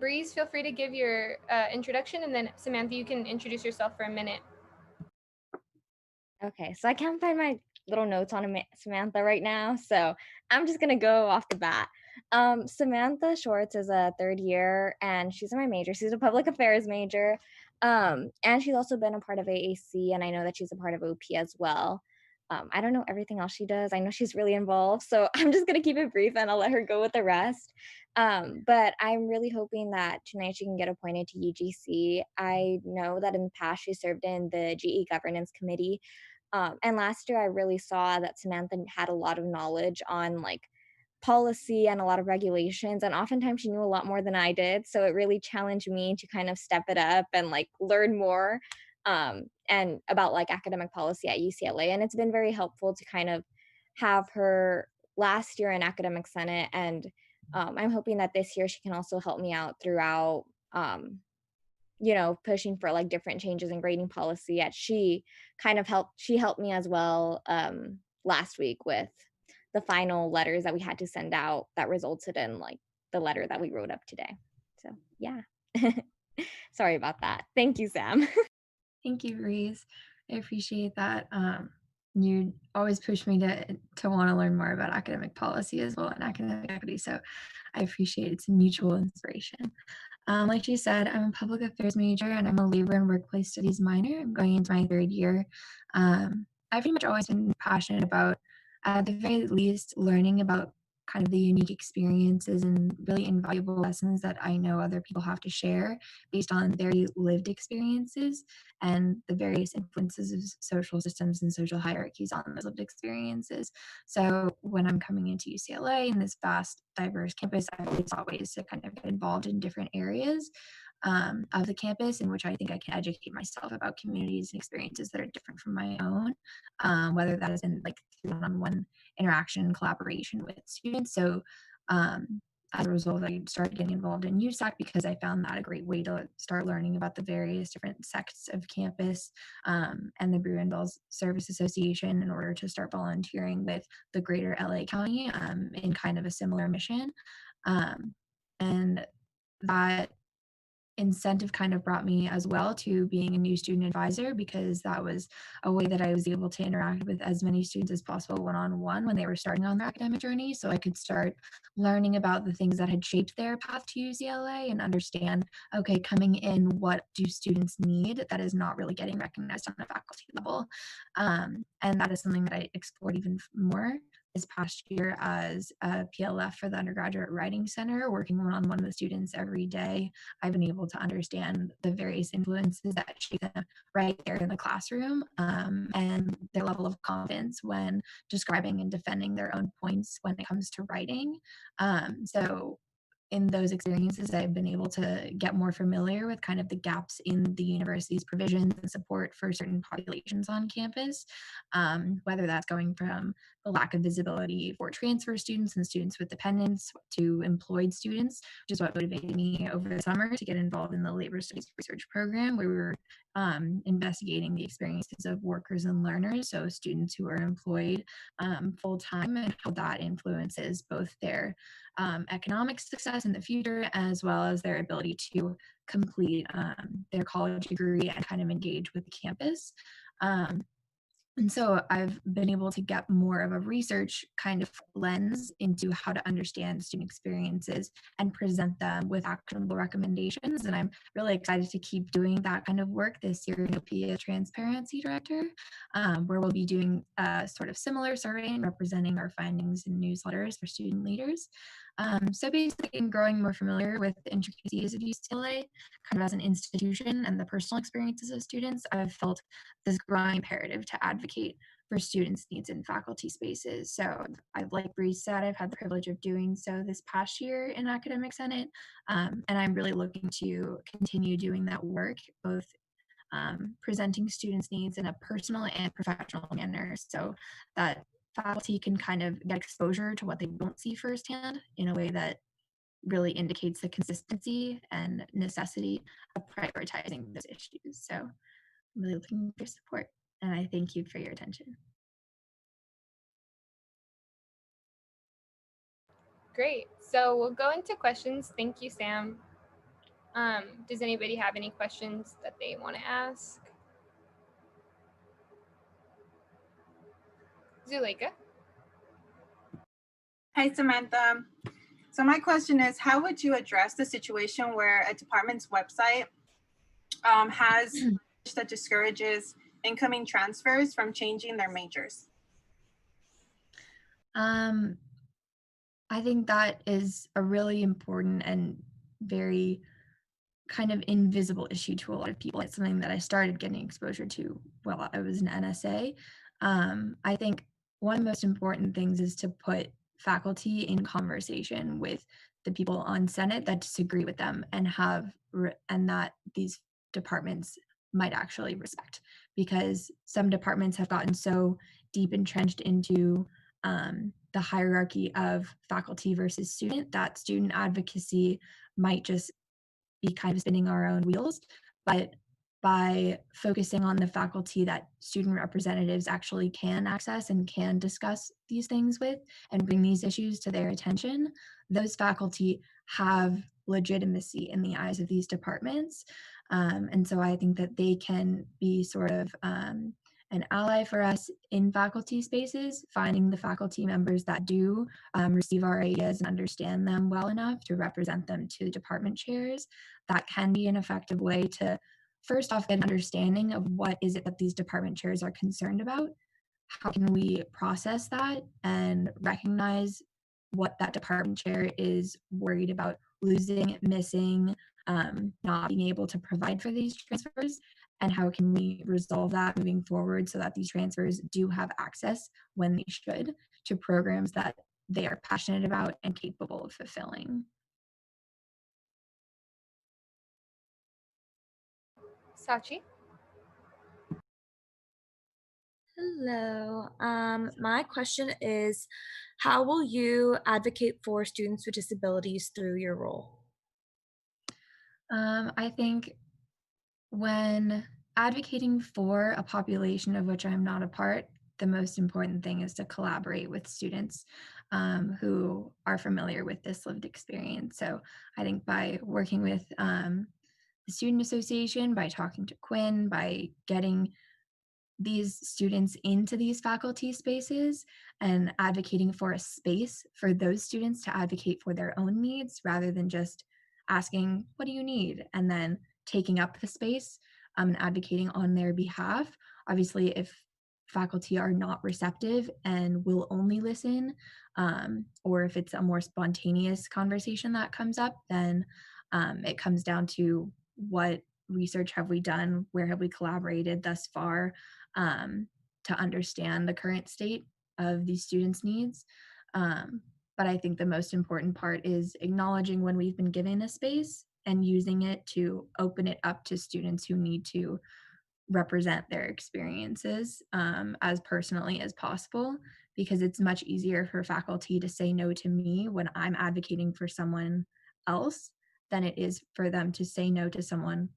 Breeze, feel free to give your introduction, and then Samantha, you can introduce yourself for a minute. Okay, so I can't find my little notes on Samantha right now, so I'm just gonna go off the bat. Samantha Schwartz is a third year, and she's in my major. She's a public affairs major, and she's also been a part of AAC, and I know that she's a part of OP as well. I don't know everything else she does. I know she's really involved, so I'm just gonna keep it brief, and I'll let her go with the rest. But I'm really hoping that tonight she can get appointed to UGC. I know that in the past she served in the GE Governance Committee. And last year, I really saw that Samantha had a lot of knowledge on like policy and a lot of regulations. And oftentimes she knew a lot more than I did. So it really challenged me to kind of step it up and like learn more and about like academic policy at UCLA. And it's been very helpful to kind of have her last year in Academic Senate. And I'm hoping that this year she can also help me out throughout. Pushing for like different changes in grading policy. She helped me as well last week with the final letters that we had to send out that resulted in like the letter that we wrote up today. So yeah. Sorry about that. Thank you, Sam. Thank you, Breeze. I appreciate that. You always push me to want to learn more about academic policy as well and academic equity. So I appreciate it's a mutual inspiration. Like she said, I'm a public affairs major and I'm a labor and workplace studies minor. I'm going into my third year. I've pretty much always been passionate about, at the very least, learning about kind of the unique experiences and really invaluable lessons that I know other people have to share based on their lived experiences and the various influences of social systems and social hierarchies on those lived experiences. So when I'm coming into UCLA in this vast, diverse campus, I've always sought ways to kind of get involved in different areas of the campus in which I think I can educate myself about communities and experiences that are different from my own, whether that is in like one-on-one interaction and collaboration with students. So as a result, I started getting involved in USAC because I found that a great way to start learning about the various different sects of campus and the Bruin-Bells Service Association in order to start volunteering with the greater LA County in kind of a similar mission. And that incentive kind of brought me as well to being a new student advisor because that was a way that I was able to interact with as many students as possible one-on-one when they were starting on their academic journey, so I could start learning about the things that had shaped their path to UCLA and understand, okay, coming in, what do students need that is not really getting recognized on a faculty level. And that is something that I explored even more this past year as a PLF for the Undergraduate Writing Center, working one-on-one with students every day. I've been able to understand the various influences that shape them right there in the classroom and their level of confidence when describing and defending their own points when it comes to writing. So in those experiences, I've been able to get more familiar with kind of the gaps in the university's provisions and support for certain populations on campus, whether that's going from the lack of visibility for transfer students and students with dependents to employed students, which is what motivated me over the summer to get involved in the labor studies research program, where we were investigating the experiences of workers and learners, so students who are employed full-time and how that influences both their economic success in the future, as well as their ability to complete their college degree and kind of engage with the campus. And so I've been able to get more of a research kind of lens into how to understand student experiences and present them with actionable recommendations. And I'm really excited to keep doing that kind of work this year in OP as Transparency Director, where we'll be doing a sort of similar survey and representing our findings in newsletters for student leaders. So basically, in growing more familiar with the intricacies of UCLA, kind of as an institution and the personal experiences of students, I've felt this growing imperative to advocate for students' needs in faculty spaces. So I've, like Bree said, I've had the privilege of doing so this past year in Academic Senate, and I'm really looking to continue doing that work, both presenting students' needs in a personal and professional manner so that faculty can kind of get exposure to what they don't see firsthand in a way that really indicates the consistency and necessity of prioritizing those issues. So I'm really looking for your support, and I thank you for your attention. Great. So we'll go into questions. Thank you, Sam. Does anybody have any questions that they want to ask? Zuleika? Hi, Samantha. So my question is, how would you address the situation where a department's website has that discourages incoming transfers from changing their majors? I think that is a really important and very kind of invisible issue to a lot of people. It's something that I started getting exposure to while I was an NSA. I think one of the most important things is to put faculty in conversation with the people on Senate that disagree with them and and that these departments might actually respect, because some departments have gotten so deep entrenched into the hierarchy of faculty versus student that student advocacy might just be kind of spinning our own wheels. But by focusing on the faculty that student representatives actually can access and can discuss these things with and bring these issues to their attention, those faculty have legitimacy in the eyes of these departments. And so I think that they can be sort of an ally for us in faculty spaces, finding the faculty members that do receive our ideas and understand them well enough to represent them to department chairs. That can be an effective way to first off get an understanding of what is it that these department chairs are concerned about. How can we process that and recognize what that department chair is worried about losing, missing, not being able to provide for these transfers, and how can we resolve that moving forward so that these transfers do have access when they should to programs that they are passionate about and capable of fulfilling. Sachi? Hello. My question is, how will you advocate for students with disabilities through your role? I think when advocating for a population of which I'm not a part, the most important thing is to collaborate with students who are familiar with this lived experience. So I think by working with the Student Association, by talking to Quinn, by getting these students into these faculty spaces and advocating for a space for those students to advocate for their own needs rather than just asking, what do you need? And then taking up the space and advocating on their behalf. Obviously, if faculty are not receptive and will only listen, or if it's a more spontaneous conversation that comes up, then it comes down to what research have we done, where have we collaborated thus far, to understand the current state of these students' needs. But I think the most important part is acknowledging when we've been given a space and using it to open it up to students who need to represent their experiences as personally as possible, because it's much easier for faculty to say no to me when I'm advocating for someone else than it is for them to say no to someone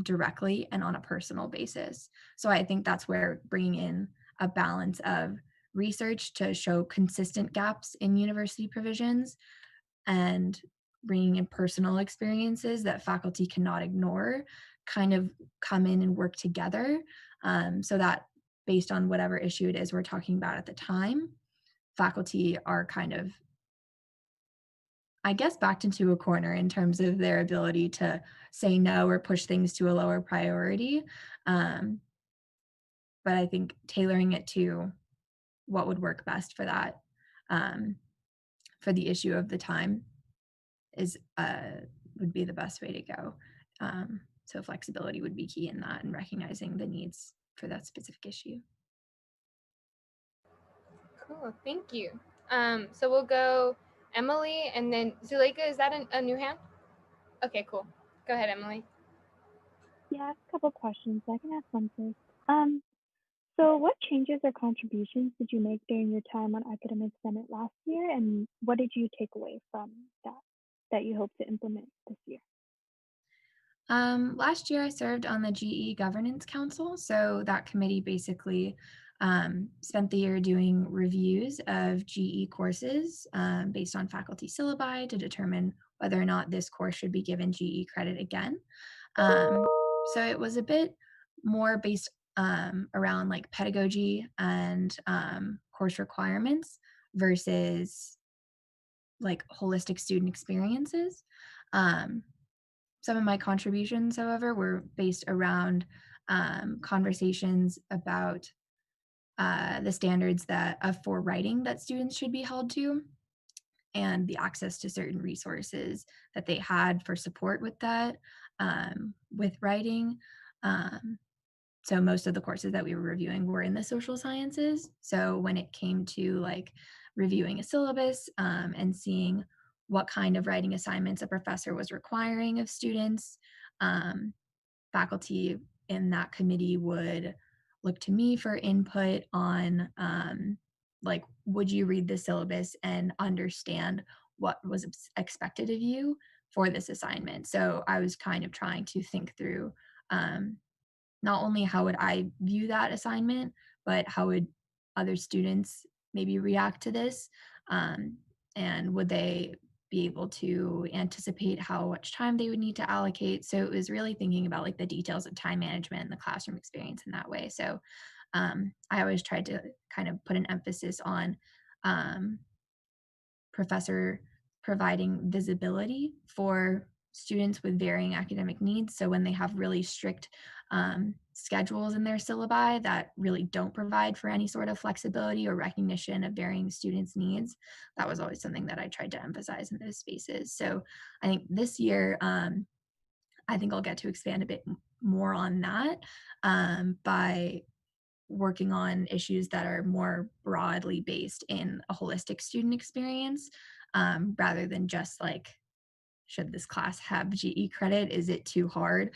directly and on a personal basis. So I think that's where bringing in a balance of research to show consistent gaps in university provisions and bringing in personal experiences that faculty cannot ignore kind of come in and work together, so that based on whatever issue it is we're talking about at the time, faculty are kind of, I guess, backed into a corner in terms of their ability to say no or push things to a lower priority. But I think tailoring it to what would work best for that for the issue of the time is would be the best way to go. So flexibility would be key in that and recognizing the needs for that specific issue. Cool, thank you. So we'll go Emily and then Zuleika, is that a new hand? Okay, cool. Go ahead, Emily. Yeah, I have a couple questions. I can ask one first. So what changes or contributions did you make during your time on Academic Senate last year, and what did you take away from that you hope to implement this year? Last year I served on the GE Governance Council. So that committee basically spent the year doing reviews of GE courses based on faculty syllabi to determine whether or not this course should be given GE credit again. So it was a bit more based around like pedagogy and course requirements versus like holistic student experiences. Some of my contributions, however, were based around conversations about the standards for writing that students should be held to, and the access to certain resources that they had for support with that, with writing. So most of the courses that we were reviewing were in the social sciences. So when it came to like reviewing a syllabus and seeing what kind of writing assignments a professor was requiring of students, faculty in that committee would look to me for input on like, would you read the syllabus and understand what was expected of you for this assignment? So I was kind of trying to think through not only how would I view that assignment, but how would other students maybe react to this? And would they be able to anticipate how much time they would need to allocate? So it was really thinking about like the details of time management and the classroom experience in that way. So I always tried to kind of put an emphasis on professor providing visibility for students with varying academic needs. So when they have really strict schedules in their syllabi that really don't provide for any sort of flexibility or recognition of varying students' needs, that was always something that I tried to emphasize in those spaces. So I think this year, I think I'll get to expand a bit more on that by working on issues that are more broadly based in a holistic student experience rather than just like, should this class have GE credit? Is it too hard?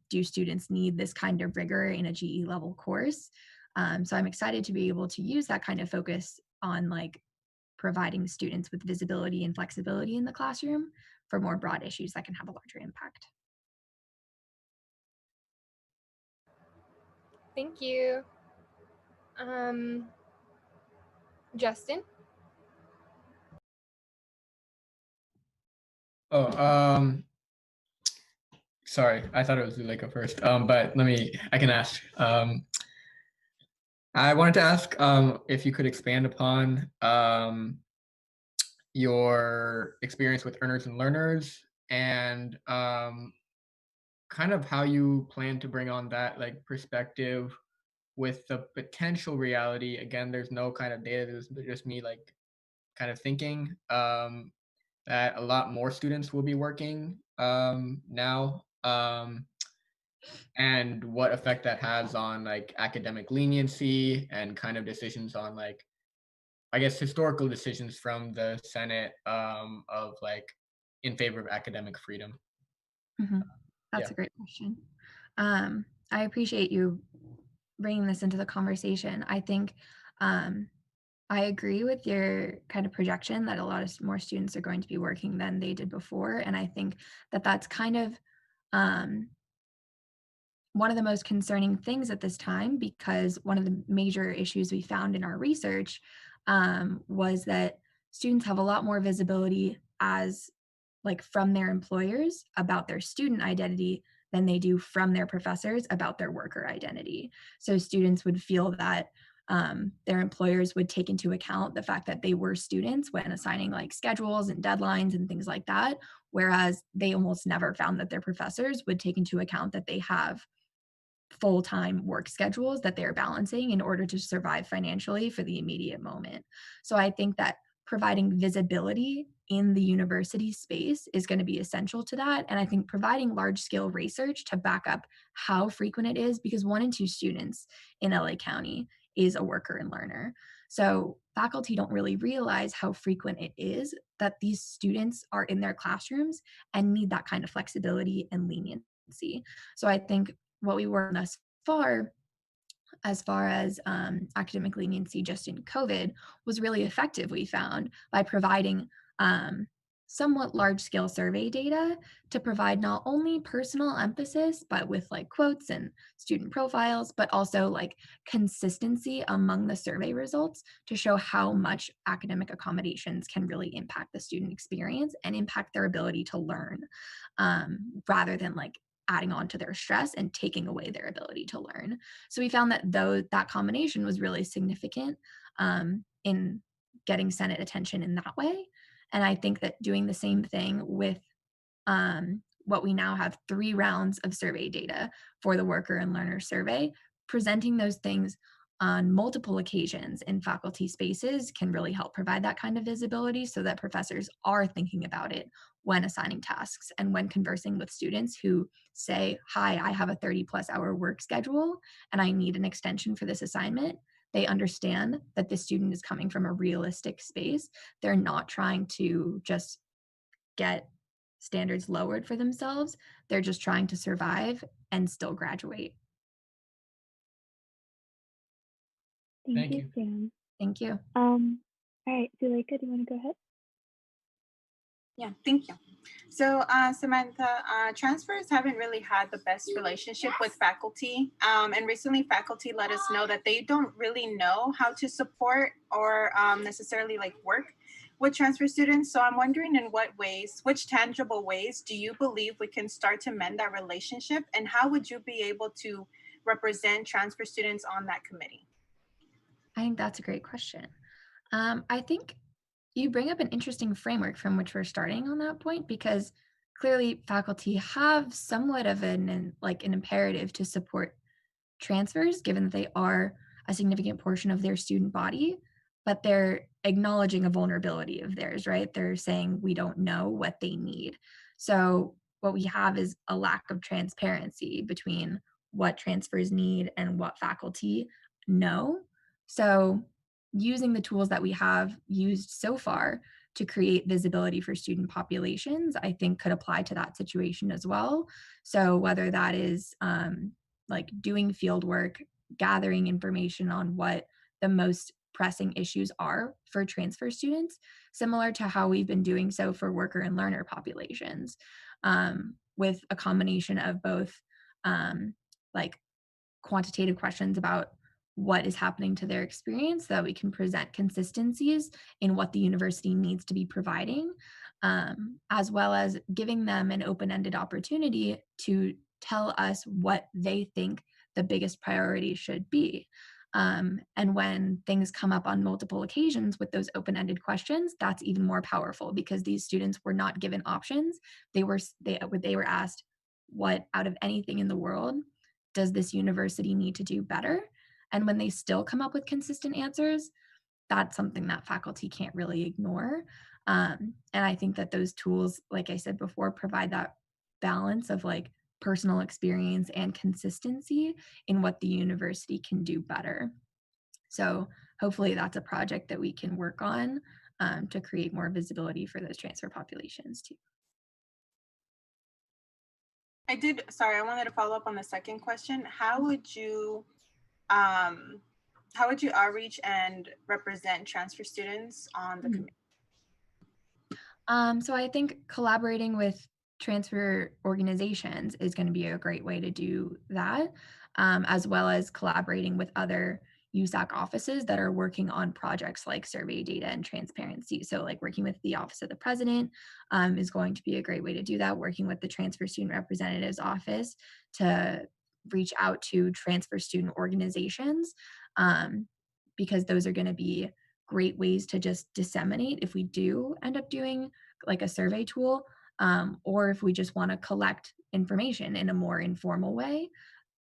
Do students need this kind of rigor in a GE level course? So I'm excited to be able to use that kind of focus on like providing students with visibility and flexibility in the classroom for more broad issues that can have a larger impact. Thank you. Justin? Oh, sorry, I thought it was Zuleika first, but I can ask. I wanted to ask if you could expand upon your experience with earners and learners and kind of how you plan to bring on that like perspective with the potential reality. Again, there's no kind of data, there's just me like kind of thinking that a lot more students will be working now, and what effect that has on like academic leniency and kind of decisions on like, I guess, historical decisions from the Senate of like in favor of academic freedom. That's a great question. I appreciate you bringing this into the conversation. I think I agree with your kind of projection that a lot of more students are going to be working than they did before. And I think that that's kind of one of the most concerning things at this time, because one of the major issues we found in our research was that students have a lot more visibility as like from their employers about their student identity than they do from their professors about their worker identity. So students would feel that their employers would take into account the fact that they were students when assigning like schedules and deadlines and things like that, whereas they almost never found that their professors would take into account that they have full-time work schedules that they're balancing in order to survive financially for the immediate moment. So I think that providing visibility in the university space is going to be essential to that. And I think providing large scale research to back up how frequent it is, because 1 in 2 students in LA County is a worker and learner. So faculty don't really realize how frequent it is that these students are in their classrooms and need that kind of flexibility and leniency. So I think what we worked on thus far, as far as academic leniency just in COVID, was really effective, we found, by providing somewhat large-scale survey data to provide not only personal emphasis, but with like quotes and student profiles, but also like consistency among the survey results to show how much academic accommodations can really impact the student experience and impact their ability to learn, rather than like adding on to their stress and taking away their ability to learn. So we found that though that combination was really significant in getting Senate attention in that way. And I think that doing the same thing with what we now have 3 rounds of survey data for the worker and learner survey, presenting those things on multiple occasions in faculty spaces can really help provide that kind of visibility so that professors are thinking about it when assigning tasks and when conversing with students who say, hi, I have a 30+ hour work schedule and I need an extension for this assignment. They understand that the student is coming from a realistic space. They're not trying to just get standards lowered for themselves. They're just trying to survive and still graduate. Thank you, Sam. Thank you. All right, Zuleika, do you want to go ahead? Yeah, thank you. So Samantha, transfers haven't really had the best relationship with faculty. And recently faculty let us know that they don't really know how to support or necessarily like work with transfer students. So I'm wondering in what ways, which tangible ways do you believe we can start to mend that relationship? And how would you be able to represent transfer students on that committee? I think that's a great question. I think you bring up an interesting framework from which we're starting on that point, because clearly faculty have somewhat of an imperative to support transfers, given that they are a significant portion of their student body, but they're acknowledging a vulnerability of theirs, right? They're saying we don't know what they need. So what we have is a lack of transparency between what transfers need and what faculty know. So using the tools that we have used so far to create visibility for student populations, I think could apply to that situation as well. So whether that is like doing field work, gathering information on what the most pressing issues are for transfer students, similar to how we've been doing so for worker and learner populations, with a combination of both like quantitative questions about what is happening to their experience so that we can present consistencies in what the university needs to be providing, as well as giving them an open-ended opportunity to tell us what they think the biggest priority should be. And when things come up on multiple occasions with those open-ended questions, that's even more powerful because these students were not given options. They were asked, what out of anything in the world does this university need to do better? And when they still come up with consistent answers, that's something that faculty can't really ignore. And I think that those tools, like I said before, provide that balance of like personal experience and consistency in what the university can do better. So hopefully that's a project that we can work on to create more visibility for those transfer populations too. I wanted to follow up on the second question. How would you outreach and represent transfer students on the committee? So I think collaborating with transfer organizations is going to be a great way to do that, as well as collaborating with other USAC offices that are working on projects like survey data and transparency. So like working with the Office of the President is going to be a great way to do that, working with the Transfer Student Representative's office to reach out to transfer student organizations, because those are going to be great ways to just disseminate if we do end up doing like a survey tool, or if we just want to collect information in a more informal way.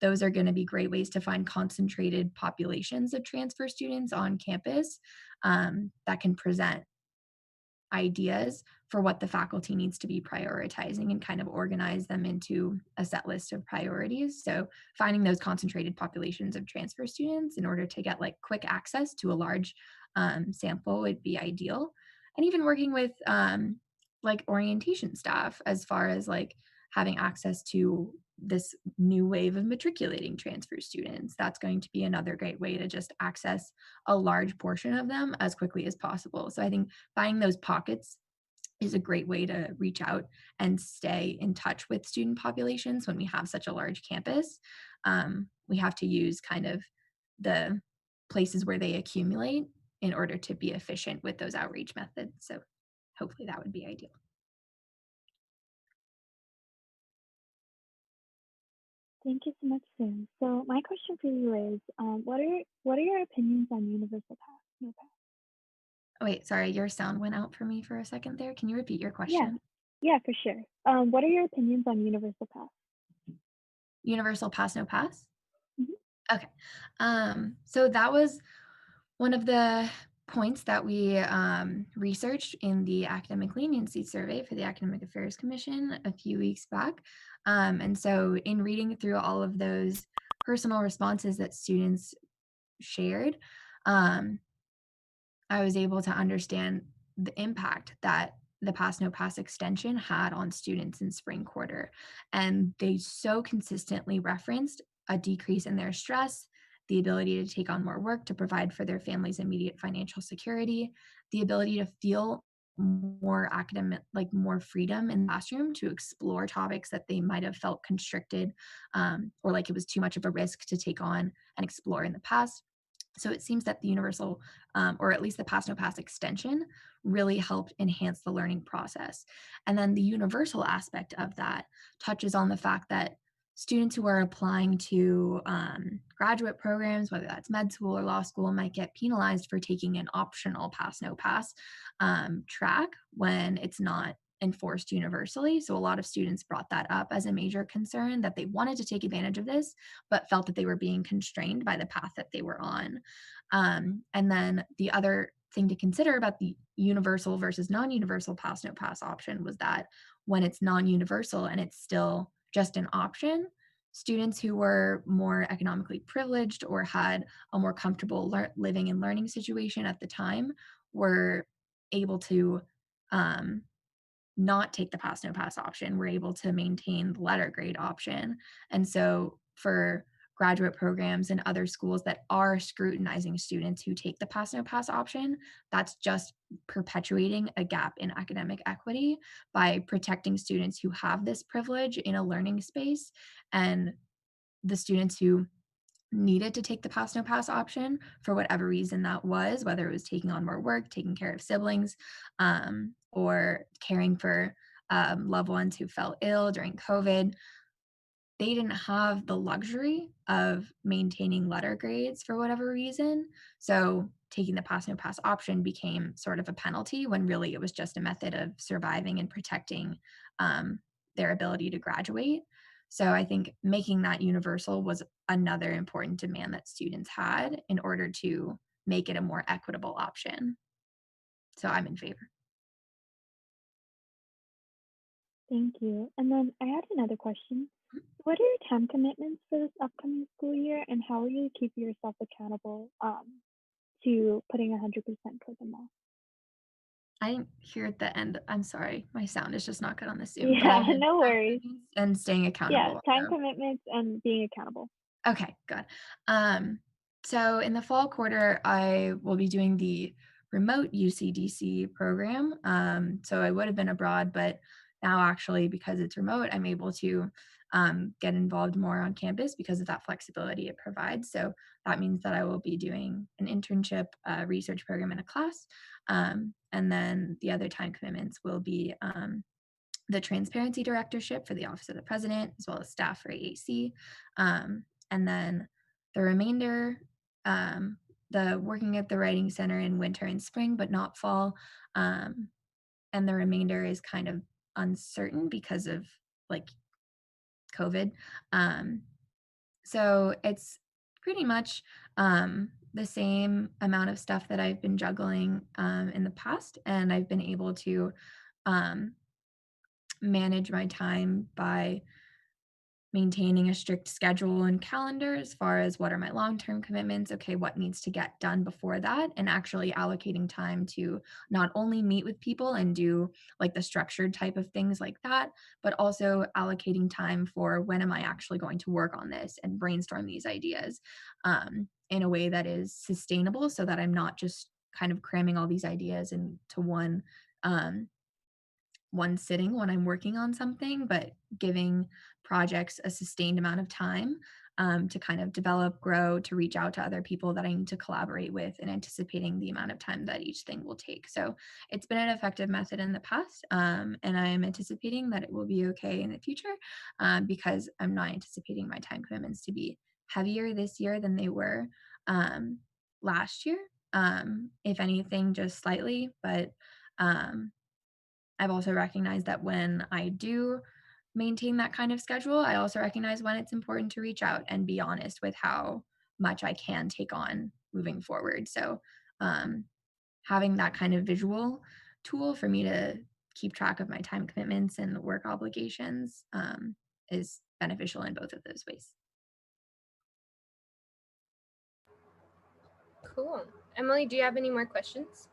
Those are going to be great ways to find concentrated populations of transfer students on campus that can present ideas for what the faculty needs to be prioritizing and kind of organize them into a set list of priorities. So finding those concentrated populations of transfer students in order to get like quick access to a large sample would be ideal. And even working with like orientation staff as far as like having access to this new wave of matriculating transfer students. That's going to be another great way to just access a large portion of them as quickly as possible. So I think finding those pockets is a great way to reach out and stay in touch with student populations when we have such a large campus. We have to use kind of the places where they accumulate in order to be efficient with those outreach methods. So hopefully that would be ideal. Thank you so much, Sam. So my question for you is, what are your opinions on universal pass, no pass? Oh, wait, sorry, your sound went out for me for a second there. Can you repeat your Yeah, question? yeah, for sure. What are your opinions on universal pass? Universal pass, no pass? Mhm. Okay. So that was one of the points that we researched in the academic leniency survey for the Academic Affairs Commission a few weeks back. And so in reading through all of those personal responses that students shared, I was able to understand the impact that the Pass No Pass extension had on students in spring quarter. And they so consistently referenced a decrease in their stress, the ability to take on more work to provide for their family's immediate financial security, the ability to feel more academic, like more freedom in the classroom to explore topics that they might have felt constricted or like it was too much of a risk to take on and explore in the past. So it seems that the universal, or at least the Pass No Pass extension, really helped enhance the learning process. And then the universal aspect of that touches on the fact that students who are applying to graduate programs, whether that's med school or law school, might get penalized for taking an optional Pass No Pass track when it's not enforced universally. So a lot of students brought that up as a major concern, that they wanted to take advantage of this, but felt that they were being constrained by the path that they were on. And then the other thing to consider about the universal versus non-universal Pass No Pass option was that when it's non-universal and it's still just an option, students who were more economically privileged or had a more comfortable living and learning situation at the time were able to not take the Pass No Pass option. We're able to maintain the letter grade option. And so for graduate programs and other schools that are scrutinizing students who take the Pass No Pass option, that's just perpetuating a gap in academic equity by protecting students who have this privilege in a learning space, and the students who needed to take the Pass No Pass option for whatever reason that was, whether it was taking on more work, taking care of siblings, or caring for loved ones who fell ill during COVID. They didn't have the luxury of maintaining letter grades for whatever reason. So taking the Pass No Pass option became sort of a penalty when really it was just a method of surviving and protecting their ability to graduate. So I think making that universal was another important demand that students had in order to make it a more equitable option. So I'm in favor. Thank you. And then I had another question. What are your time commitments for this upcoming school year, and how will you keep yourself accountable to putting 100% toward them all? I didn't hear at the end. I'm sorry. My sound is just not good on the Zoom. But I Yeah, heard no worries. and staying accountable. Yeah, time So. commitments and being accountable. Okay, good. So in the fall quarter, I will be doing the remote UCDC program. So I would have been abroad, but now actually because it's remote, I'm able to get involved more on campus because of that flexibility it provides. So that means that I will be doing an internship research program in a class. And then the other time commitments will be the transparency directorship for the Office of the President, as well as staff for AAC. And then the remainder, the working at the Writing Center in winter and spring, but not fall. And the remainder is kind of uncertain because of like COVID. So it's pretty much the same amount of stuff that I've been juggling in the past, and I've been able to manage my time by maintaining a strict schedule and calendar as far as what are my long-term commitments, okay, what needs to get done before that, and actually allocating time to not only meet with people and do like the structured type of things like that, but also allocating time for when am I actually going to work on this and brainstorm these ideas in a way that is sustainable, so that I'm not just kind of cramming all these ideas into one sitting when I'm working on something, but giving projects a sustained amount of time to kind of develop, grow, to reach out to other people that I need to collaborate with, and anticipating the amount of time that each thing will take. So it's been an effective method in the past, and I'm anticipating that it will be okay in the future because I'm not anticipating my time commitments to be heavier this year than they were last year. If anything, just slightly, but I've also recognized that when I do maintain that kind of schedule, I also recognize when it's important to reach out and be honest with how much I can take on moving forward. So, having that kind of visual tool for me to keep track of my time commitments and work obligations is beneficial in both of those ways. Cool. Emily, do you have any more questions?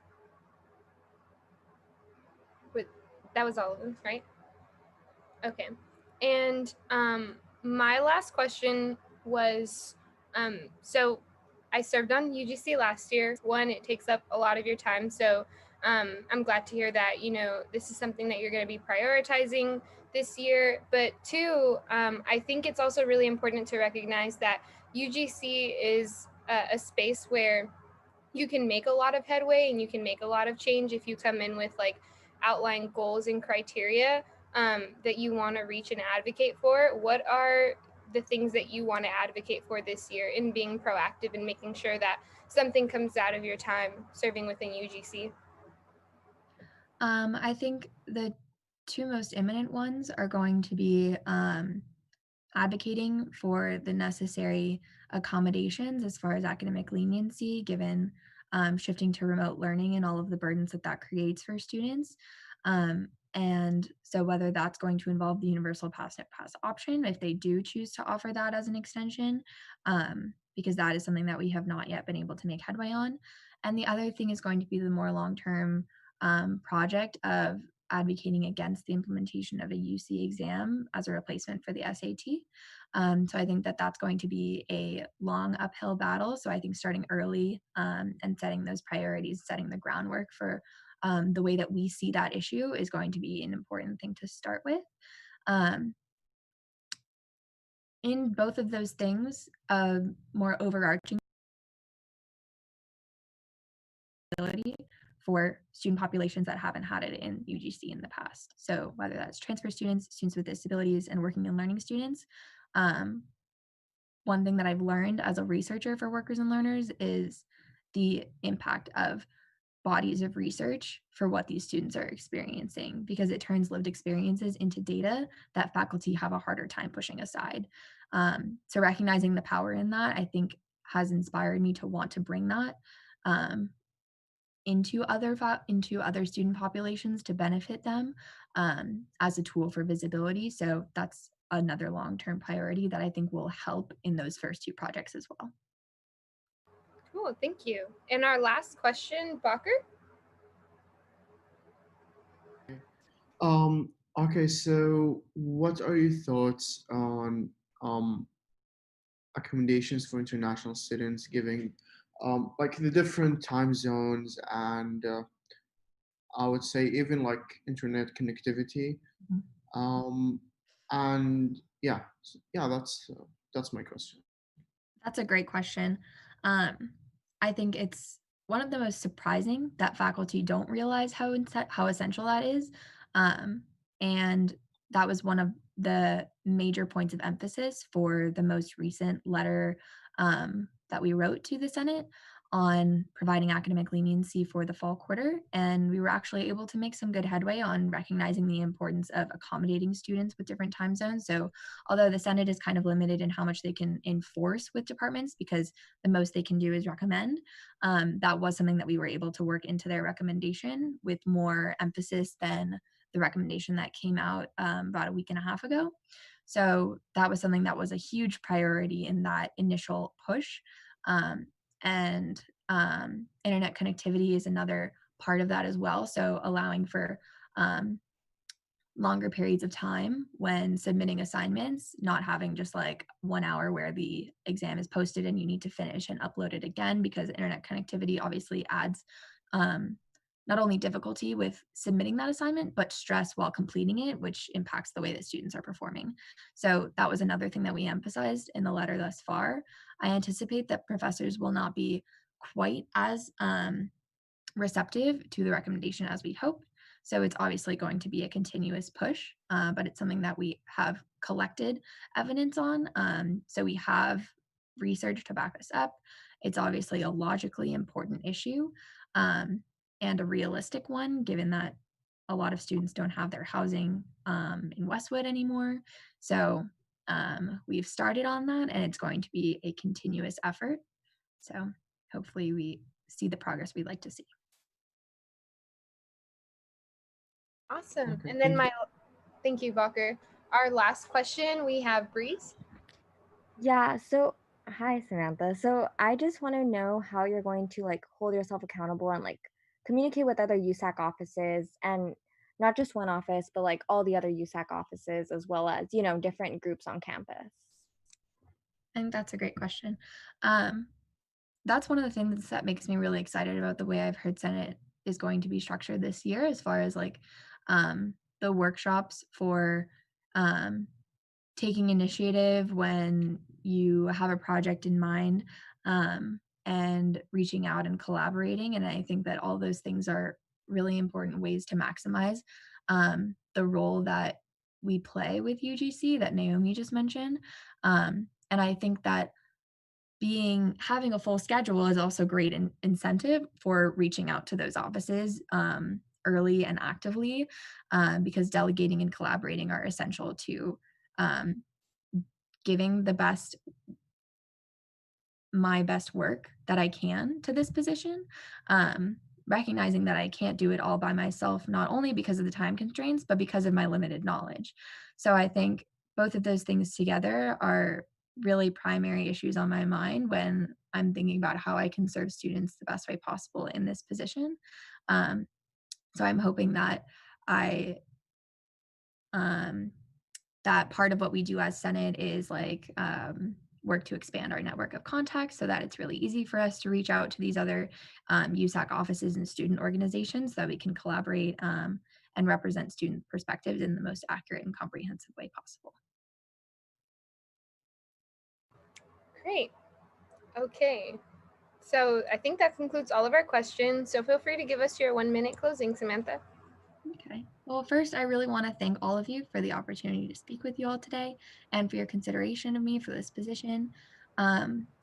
That was all of them, right? Okay. And my last question was, so I served on UGC last year. One, it takes up a lot of your time. So I'm glad to hear that, this is something that you're going to be prioritizing this year. But two, I think it's also really important to recognize that UGC is a space where you can make a lot of headway and you can make a lot of change if you come in with like outlined goals and criteria that you want to reach and advocate for. What are the things that you want to advocate for this year in being proactive and making sure that something comes out of your time serving within UGC? I think the two most imminent ones are going to be advocating for the necessary accommodations as far as academic leniency, given shifting to remote learning and all of the burdens that that creates for students. And so whether that's going to involve the universal pass option, if they do choose to offer that as an extension, because that is something that we have not yet been able to make headway on. And the other thing is going to be the more long-term project of advocating against the implementation of a UC exam as a replacement for the SAT. So I think that that's going to be a long uphill battle. So I think starting early and setting those priorities, setting the groundwork for the way that we see that issue is going to be an important thing to start with. In both of those things, more overarching for student populations that haven't had it in UGC in the past. So whether that's transfer students, students with disabilities, and working and learning students, one thing that I've learned as a researcher for workers and learners is the impact of bodies of research for what these students are experiencing, because it turns lived experiences into data that faculty have a harder time pushing aside. So recognizing the power in that, I think, has inspired me to want to bring that into other student populations to benefit them as a tool for visibility. So that's another long-term priority that I think will help in those first two projects as well. Cool, thank you. And our last question, Bacher? Okay, so what are your thoughts on accommodations for international students, giving like the different time zones and I would say even like internet connectivity. And yeah, that's my question. That's a great question. I think it's one of the most surprising that faculty don't realize how essential that is. And that was one of the major points of emphasis for the most recent letter that we wrote to the Senate on providing academic leniency for the fall quarter. And we were actually able to make some good headway on recognizing the importance of accommodating students with different time zones. So although the Senate is kind of limited in how much they can enforce with departments, because the most they can do is recommend, that was something that we were able to work into their recommendation with more emphasis than the recommendation that came out about a week and a half ago. So that was something that was a huge priority in that initial push. And internet connectivity is another part of that as well. So allowing for longer periods of time when submitting assignments, not having just like 1 hour where the exam is posted and you need to finish and upload it again, because internet connectivity obviously adds not only difficulty with submitting that assignment, but stress while completing it, which impacts the way that students are performing. So that was another thing that we emphasized in the letter thus far. I anticipate that professors will not be quite as receptive to the recommendation as we hoped. So it's obviously going to be a continuous push, but it's something that we have collected evidence on. So we have research to back us up. It's obviously a logically important issue and a realistic one, given that a lot of students don't have their housing in Westwood anymore. So we've started on that, and it's going to be a continuous effort. So hopefully we see the progress we'd like to see. Awesome. Okay, And then thank thank you, Walker. Our last question, we have Breeze. Yeah, so hi Samantha. So I just want to know how you're going to like hold yourself accountable and like communicate with other USAC offices, and not just one office, but like all the other USAC offices, as well as, you know, different groups on campus. I think that's a great question. That's one of the things that makes me really excited about the way I've heard Senate is going to be structured this year, as far as like the workshops for taking initiative when you have a project in mind, and reaching out and collaborating. And I think that all those things are really important ways to maximize the role that we play with UGC that Naomi just mentioned. And I think that having a full schedule is also great incentive for reaching out to those offices early and actively, because delegating and collaborating are essential to giving my best work that I can to this position, recognizing that I can't do it all by myself, not only because of the time constraints, but because of my limited knowledge. So I think both of those things together are really primary issues on my mind when I'm thinking about how I can serve students the best way possible in this position. So I'm hoping that that part of what we do as Senate is like work to expand our network of contacts so that it's really easy for us to reach out to these other USAC offices and student organizations so that we can collaborate and represent student perspectives in the most accurate and comprehensive way possible. Great. Okay. So I think that concludes all of our questions. So feel free to give us your 1 minute closing, Samantha. Okay. Well, first, I really want to thank all of you for the opportunity to speak with you all today and for your consideration of me for this position.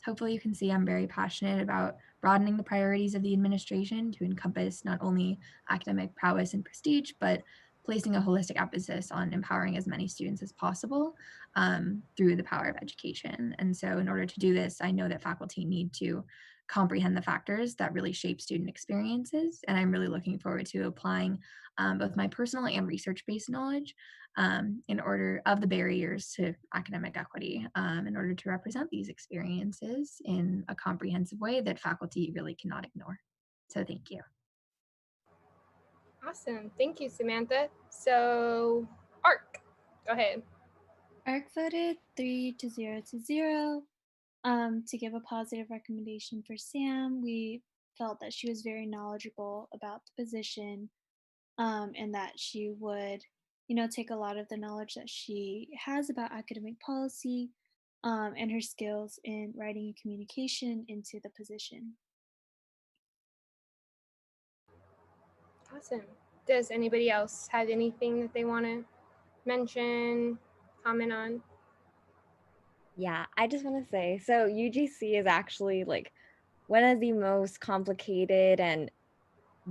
Hopefully you can see I'm very passionate about broadening the priorities of the administration to encompass not only academic prowess and prestige, but placing a holistic emphasis on empowering as many students as possible through the power of education. And so in order to do this, I know that faculty need to comprehend the factors that really shape student experiences. And I'm really looking forward to applying both my personal and research-based knowledge in order of the barriers to academic equity in order to represent these experiences in a comprehensive way that faculty really cannot ignore. So thank you. Awesome. Thank you, Samantha. So ARC, go ahead. ARC voted 3-0 to give a positive recommendation for Sam. We felt that she was very knowledgeable about the position, and that she would, you know, take a lot of the knowledge that she has about academic policy and her skills in writing and communication into the position. Awesome. Does anybody else have anything that they want to mention, comment on? Yeah, I just want to say, so UGC is actually like one of the most complicated and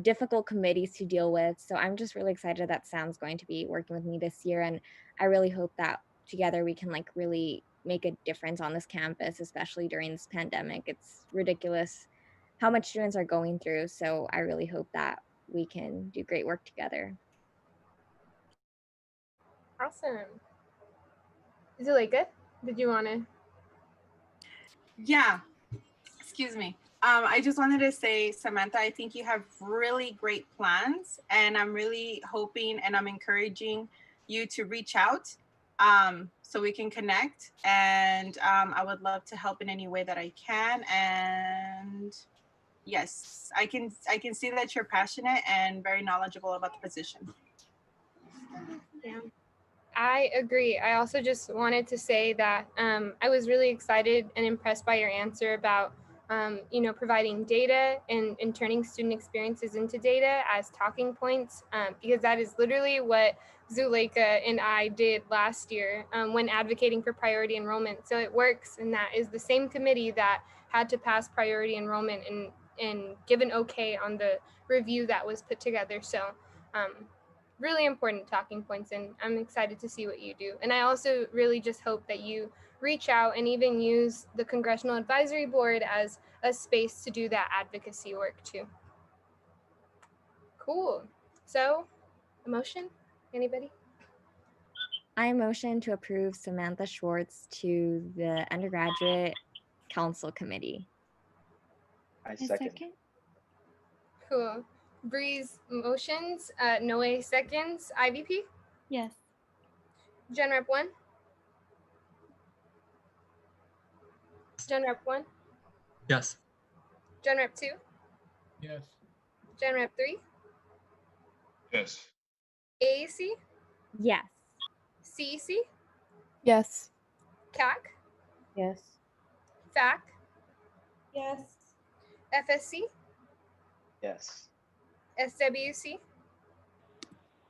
difficult committees to deal with. So I'm just really excited that Sam's going to be working with me this year. And I really hope that together we can like really make a difference on this campus, especially during this pandemic. It's ridiculous how much students are going through. So I really hope that we can do great work together. Awesome. Zuleika, did you want to? Yeah, excuse me. I just wanted to say, Samantha, I think you have really great plans, and I'm really hoping and I'm encouraging you to reach out so we can connect. And I would love to help in any way that I can. And yes, I can see that you're passionate and very knowledgeable about the position. Yeah. I agree. I also just wanted to say that I was really excited and impressed by your answer about, providing data and turning student experiences into data as talking points, because that is literally what Zuleika and I did last year when advocating for priority enrollment. So it works, and that is the same committee that had to pass priority enrollment and give an okay on the review that was put together. So really important talking points, and I'm excited to see what you do. And I also really just hope that you reach out and even use the Congressional Advisory Board as a space to do that advocacy work too. Cool. So, a motion? Anybody? I motion to approve Samantha Schwartz to the Undergraduate Council Committee. I second. Cool. Breeze motions, Noe seconds. IVP? Yes. Gen Rep 1? Gen Rep 1? Yes. Gen Rep 2? Yes. Gen Rep 3? Yes. AAC? Yes. CEC? Yes. CAC? Yes. FAC? Yes. FSC? Yes. SWC?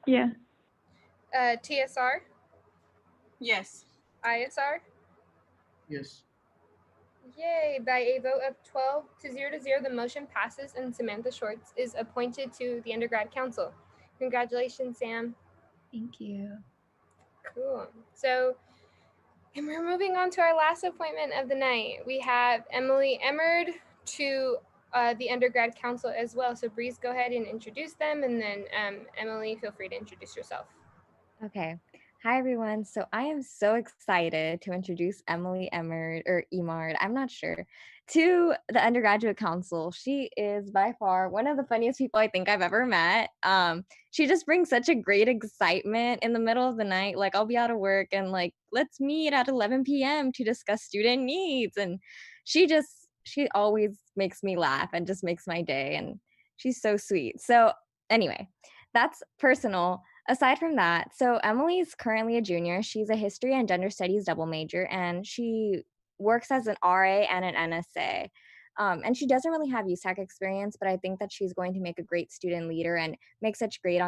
Yeah. TSR? Yes. ISR? Yes. Yay, by a vote of 12 to 0, the motion passes and Samantha Schwartz is appointed to the Undergrad Council. Congratulations, Sam. Thank you. Cool. So, and we're moving on to our last appointment of the night. We have Emily Emmerd to the Undergrad Council as well. So Breeze, go ahead and introduce them, and then Emily, feel free to introduce yourself. Okay. Hi, everyone. So I am so excited to introduce Emily Emmerd, or Emard, I'm not sure, to the Undergraduate Council. She is by far one of the funniest people I think I've ever met. She just brings such a great excitement in the middle of the night. Like, I'll be out of work and like, let's meet at 11 p.m. to discuss student needs. And she always makes me laugh and just makes my day. And she's so sweet. So anyway, that's personal. Aside from that, so Emily's currently a junior. She's a history and gender studies double major, and she works as an RA and an NSA. And she doesn't really have USAC experience, but I think that she's going to make a great student leader and make such great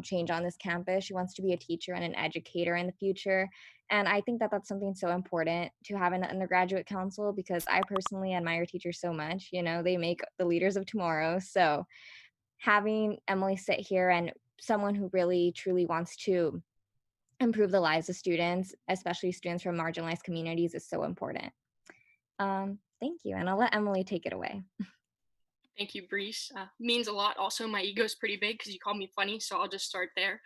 change on this campus. She wants to be a teacher and an educator in the future. And I think that that's something so important to have in the undergraduate council, because I personally admire teachers so much. You know, they make the leaders of tomorrow. So having Emily sit here and someone who really truly wants to improve the lives of students, especially students from marginalized communities, is so important. Thank you, and I'll let Emily take it away. Thank you, Breeze. Means a lot. Also, my ego is pretty big because you call me funny, so I'll just start there.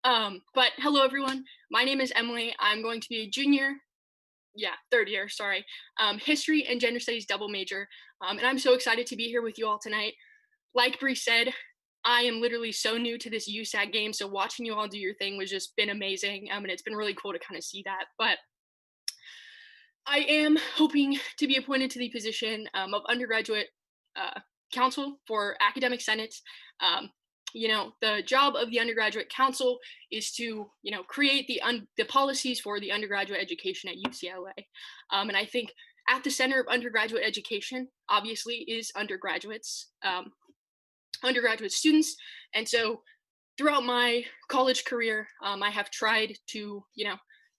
But hello, everyone. My name is Emily. I'm going to be a junior. Yeah, third year, sorry. History and gender studies double major. And I'm so excited to be here with you all tonight. Like Breeze said, I am literally so new to this USAC game, so watching you all do your thing was just been amazing, and it's been really cool to kind of see that. But I am hoping to be appointed to the position of undergraduate council for academic senate. The job of the undergraduate council is to, create the policies for the undergraduate education at UCLA. And I think at the center of undergraduate education, obviously, is undergraduates. Undergraduate students. And so throughout my college career, I have tried to,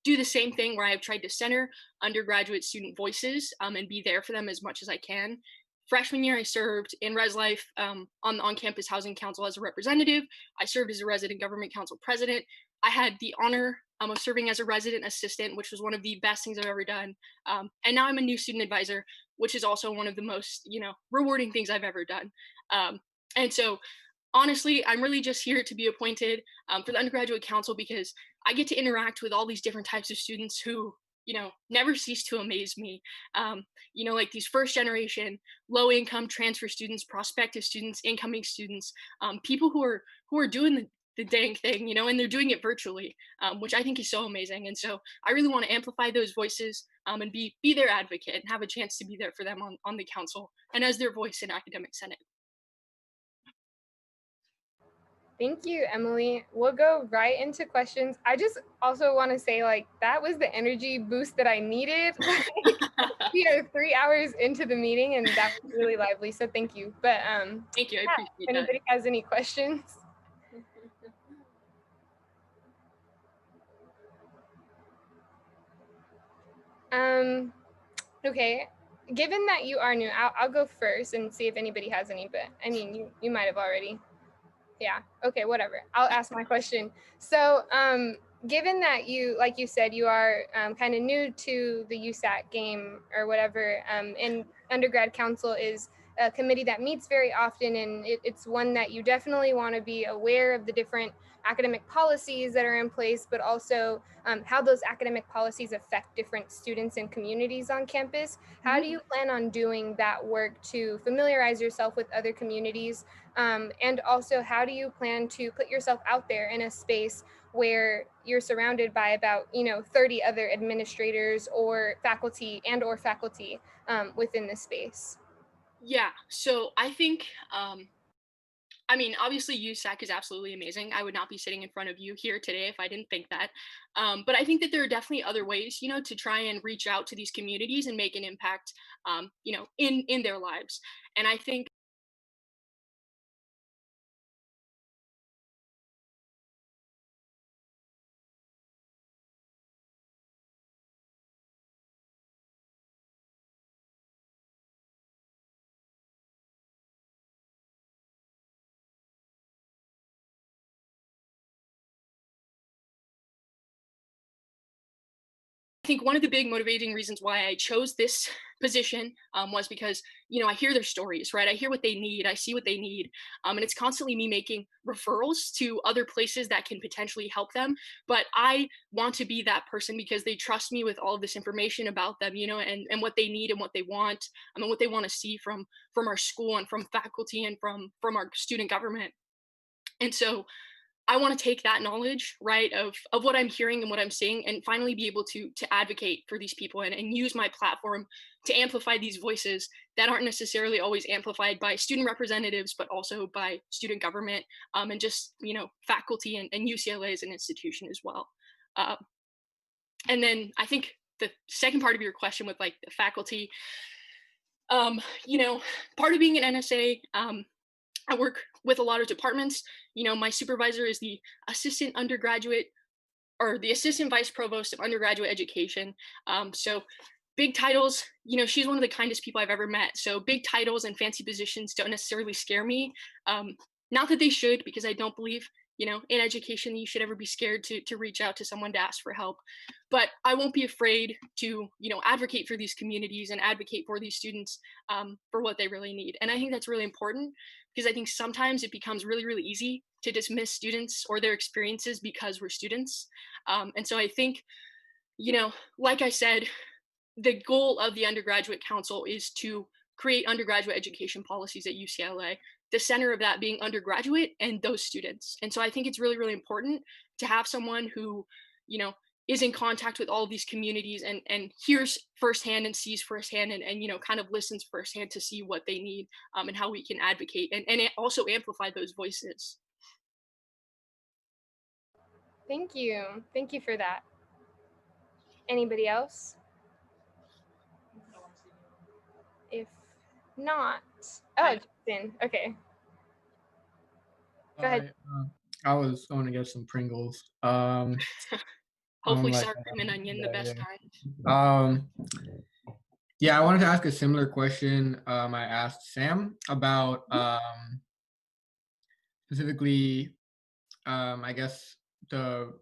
do the same thing where I have tried to center undergraduate student voices and be there for them as much as I can. freshman year, I served in Res Life on the on-campus housing council as a representative. I served as a resident government council president. I had the honor of serving as a resident assistant, which was one of the best things I've ever done. And now I'm a new student advisor, which is also one of the most, rewarding things I've ever done. And so honestly, I'm really just here to be appointed for the undergraduate council because I get to interact with all these different types of students who, never cease to amaze me. Like these first generation, low income transfer students, prospective students, incoming students, people who are doing the dang thing, and they're doing it virtually, which I think is so amazing. And so I really want to amplify those voices and be their advocate and have a chance to be there for them on the council and as their voice in academic senate. Thank you, Emily. We'll go right into questions. I just also want to say, like, that was the energy boost that I needed. We are 3 hours into the meeting, and that was really lively. So thank you. But thank you. I appreciate if anybody has any questions. Okay. Given that you are new, I'll go first and see if anybody has any. But I mean, you might have already. Yeah. Okay, whatever. I'll ask my question. So given that you, like you said, you are kind of new to the USAC game or whatever, and undergrad council is a committee that meets very often, and it's one that you definitely want to be aware of the different academic policies that are in place, but also how those academic policies affect different students and communities on campus. How do you plan on doing that work to familiarize yourself with other communities? And also, how do you plan to put yourself out there in a space where you're surrounded by about 30 other administrators or faculty within this space? Yeah, so I think obviously USAC is absolutely amazing. I would not be sitting in front of you here today if I didn't think that. But I think that there are definitely other ways, to try and reach out to these communities and make an impact, in their lives. And I think one of the big motivating reasons why I chose this position was because, I hear their stories, right? I hear what they need, I see what they need. And it's constantly me making referrals to other places that can potentially help them. But I want to be that person because they trust me with all of this information about them, and what they need and what they want, and what they want to see from our school and from faculty and from our student government. And so I want to take that knowledge, right, of what I'm hearing and what I'm seeing, and finally be able to advocate for these people and use my platform to amplify these voices that aren't necessarily always amplified by student representatives, but also by student government, and just faculty and UCLA as an institution as well. And then I think the second part of your question with like the faculty, part of being an NSA. I work with a lot of departments. My supervisor is the assistant undergraduate or the assistant vice provost of undergraduate education. So big titles, she's one of the kindest people I've ever met. So big titles and fancy positions don't necessarily scare me. Not that they should, because I don't believe, in education, you should ever be scared to reach out to someone to ask for help. But I won't be afraid to, advocate for these communities and advocate for these students for what they really need. And I think that's really important because I think sometimes it becomes really, really easy to dismiss students or their experiences because we're students. And so I think, like I said, the goal of the undergraduate council is to create undergraduate education policies at UCLA, the center of that being undergraduate and those students. And so I think it's really, really important to have someone who, is in contact with all of these communities and hears firsthand and sees firsthand and kind of listens firsthand to see what they need and how we can advocate and also amplify those voices. Thank you. Thank you for that. Anybody else? If not, Justin. Okay. Go ahead. I was going to get some Pringles. Hopefully sour cream and onion, the best kind. Yeah, I wanted to ask a similar question I asked Sam about specifically, I guess the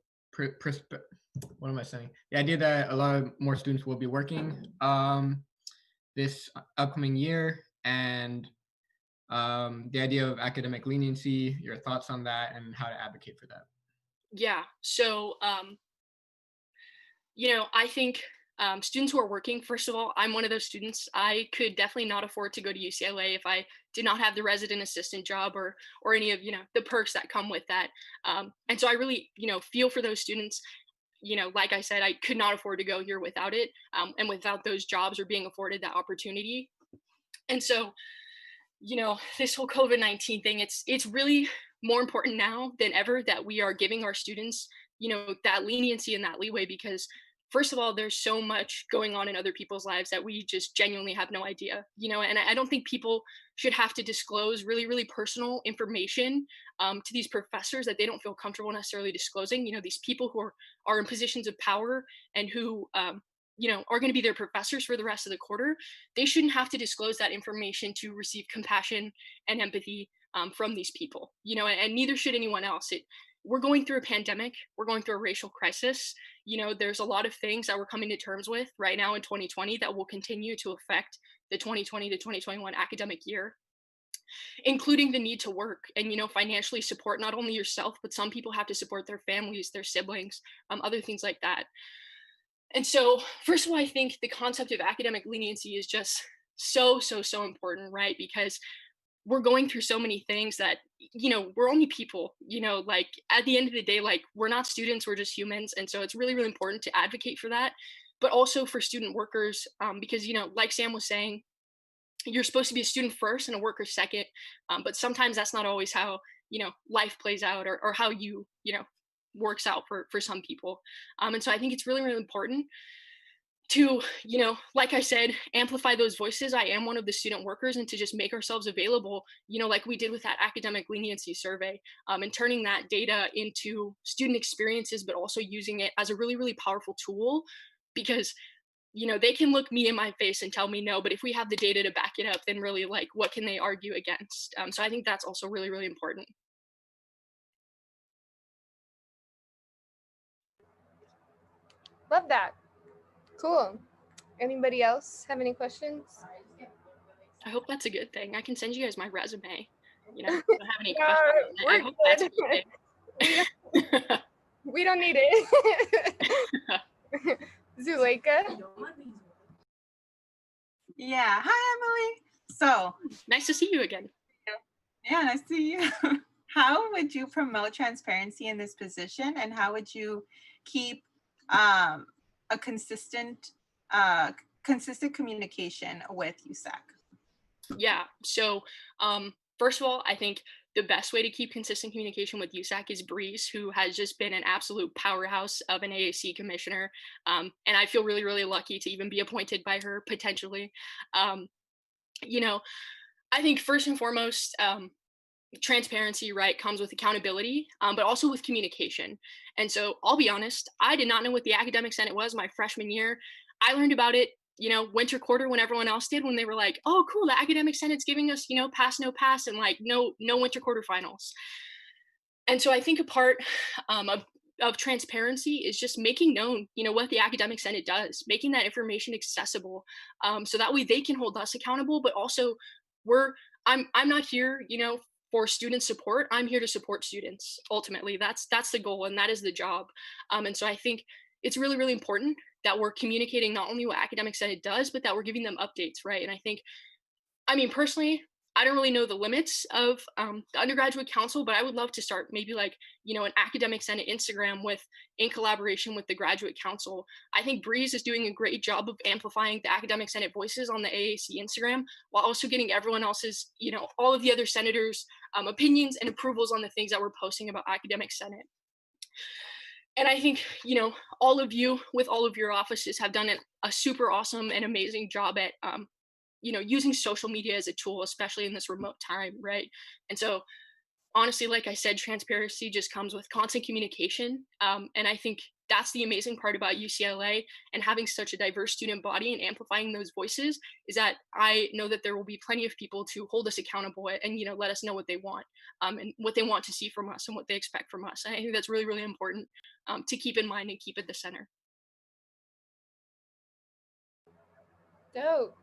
what am I saying? The idea that a lot of more students will be working this upcoming year, and the idea of academic leniency, your thoughts on that, and how to advocate for that. Yeah. So, I think students who are working, first of all, I'm one of those students. I could definitely not afford to go to UCLA if I did not have the resident assistant job or any of the perks that come with that. And so I really feel for those students. Like I said, I could not afford to go here without it, and without those jobs or being afforded that opportunity. And so this whole COVID-19 thing, it's really more important now than ever that we are giving our students, that leniency and that leeway, because first of all, there's so much going on in other people's lives that we just genuinely have no idea, and I don't think people should have to disclose really, really personal information to these professors that they don't feel comfortable necessarily disclosing. These people who are in positions of power and who, are going to be their professors for the rest of the quarter, they shouldn't have to disclose that information to receive compassion and empathy from these people, and neither should anyone else. We're going through a pandemic, we're going through a racial crisis. There's a lot of things that we're coming to terms with right now in 2020 that will continue to affect the 2020 to 2021 academic year, including the need to work and financially support not only yourself, but some people have to support their families, their siblings, other things like that. And so, first of all, I think the concept of academic leniency is just so, so, so important, right? Because we're going through so many things that, we're only people, like at the end of the day, like we're not students, we're just humans. And so it's really, really important to advocate for that, but also for student workers, because, like Sam was saying, you're supposed to be a student first and a worker second. But sometimes that's not always how, life plays out or how works out for some people. And so I think it's really, really important to, like I said, amplify those voices. I am one of the student workers, and to just make ourselves available, like we did with that academic leniency survey, and turning that data into student experiences, but also using it as a really, really powerful tool, because they can look me in my face and tell me no, but if we have the data to back it up, then really, like, what can they argue against? So I think that's also really, really important. Love that. Cool. Anybody else have any questions? I hope that's a good thing. I can send you guys my resume. If you don't have any questions. I hope that's a good thing. We don't need it. Zuleika? Yeah. Hi, Emily. So nice to see you again. Yeah, nice to see you. How would you promote transparency in this position, and how would you keep a consistent communication with USAC? Yeah. So first of all, I think the best way to keep consistent communication with USAC is Breeze, who has just been an absolute powerhouse of an AAC commissioner. And I feel really, really lucky to even be appointed by her potentially. I think first and foremost, transparency, right, comes with accountability, but also with communication. And so I'll be honest, I did not know what the Academic Senate was my freshman year. I learned about it, winter quarter when everyone else did, when they were like, oh, cool, the Academic Senate's giving us, pass, no pass, and like no winter quarter finals. And so I think a part of transparency is just making known, what the Academic Senate does, making that information accessible, so that way they can hold us accountable, but also I'm not here, for student support. I'm here to support students. Ultimately, that's the goal, and that is the job. And so I think it's really, really important that we're communicating not only what Academic Senate does, but that we're giving them updates, right? And I think, personally, I don't really know the limits of the undergraduate council, but I would love to start maybe like, an Academic Senate Instagram in collaboration with the graduate council. I think Breeze is doing a great job of amplifying the Academic Senate voices on the AAC Instagram, while also getting everyone else's, all of the other senators' opinions and approvals on the things that we're posting about Academic Senate. And I think, all of you with all of your offices have done a super awesome and amazing job at, using social media as a tool, especially in this remote time, right? And so honestly, like I said, transparency just comes with constant communication. And I think that's the amazing part about UCLA and having such a diverse student body and amplifying those voices is that I know that there will be plenty of people to hold us accountable and, let us know what they want and what they want to see from us and what they expect from us. And I think that's really, really important to keep in mind and keep at the center. Dope.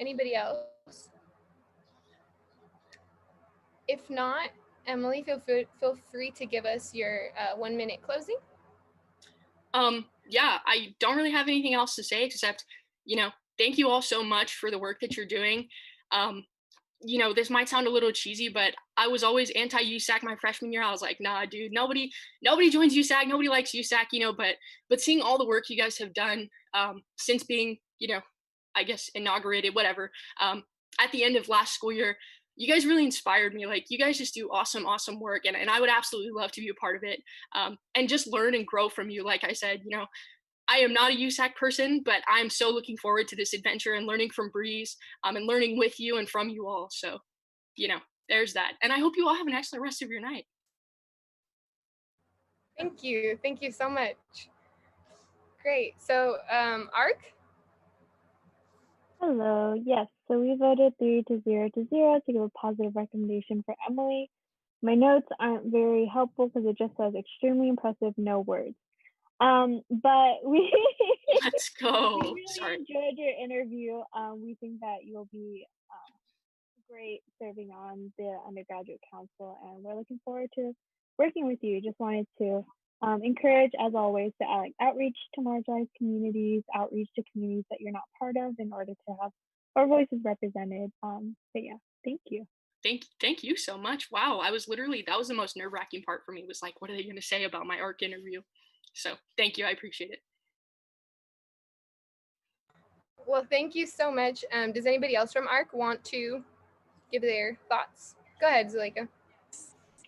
Anybody else? If not, Emily, feel free to give us your 1 minute closing. Yeah, I don't really have anything else to say except, thank you all so much for the work that you're doing. This might sound a little cheesy, but I was always anti-USAC my freshman year. I was like, nah, dude, nobody joins USAC, nobody likes USAC, but seeing all the work you guys have done since being, I guess inaugurated, whatever, at the end of last school year, you guys really inspired me. Like, you guys just do awesome, awesome work. And I would absolutely love to be a part of it and just learn and grow from you. Like I said, I am not a USAC person, but I'm so looking forward to this adventure and learning from Breeze and learning with you and from you all. So, there's that. And I hope you all have an excellent rest of your night. Thank you. Thank you so much. Great. So, Ark? Hello. Yes. So we voted 3-0 to give a positive recommendation for Emily. My notes aren't very helpful because it just says extremely impressive, no words. But we Let's go. we really enjoyed your interview. We think that you'll be great serving on the undergraduate council, and we're looking forward to working with you. Just wanted to encourage, as always, to outreach to marginalized communities, outreach to communities that you're not part of in order to have our voices represented. But yeah, thank you. Thank you so much. Wow, that was the most nerve-wracking part for me, was like, what are they going to say about my ARC interview? So thank you, I appreciate it. Well, thank you so much. Does anybody else from ARC want to give their thoughts? Go ahead, Zuleika.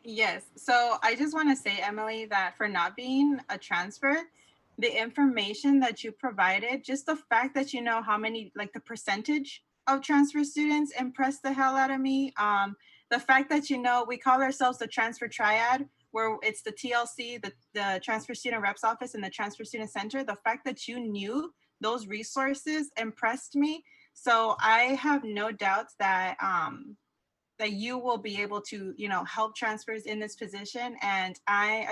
Yes. So I just want to say, Emily, that for not being a transfer, the information that you provided, just the fact that you know how many, like the percentage of transfer students impressed the hell out of me. The fact that, we call ourselves the transfer triad, where it's the TLC, the Transfer Student Reps Office, and the Transfer Student Center. The fact that you knew those resources impressed me. So I have no doubts that that you will be able to, help transfers in this position. And I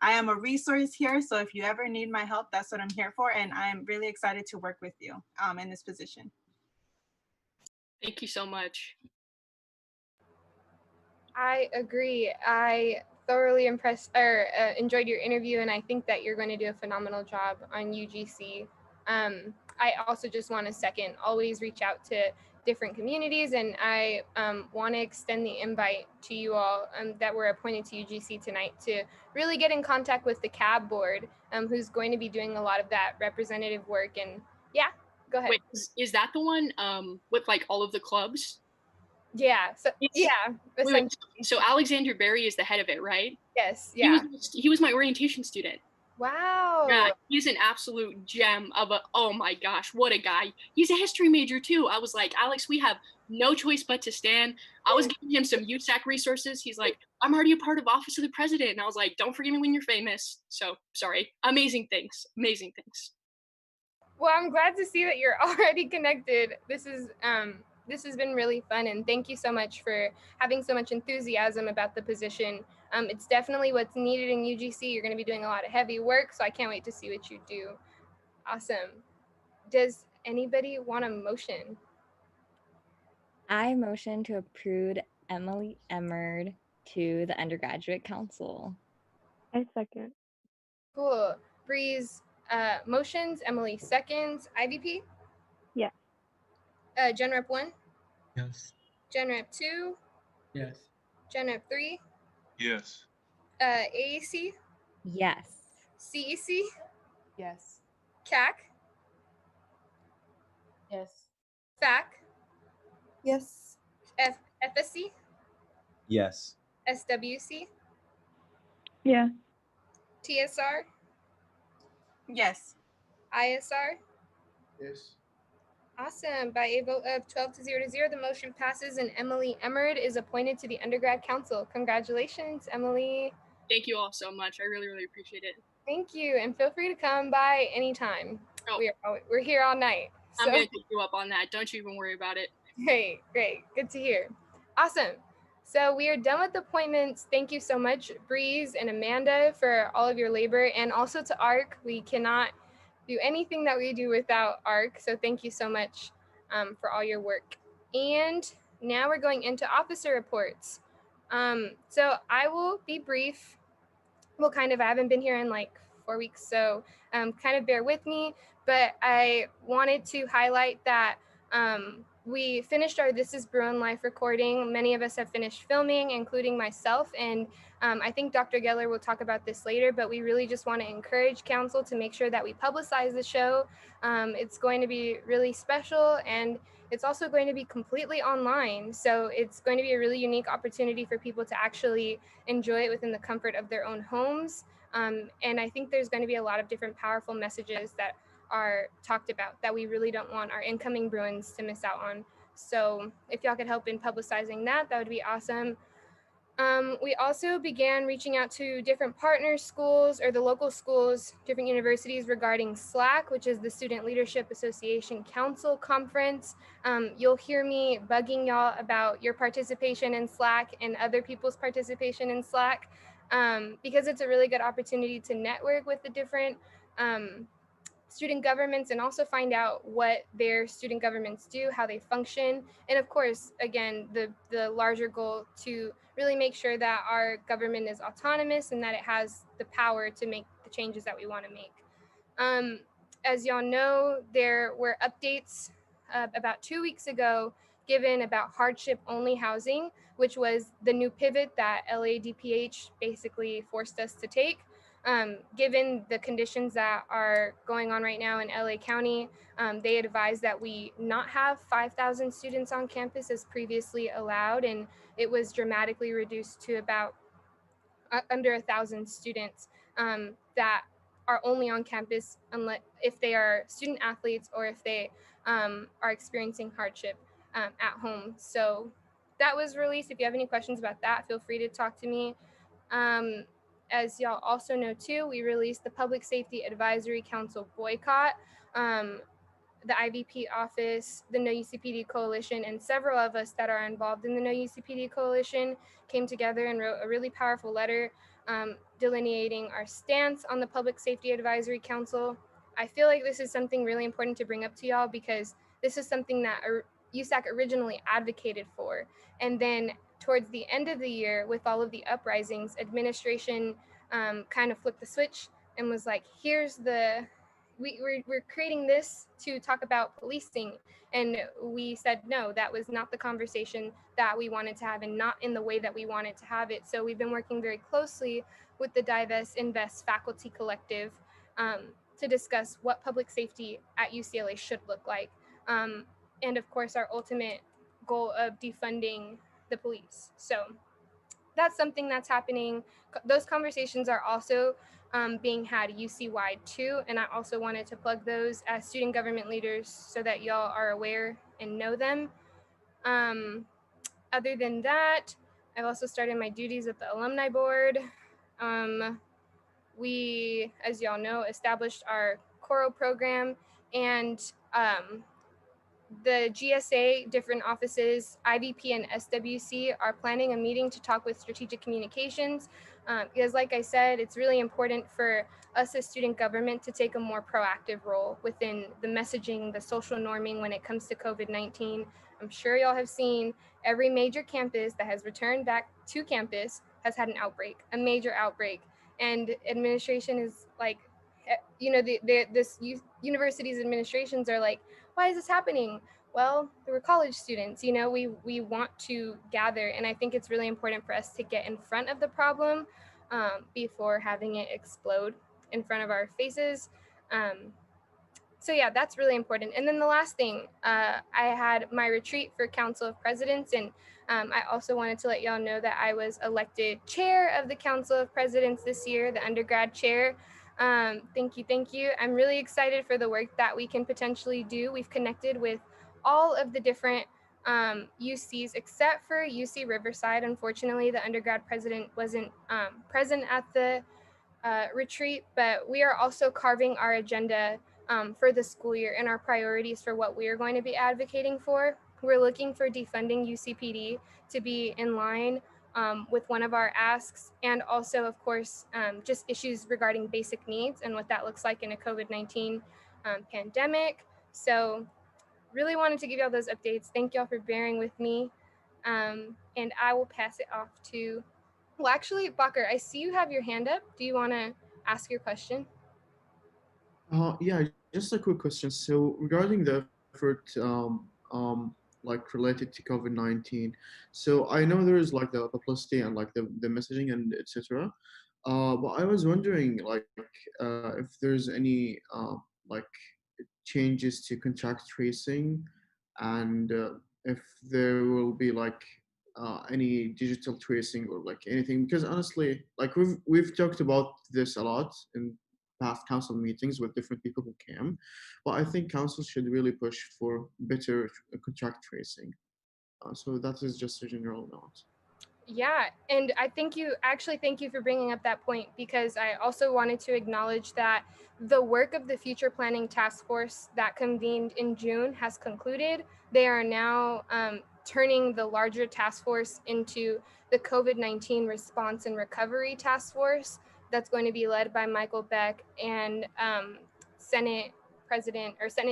am a resource here. So if you ever need my help, that's what I'm here for. And I'm really excited to work with you in this position. Thank you so much. I agree. I thoroughly enjoyed your interview, and I think that you're going to do a phenomenal job on UGC. I also just want to second, always reach out to different communities, and I want to extend the invite to you all that were appointed to UGC tonight to really get in contact with the CAB board, who's going to be doing a lot of that representative work. And yeah, go ahead. Wait, is that the one with like all of the clubs? Yeah. So yeah. Wait, so Alexander Berry is the head of it, right? Yes. Yeah. He was my orientation student. Wow. Yeah, he's an absolute gem of oh my gosh, what a guy. He's a history major too. I was like, Alex, we have no choice but to stand. I was giving him some USAC resources. He's like, I'm already a part of Office of the President. And I was like, don't forget me when you're famous. So sorry. Amazing things. Amazing things. Well, I'm glad to see that you're already connected. This has been really fun, and thank you so much for having so much enthusiasm about the position. It's definitely what's needed in UGC. You're going to be doing a lot of heavy work, so I can't wait to see what you do. Awesome. Does anybody want a motion? I motion to approve Emily Emmerd to the undergraduate council. I second. Cool. Breeze motions, Emily seconds. IVP? Yeah. Gen Rep 1? Yes. Gen Rep 2? Yes. Gen Rep 3? Yes. AAC? Yes. CEC? Yes. CAC? Yes. FAC? Yes. FSC? Yes. SWC? Yeah. TSR? Yes. ISR? Yes. Awesome. By a vote of 12 to 0 to 0, the motion passes and Emily Emerd is appointed to the undergrad council. Congratulations, Emily. Thank you all so much. I really, really appreciate it. Thank you. And feel free to come by anytime. Oh. We're here all night. I'm going to take you up on that. Don't you even worry about it. Great, great. Good to hear. Awesome. So we are done with appointments. Thank you so much, Breeze and Amanda, for all of your labor, and also to ARC. We cannot do anything that we do without ARC, so thank you so much for all your work. And now we're going into officer reports. So I will be brief. Well, kind of, I haven't been here in like 4 weeks, so kind of bear with me, but I wanted to highlight that we finished our This is Bruin Life recording. Many of us have finished filming, including myself, and I think Dr. Geller will talk about this later, but we really just want to encourage council to make sure that we publicize the show. It's going to be really special, and it's also going to be completely online, so it's going to be a really unique opportunity for people to actually enjoy it within the comfort of their own homes. And I think there's going to be a lot of different powerful messages that are talked about that we really don't want our incoming Bruins to miss out on. So if y'all could help in publicizing that, that would be awesome. We also began reaching out to different partner schools or the local schools, different universities regarding SLAC, which is the Student Leadership Association Council Conference. You'll hear me bugging y'all about your participation in SLAC and other people's participation in SLAC because it's a really good opportunity to network with the different student governments and also find out what their student governments do, how they function, and of course, again, the larger goal to really make sure that our government is autonomous and that it has the power to make the changes that we want to make. As y'all know, there were updates about 2 weeks ago given about hardship only housing, which was the new pivot that LADPH basically forced us to take. Given the conditions that are going on right now in LA County, they advised that we not have 5,000 students on campus as previously allowed, and it was dramatically reduced to about under 1,000 students that are only on campus unless if they are student athletes or if they are experiencing hardship at home. So that was released. If you have any questions about that, feel free to talk to me. As y'all also know too, we released the Public Safety Advisory Council boycott. The IVP office, the No UCPD Coalition, and several of us that are involved in the No UCPD Coalition came together and wrote a really powerful letter delineating our stance on the Public Safety Advisory Council. I feel like this is something really important to bring up to y'all because this is something that USAC originally advocated for. And then towards the end of the year, with all of the uprisings, administration kind of flipped the switch and was like, here's the, we're creating this to talk about policing. And we said, no, that was not the conversation that we wanted to have and not in the way that we wanted to have it. So we've been working very closely with the Divest Invest Faculty Collective to discuss what public safety at UCLA should look like. And of course, our ultimate goal of defunding the police. So that's something that's happening. Those conversations are also being had UC-wide too. And I also wanted to plug those as student government leaders so that y'all are aware and know them. Other than that, I've also started my duties at the alumni board. We, as y'all know, established our choral program, and the GSA, different offices, IVP and SWC are planning a meeting to talk with strategic communications because like I said, it's really important for us as student government to take a more proactive role within the messaging, the social norming when it comes to COVID-19. I'm sure y'all have seen every major campus that has returned back to campus has had an outbreak, a major outbreak. And administration is like, you know, this university's administrations are like, why is this happening? Well, we're college students, you know, we want to gather. And I think it's really important for us to get in front of the problem before having it explode in front of our faces. So yeah, that's really important. And then the last thing, I had my retreat for Council of Presidents, and I also wanted to let y'all know that I was elected chair of the Council of Presidents this year, the undergrad chair. Thank you, thank you. I'm really excited for the work that we can potentially do. We've connected with all of the different UCs except for UC Riverside. Unfortunately, the undergrad president wasn't present at the retreat, but we are also carving our agenda for the school year and our priorities for what we are going to be advocating for. We're looking for defunding UCPD to be in line with one of our asks, and also, of course, just issues regarding basic needs and what that looks like in a COVID-19 pandemic. So really wanted to give y'all those updates. Thank y'all for bearing with me. And I will pass it off to, well, actually, Bakker, I see you have your hand up. Do you want to ask your question? Yeah, just a quick question. So regarding the effort, like related to COVID-19, so I know there is like the publicity and like the messaging and etc. But I was wondering like if there's any like changes to contact tracing, and if there will be like any digital tracing or like anything, because honestly, like we've talked about this a lot in past council meetings with different people who came, but I think council should really push for better contact tracing. So that is just a general note. Yeah, and I thank you for bringing up that point, because I also wanted to acknowledge that the work of the Future Planning Task Force that convened in June has concluded. They are now turning the larger task force into the COVID-19 Response and Recovery Task Force that's going to be led by Michael Beck and Senate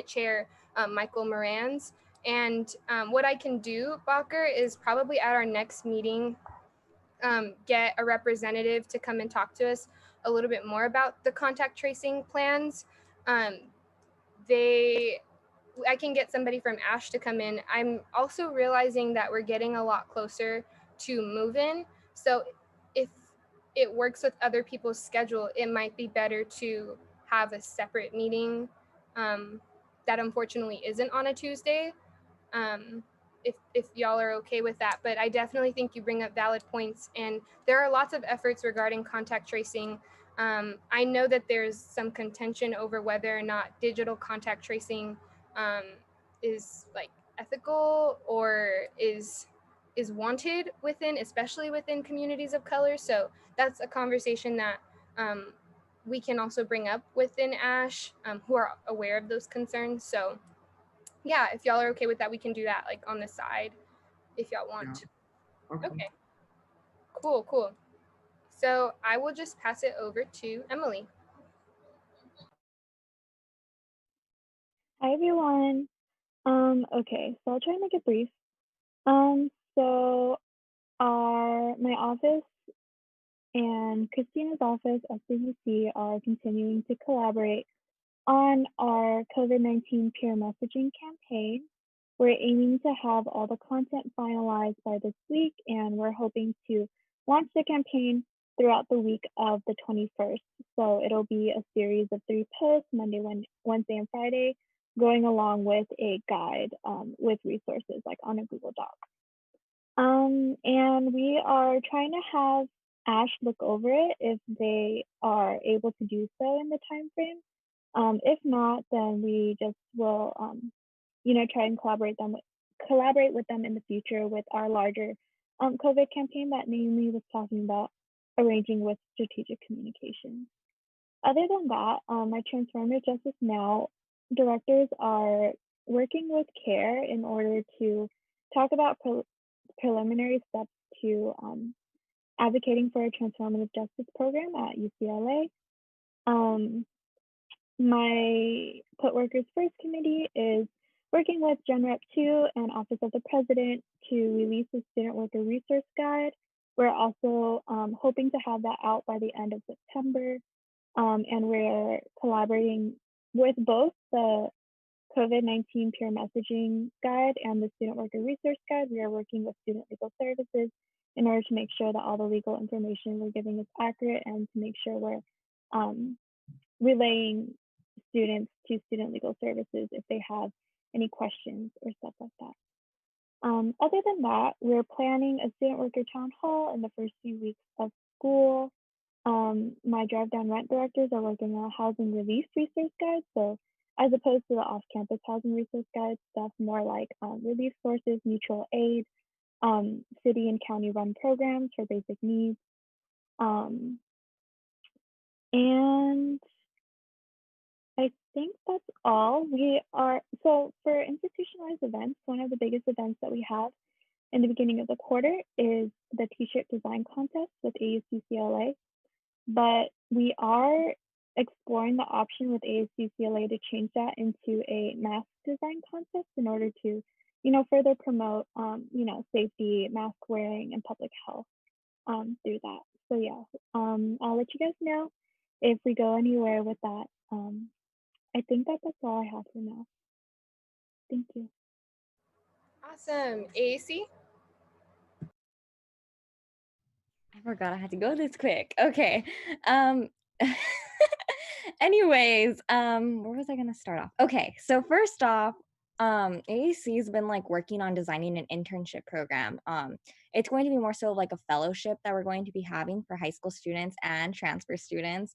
Chair Michael Morans. And what I can do, Bakker, is probably at our next meeting get a representative to come and talk to us a little bit more about the contact tracing plans. I can get somebody from Ash to come in. I'm also realizing that we're getting a lot closer to move-in. So if it works with other people's schedule, it might be better to have a separate meeting that unfortunately isn't on a Tuesday. If y'all are okay with that. But I definitely think you bring up valid points, and there are lots of efforts regarding contact tracing. I know that there's some contention over whether or not digital contact tracing is like ethical or is wanted within, especially within communities of color. So that's a conversation that we can also bring up within ASH, who are aware of those concerns. So yeah, if y'all are okay with that, we can do that like on the side if y'all want. Yeah. Okay. Cool. So I will just pass it over to Emily. Hi everyone. Okay, so I'll try to make it brief. So my office and Christina's office, SCDC, are continuing to collaborate on our COVID-19 peer messaging campaign. We're aiming to have all the content finalized by this week, and we're hoping to launch the campaign throughout the week of the 21st. So it'll be a series of 3 posts, Monday, Wednesday, and Friday, going along with a guide with resources like on a Google Doc. And we are trying to have Ash look over it if they are able to do so in the time frame. If not, then we just will, try and collaborate with them in the future with our larger COVID campaign that Naomi was talking about, arranging with strategic communications. Other than that, my Transformative Justice Now directors are working with CARE in order to talk about preliminary steps to advocating for a transformative justice program at UCLA. My Put Workers First committee is working with GenRep 2 and Office of the President to release the Student Worker Resource Guide. We're also hoping to have that out by the end of September. And we're collaborating with both the COVID-19 peer messaging guide and the Student Worker Resource Guide. We are working with Student Legal Services in order to make sure that all the legal information we're giving is accurate, and to make sure we're relaying students to Student Legal Services if they have any questions or stuff like that. Other than that, we're planning a student worker town hall in the first few weeks of school. My drive down rent directors are working on a housing relief resource guide. So as opposed to the off-campus housing resource guide stuff, more like relief sources, mutual aid, city and county run programs for basic needs. And I think that's all. So for institutionalized events, one of the biggest events that we have in the beginning of the quarter is the t-shirt design contest with AUC-CLA. But we are exploring the option with AUC-CLA to change that into a mask design contest in order to, further promote, safety, mask wearing, and public health through that. So yeah, I'll let you guys know if we go anywhere with that. I think that's all I have for now. Thank you. Awesome. AAC? I forgot I had to go this quick. Okay. Anyways, where was I gonna start off? Okay, so first off, AAC has been like working on designing an internship program. It's going to be more so like a fellowship that we're going to be having for high school students and transfer students.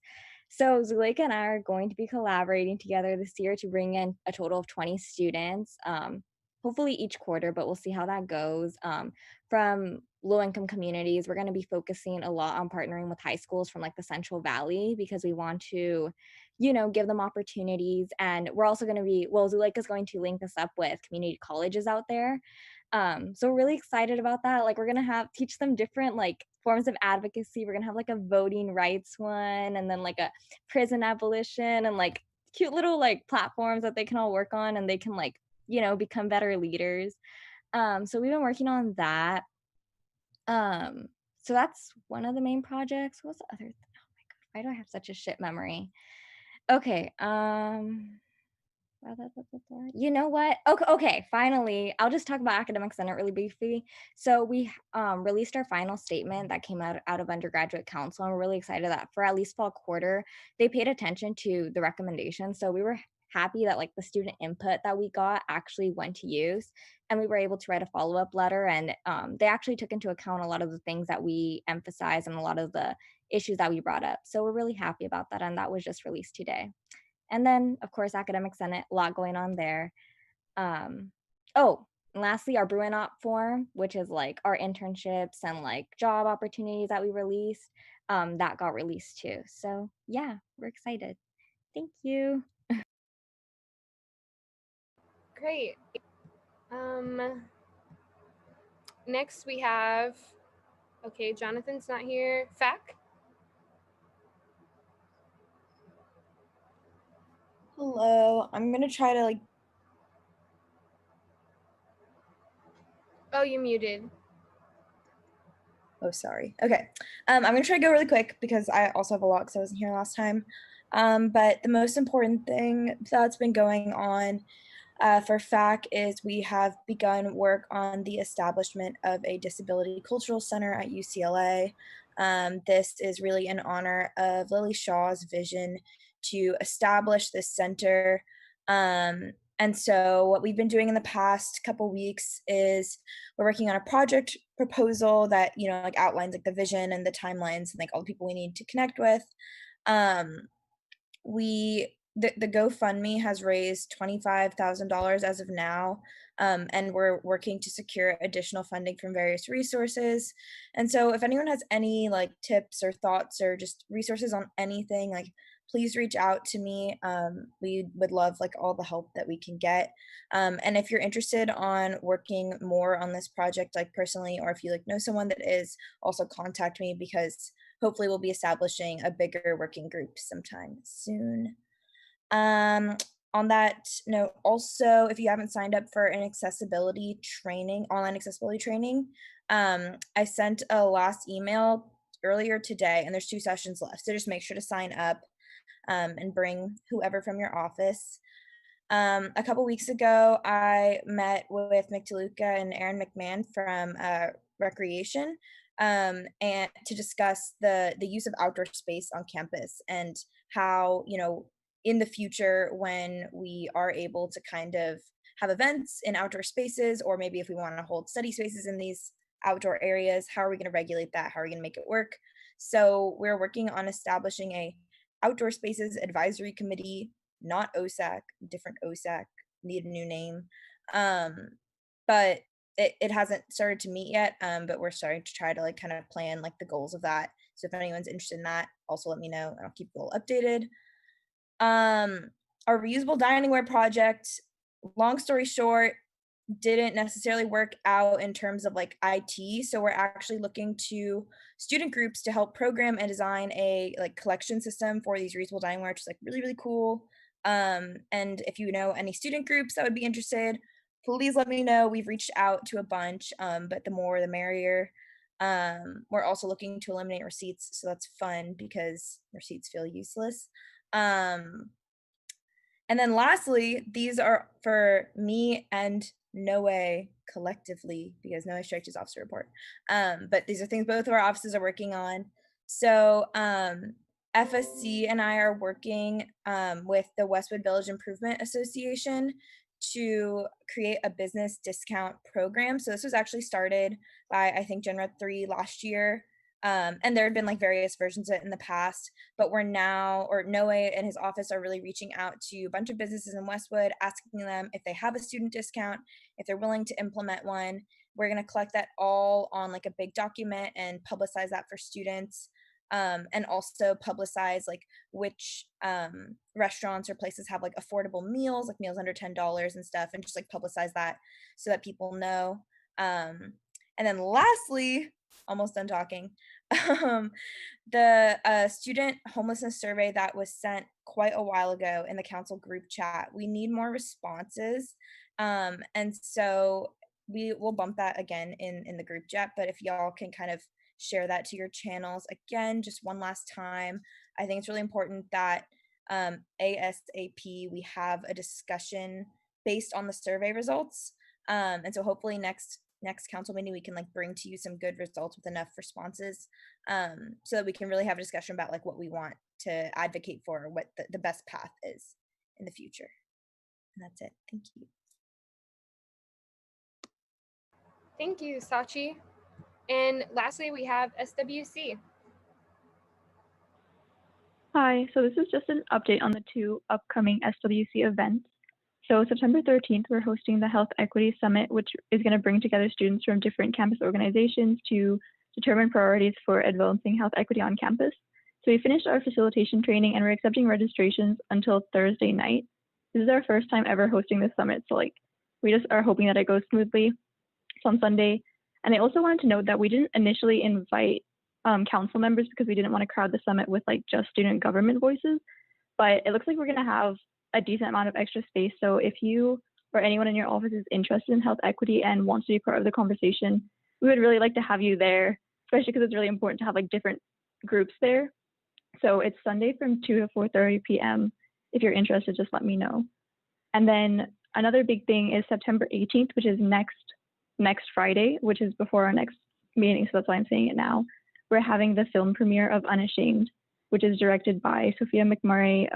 So Zuleika and I are going to be collaborating together this year to bring in a total of 20 students, hopefully each quarter, but we'll see how that goes. From low-income communities, we're going to be focusing a lot on partnering with high schools from like the Central Valley because we want to, give them opportunities. And we're also going to be, Zuleika is going to link us up with community colleges out there. So we're really excited about that. Like we're going to teach them different like forms of advocacy. We're going to have like a voting rights one and then like a prison abolition and like cute little like platforms that they can all work on and they can like, become better leaders. So we've been working on that. So that's one of the main projects. What's the other? Oh my God, why do I have such a shit memory? Okay. You know what? Okay, finally, I'll just talk about Academic Senate really briefly. So we released our final statement that came out of undergraduate council, and we're really excited that for at least fall quarter, they paid attention to the recommendations. So we were happy that like the student input that we got actually went to use, and we were able to write a follow-up letter, and they actually took into account a lot of the things that we emphasized and a lot of the issues that we brought up. So we're really happy about that, and that was just released today. And then, of course, Academic Senate, a lot going on there. And lastly, our Bruin Op form, which is like our internships and like job opportunities that we released, that got released too. So yeah, we're excited. Thank you. Great. Next we have, okay, Jonathan's not here. FAC? Hello, I'm gonna try to Oh, you muted. Oh, sorry. Okay, I'm gonna try to go really quick because I also have a lot because I wasn't here last time. But the most important thing that's been going on for FAC is we have begun work on the establishment of a disability cultural center at UCLA. This is really in honor of Lily Shaw's vision to establish this center. And so what we've been doing in the past couple weeks is we're working on a project proposal that, like outlines like the vision and the timelines and like all the people we need to connect with. The GoFundMe has raised $25,000 as of now, and we're working to secure additional funding from various resources. And so if anyone has any like tips or thoughts or just resources on anything, like please reach out to me. We would love like all the help that we can get. And if you're interested on working more on this project, like personally, or if you like know someone that is, also contact me because hopefully we'll be establishing a bigger working group sometime soon. On that note, also, if you haven't signed up for an accessibility training, online accessibility training, I sent a last email earlier today and there's 2 sessions left. So just make sure to sign up and bring whoever from your office. A couple weeks ago, I met with Mick DeLuca and Aaron McMahon from Recreation and to discuss the use of outdoor space on campus and how, in the future when we are able to kind of have events in outdoor spaces, or maybe if we want to hold study spaces in these outdoor areas, how are we going to regulate that? How are we going to make it work? So we're working on establishing a outdoor spaces advisory committee, not OSAC, different OSAC, need a new name. But it hasn't started to meet yet, but we're starting to try to like kind of plan like the goals of that. So if anyone's interested in that, also let me know and I'll keep you all updated. Our reusable diningware project, long story short, didn't necessarily work out in terms of like IT. So we're actually looking to student groups to help program and design a like collection system for these reusable diningware, which is like really, really cool. And if you know any student groups that would be interested, please let me know. We've reached out to a bunch, but the more the merrier. We're also looking to eliminate receipts. So that's fun because receipts feel useless. And then lastly, these are for me and Noe collectively, because Noe striked his officer report. But these are things both of our offices are working on. So FSC and I are working with the Westwood Village Improvement Association to create a business discount program. So this was actually started by, I think, Gen Ed 3 last year. And there had been like various versions of it in the past, but we're now, or Noe and his office are really reaching out to a bunch of businesses in Westwood, asking them if they have a student discount, if they're willing to implement one. We're going to collect that all on like a big document and publicize that for students. And also publicize like which restaurants or places have like affordable meals, like meals under $10 and stuff, and just like publicize that so that people know. And then lastly, almost done talking, the student homelessness survey that was sent quite a while ago in the council group chat, we need more responses. And so we will bump that again in the group chat, but if y'all can kind of share that to your channels again, just one last time. I think it's really important that ASAP we have a discussion based on the survey results. And so hopefully next council meeting we can like bring to you some good results with enough responses, so that we can really have a discussion about like what we want to advocate for, what the best path is in the future. And that's it. Thank you. Thank you, Sachi. And lastly, we have SWC. Hi, so this is just an update on the 2 upcoming SWC events. So September 13th, we're hosting the Health Equity Summit, which is going to bring together students from different campus organizations to determine priorities for advancing health equity on campus. So we finished our facilitation training and we're accepting registrations until Thursday night. This is our first time ever hosting this summit, so like we just are hoping that it goes smoothly. It's on Sunday. And I also wanted to note that we didn't initially invite council members because we didn't want to crowd the summit with like just student government voices, but it looks like we're going to have a decent amount of extra space. So if you or anyone in your office is interested in health equity and wants to be part of the conversation, we would really like to have you there, especially because it's really important to have like different groups there. So it's Sunday from 2 to 4:30 p.m. If you're interested, just let me know. And then another big thing is September 18th, which is next Friday, which is before our next meeting. So that's why I'm saying it now. We're having the film premiere of Unashamed, which is directed by Sophia McMurray,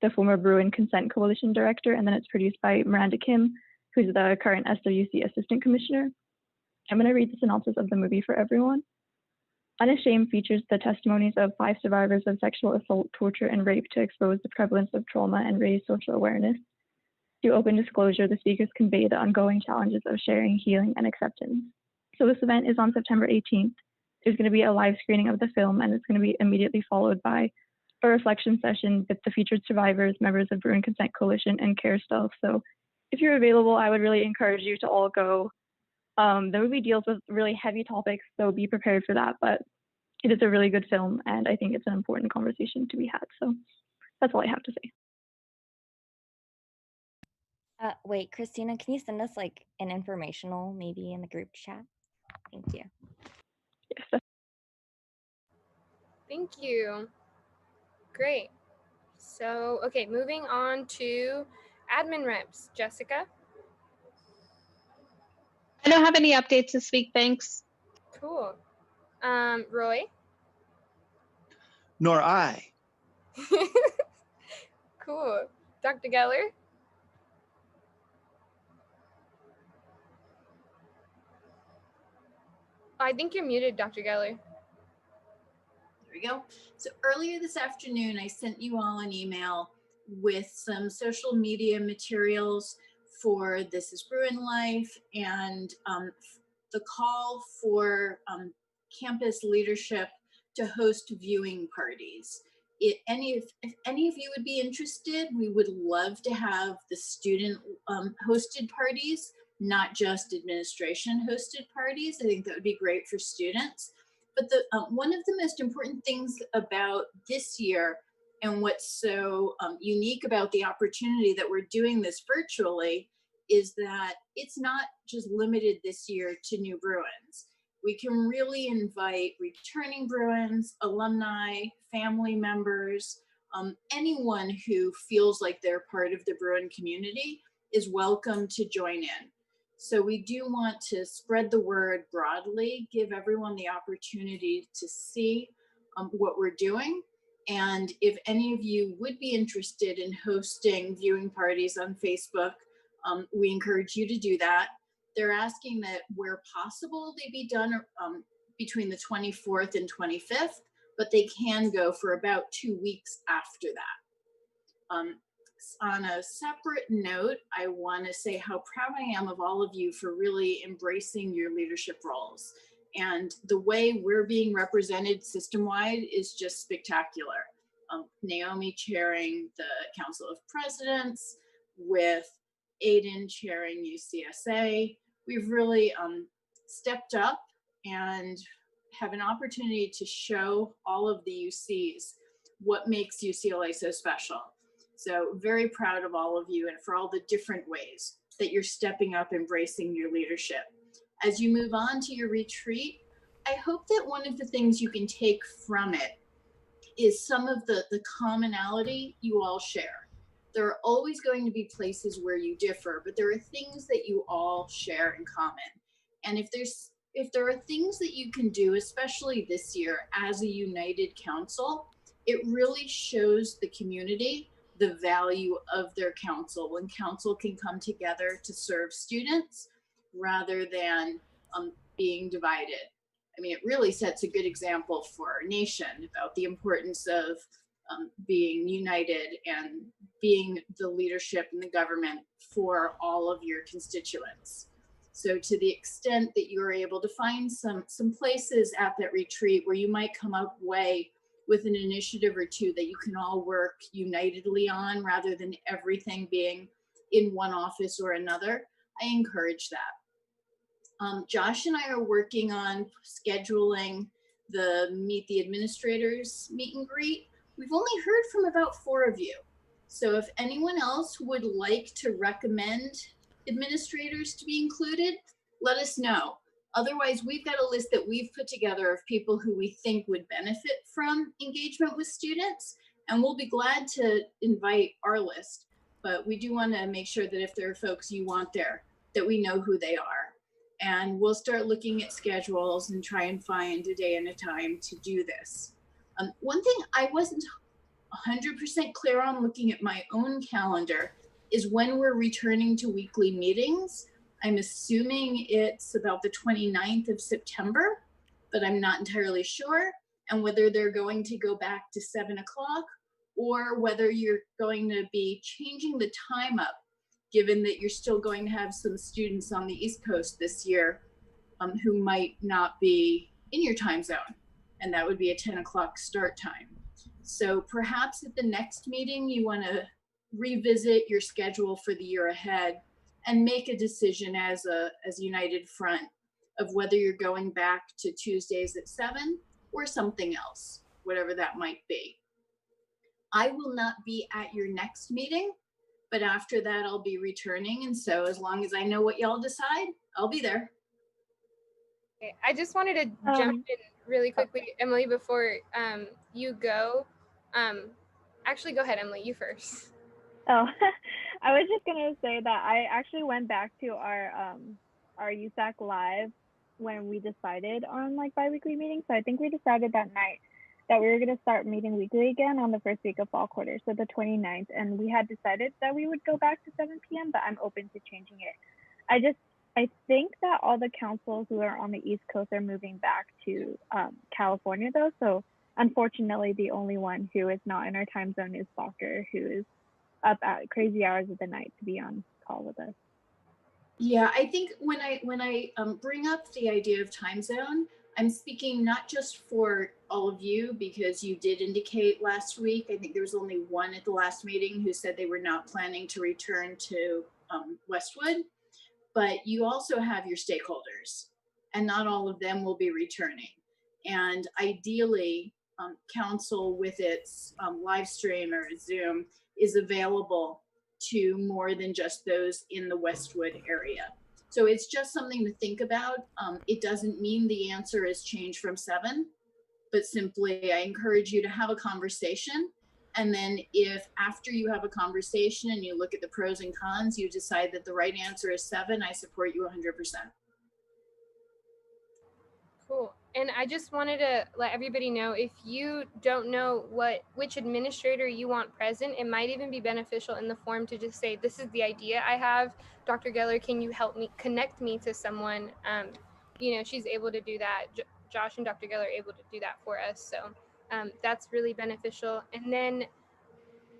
the former Bruin Consent Coalition director, and then it's produced by Miranda Kim, who's the current SWC Assistant Commissioner. I'm going to read the synopsis of the movie for everyone. Unashamed features the testimonies of 5 survivors of sexual assault, torture, and rape to expose the prevalence of trauma and raise social awareness. Through open disclosure, the speakers convey the ongoing challenges of sharing, healing, and acceptance. So this event is on September 18th. There's going to be a live screening of the film, and it's going to be immediately followed by a reflection session with the featured survivors, members of Bruin Consent Coalition, and care staff. So if you're available, I would really encourage you to all go. The movie deals with really heavy topics, so be prepared for that, but it is a really good film, and I think it's an important conversation to be had. So that's all I have to say. Wait, Christina, can you send us like an informational maybe in the group chat? Thank you. Yes. Thank you. Great. So, okay, moving on to admin reps. Jessica? I don't have any updates this week, thanks. Cool. Roy? Nor I. Cool. Dr. Geller? I think you're muted, Dr. Geller. we go. So earlier this afternoon, I sent you all an email with some social media materials for This is Bruin Life and the call for campus leadership to host viewing parties. If any of you would be interested, we would love to have the student hosted parties, not just administration hosted parties. I think that would be great for students. But the one of the most important things about this year and what's so unique about the opportunity that we're doing this virtually is that it's not just limited this year to new Bruins. We can really invite returning Bruins, alumni, family members, anyone who feels like they're part of the Bruin community is welcome to join in. So we do want to spread the word broadly, give everyone the opportunity to see what we're doing. And if any of you would be interested in hosting viewing parties on Facebook, we encourage you to do that. They're asking that where possible, they be done between the 24th and 25th, but they can go for about 2 weeks after that. On a separate note, I want to say how proud I am of all of you for really embracing your leadership roles. And the way we're being represented system-wide is just spectacular. Naomi chairing the Council of Presidents, with Aiden chairing UCSA. We've really stepped up and have an opportunity to show all of the UCs what makes UCLA so special. So very proud of all of you and for all the different ways that you're stepping up, embracing your leadership. As you move on to your retreat, I hope that one of the things you can take from it is some of the commonality you all share. There are always going to be places where you differ, but there are things that you all share in common. And if there are things that you can do, especially this year as a united council, it really shows the community the value of their council when council can come together to serve students rather than being divided. I mean, it really sets a good example for our nation about the importance of being united and being the leadership in the government for all of your constituents. So to the extent that you're able to find some places at that retreat where you might come away with an initiative or two that you can all work unitedly on rather than everything being in one office or another, I encourage that. Josh and I are working on scheduling the Meet the Administrators meet and greet. We've only heard from about 4 of you. So if anyone else would like to recommend administrators to be included, let us know. Otherwise, we've got a list that we've put together of people who we think would benefit from engagement with students, and we'll be glad to invite our list. But we do want to make sure that if there are folks you want there, that we know who they are. And we'll start looking at schedules and try and find a day and a time to do this. One thing I wasn't 100% clear on looking at my own calendar is when we're returning to weekly meetings. I'm assuming it's about the 29th of September, but I'm not entirely sure. And whether they're going to go back to 7 o'clock or whether you're going to be changing the time up, given that you're still going to have some students on the East Coast this year who might not be in your time zone. And that would be a 10 o'clock start time. So perhaps at the next meeting, you want to revisit your schedule for the year ahead and make a decision as a united front of whether you're going back to Tuesdays at 7 or something else, whatever that might be. I will not be at your next meeting, but after that I'll be returning. And so as long as I know what y'all decide, I'll be there. Okay, I just wanted to jump in really quickly, Emily, before you go. Actually, go ahead, Emily, you first. Oh, I was just gonna say that I actually went back to our USAC live when we decided on like biweekly meetings. So I think we decided that night that we were gonna start meeting weekly again on the first week of fall quarter, so the 29th. And we had decided that we would go back to 7 p.m., but I'm open to changing it. I think that all the councils who are on the East Coast are moving back to California though, so unfortunately, the only one who is not in our time zone is soccer, who is up at crazy hours of the night to be on call with us. Yeah, I think when I bring up the idea of time zone, I'm speaking not just for all of you, because you did indicate last week, I think there was only one at the last meeting who said they were not planning to return to Westwood, but you also have your stakeholders, and not all of them will be returning. And ideally, council with its live stream or Zoom is available to more than just those in the Westwood area. So it's just something to think about. It doesn't mean the answer is changed from 7, but simply I encourage you to have a conversation. And then if after you have a conversation and you look at the pros and cons, you decide that the right answer is 7, I support you 100%. Cool. And I just wanted to let everybody know, if you don't know which administrator you want present, it might even be beneficial in the form to just say, this is the idea I have. Dr. Geller, can you help me connect me to someone? You know, she's able to do that. Josh and Dr. Geller are able to do that for us. So that's really beneficial. And then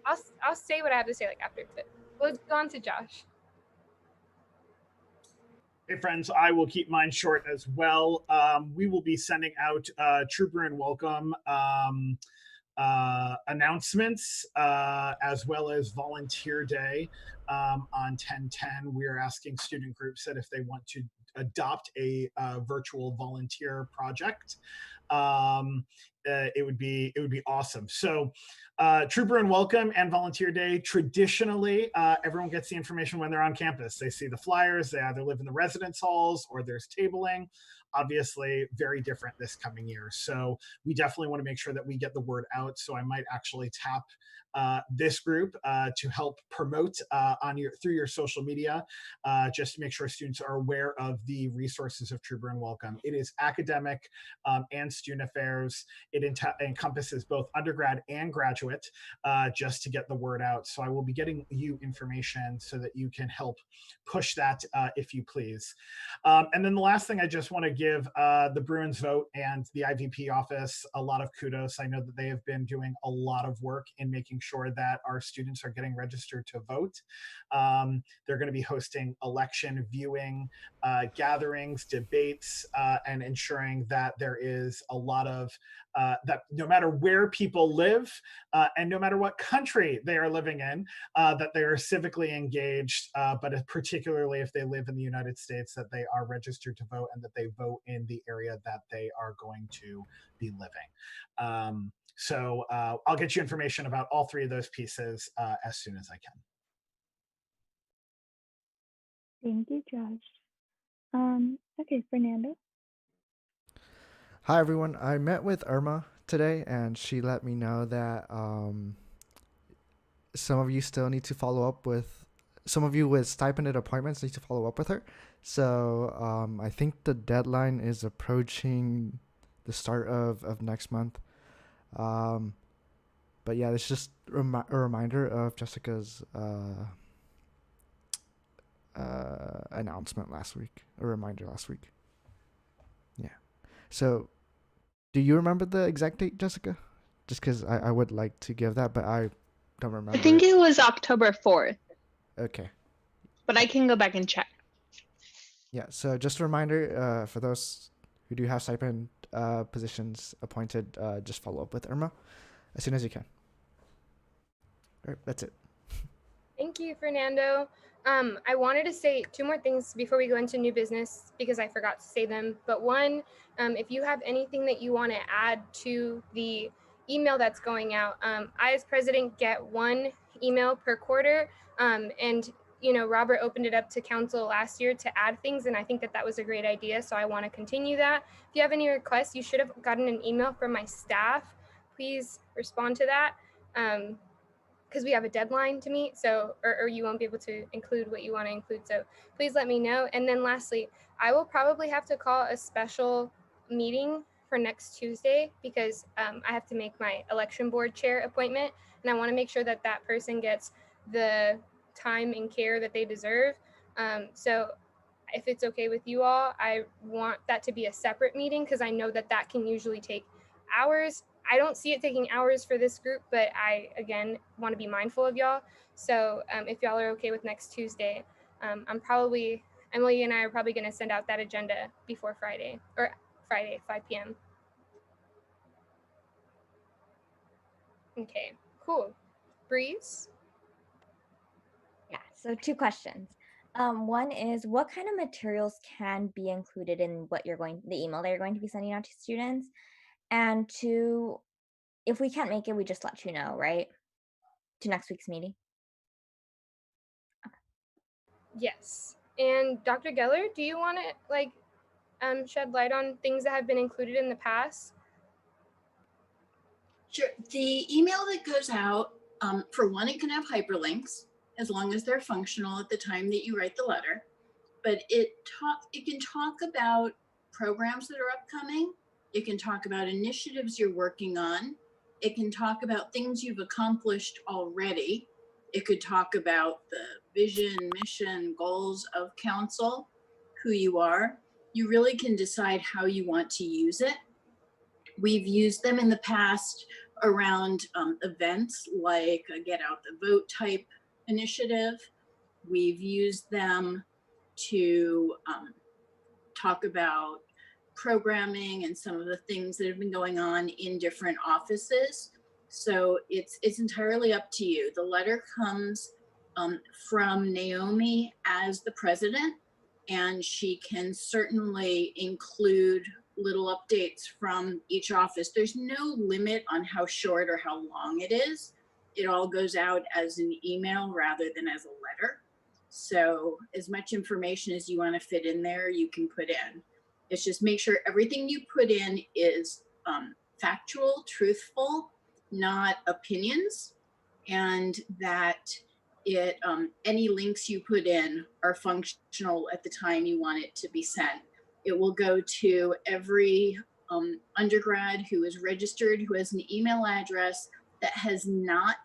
I'll say what I have to say like after. But let's go on to Josh. Hey friends, I will keep mine short as well. We will be sending out True Bruin Welcome announcements as well as Volunteer Day on 10/10. We are asking student groups that if they want to adopt a virtual volunteer project, it would be awesome. So True Bruin Welcome and Volunteer Day, traditionally everyone gets the information when they're on campus. They see the flyers, they either live in the residence halls or there's tabling. Obviously very different this coming year, so we definitely want to make sure that we get the word out. So I might actually tap this group to help promote through your social media, just to make sure students are aware of the resources of True Bruin Welcome. It is academic and student affairs. It encompasses both undergrad and graduate, just to get the word out. So I will be getting you information so that you can help push that if you please. And then the last thing I just want to give the Bruins Vote and the IVP office a lot of kudos. I know that they have been doing a lot of work in making sure that our students are getting registered to vote. They're going to be hosting election viewing gatherings, debates, and ensuring that there is a lot of that no matter where people live and no matter what country they are living in, that they are civically engaged, but particularly if they live in the United States, that they are registered to vote and that they vote in the area that they are going to be living. So I'll get you information about all 3 of those pieces as soon as I can. Thank you, Josh. Okay, Fernando. Hi, everyone. I met with Irma today, and she let me know that some of you still need to follow up with, some of you with stipended appointments need to follow up with her. So I think the deadline is approaching the start of next month. But yeah, it's just a reminder of Jessica's announcement last week, a reminder last week. Yeah. So do you remember the exact date, Jessica? Just because I would like to give that, but I don't remember. I think it was October 4th. Okay. But I can go back and check. Yeah, so just a reminder for those who do have stipend positions appointed, just follow up with Irma as soon as you can. All right, that's it. Thank you, Fernando. I wanted to say 2 more things before we go into new business because I forgot to say them. But one, if you have anything that you want to add to the email that's going out, I as president get 1 email per quarter. And you know, Robert opened it up to council last year to add things, and I think that was a great idea. So I want to continue that. If you have any requests, you should have gotten an email from my staff. Please respond to that. Because we have a deadline to meet, so or you won't be able to include what you want to include. So please let me know. And then lastly, I will probably have to call a special meeting for next Tuesday because I have to make my election board chair appointment, and I want to make sure that that person gets the time and care that they deserve. So if it's okay with you all, I want that to be a separate meeting because I know that that can usually take hours. I don't see it taking hours for this group, but I, again, want to be mindful of y'all. So if y'all are okay with next Tuesday, Emily and I are probably going to send out that agenda before Friday, 5 p.m. Okay, cool. Breeze? Yeah, so 2 questions. One is, what kind of materials can be included in the email that you're going to be sending out to students? And 2, if we can't make it, we just let you know, right? To next week's meeting. Yes. And Dr. Geller, do you want to shed light on things that have been included in the past? Sure. The email that goes out, for one, it can have hyperlinks as long as they're functional at the time that you write the letter. But it can talk about programs that are upcoming. It can talk about initiatives you're working on. It can talk about things you've accomplished already. It could talk about the vision, mission, goals of council, who you are. You really can decide how you want to use it. We've used them in the past around events like a Get Out the Vote type initiative. We've used them to talk about programming and some of the things that have been going on in different offices. So it's entirely up to you. The letter comes from Naomi as the president, and she can certainly include little updates from each office. There's no limit on how short or how long it is. It all goes out as an email rather than as a letter. So as much information as you want to fit in there, you can put in. It's just make sure everything you put in is factual, truthful, not opinions, and that any links you put in are functional at the time you want it to be sent. It will go to every undergrad who is registered, who has an email address that has not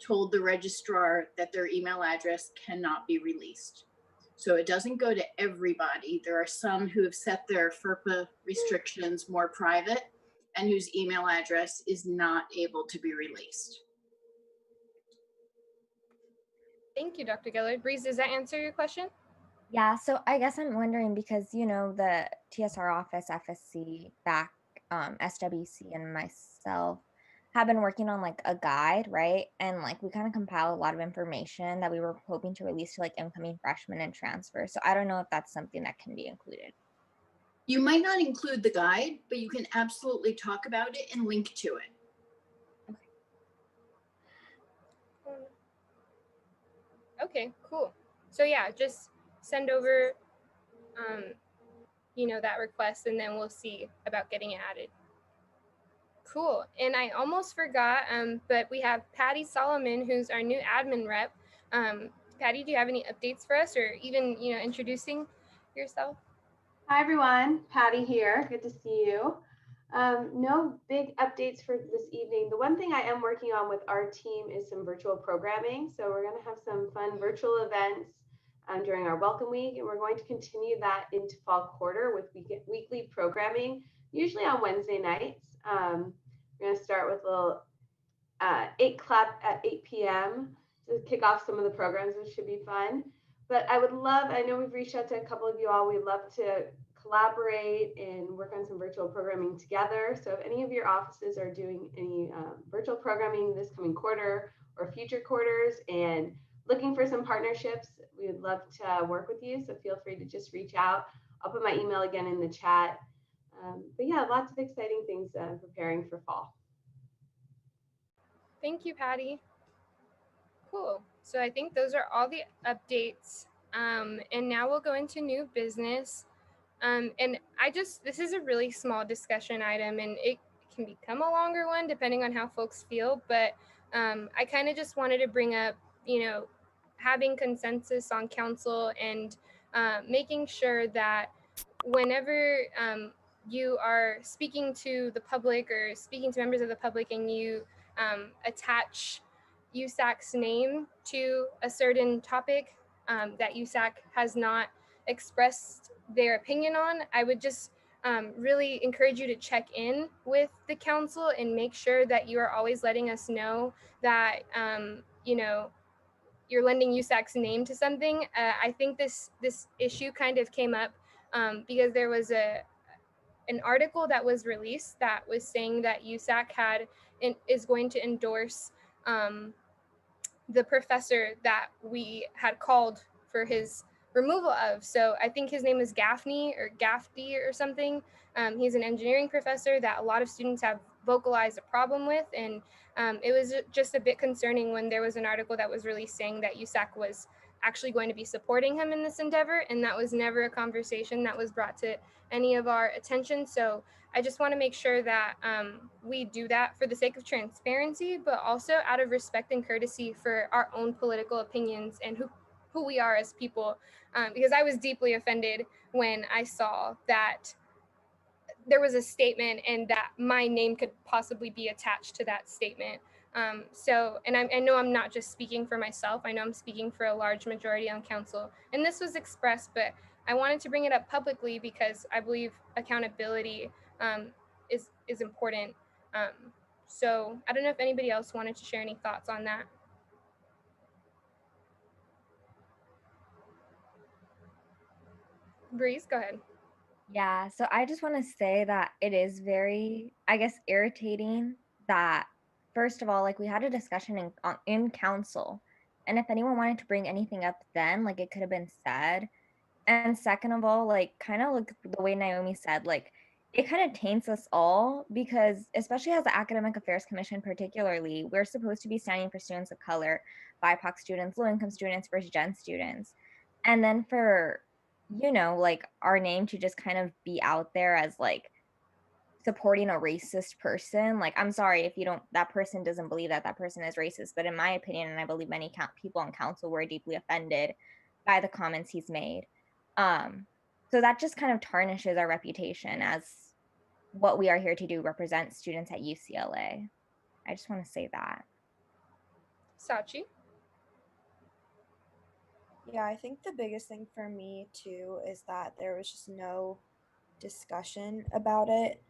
told the registrar that their email address cannot be released. So it doesn't go to everybody. There are some who have set their FERPA restrictions more private and whose email address is not able to be released. Thank you, Dr. Geller. Breeze, does that answer your question? Yeah, so I guess I'm wondering because, the TSR office, FSC, BAC, SWC, and myself have been working on a guide, right? And we kind of compiled a lot of information that we were hoping to release to incoming freshmen and transfer. So I don't know if that's something that can be included. You might not include the guide, but you can absolutely talk about it and link to it. Okay, cool. So yeah, just send over, that request, and then we'll see about getting it added. Cool. And I almost forgot, but we have Patty Solomon, who's our new admin rep. Patty, do you have any updates for us, or even, introducing yourself? Hi, everyone. Patty here. Good to see you. No big updates for this evening. The one thing I am working on with our team is some virtual programming. So we're going to have some fun virtual events during our welcome week, and we're going to continue that into fall quarter with weekly programming, usually on Wednesday nights. We're going to start with a little 8 clap at 8 p.m. to kick off some of the programs, which should be fun. But I know we've reached out to a couple of you all. We'd love to collaborate and work on some virtual programming together. So if any of your offices are doing any virtual programming this coming quarter or future quarters and looking for some partnerships, we would love to work with you. So feel free to just reach out. I'll put my email again in the chat. But yeah, lots of exciting things preparing for fall. Thank you, Patty. Cool. So I think those are all the updates. And now we'll go into new business. And this is a really small discussion item, and it can become a longer one depending on how folks feel. But I kind of just wanted to bring up, having consensus on council and making sure that whenever you are speaking to the public or speaking to members of the public and you attach USAC's name to a certain topic that USAC has not expressed their opinion on, I would just really encourage you to check in with the council and make sure that you are always letting us know that, you know, you're lending USAC's name to something. I think this issue kind of came up because there was an article that was released that was saying that USAC is going to endorse the professor that we had called for his removal of. So I think his name is Gaffney or Gaffney or something. He's an engineering professor that a lot of students have vocalized a problem with. And it was just a bit concerning when there was an article that was released saying that USAC was actually going to be supporting him in this endeavor. And that was never a conversation that was brought to any of our attention. So I just want to make sure that we do that for the sake of transparency, but also out of respect and courtesy for our own political opinions and who we are as people. Because I was deeply offended when I saw that there was a statement and that my name could possibly be attached to that statement. And I know I'm not just speaking for myself. I know I'm speaking for a large majority on council. And this was expressed, but I wanted to bring it up publicly because I believe accountability is important. So I don't know if anybody else wanted to share any thoughts on that. Breeze, go ahead. Yeah, so I just want to say that it is very, I guess, irritating that, first of all, like we had a discussion in council, and if anyone wanted to bring anything up then, like it could have been said. And second of all, like kind of like the way Naomi said, like it kind of taints us all because, especially as the Academic Affairs Commission, particularly, we're supposed to be standing for students of color, BIPOC students, low income students, versus Gen students. And then for, you know, like our name to just kind of be out there as like supporting a racist person. Like, I'm sorry if you don't, that person doesn't believe that that person is racist, but in my opinion, and I believe many people on council were deeply offended by the comments he's made. So that just kind of tarnishes our reputation as what we are here to do, represent students at UCLA. I just want to say that. Sachi? Yeah, I think the biggest thing for me too is that there was just no discussion about it.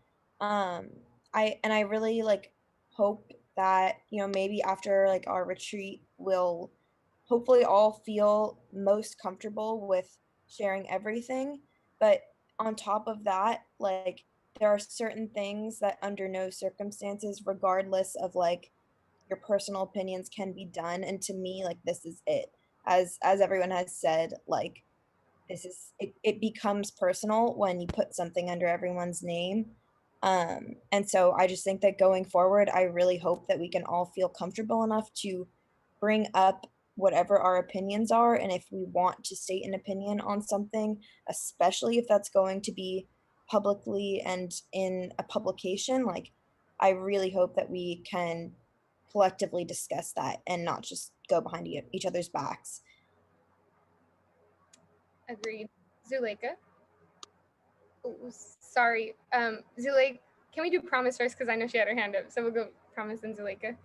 Um, I really like hope that, you know, maybe after like our retreat, we'll hopefully all feel most comfortable with sharing everything. But on top of that, like there are certain things that under no circumstances, regardless of like your personal opinions, can be done. And to me, like this is it. As everyone has said, like this is it becomes personal when you put something under everyone's name. And so I just think that going forward, I really hope that we can all feel comfortable enough to bring up whatever our opinions are. And if we want to state an opinion on something, especially if that's going to be publicly and in a publication, like I really hope that we can collectively discuss that and not just go behind each other's backs. Agreed. Zuleika? Oh, sorry. Zuleika, can we do Promise first? Because I know she had her hand up. So we'll go Promise and Zuleika.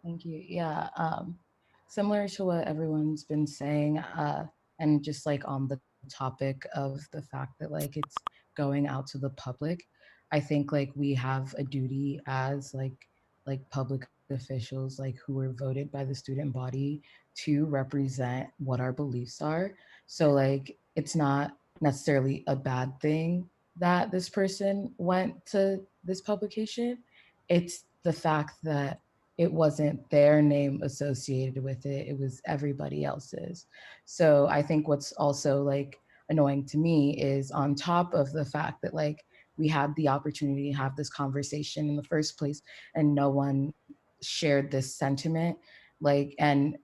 Thank you. Yeah. Similar to what everyone's been saying, and just like on the topic of the fact that like it's going out to the public, I think like we have a duty as like public officials like who were voted by the student body to represent what our beliefs are. So like it's not necessarily a bad thing that this person went to this publication. It's the fact that it wasn't their name associated with it, it was everybody else's. So I think what's also like annoying to me is on top of the fact that like we had the opportunity to have this conversation in the first place and no one shared this sentiment, like, and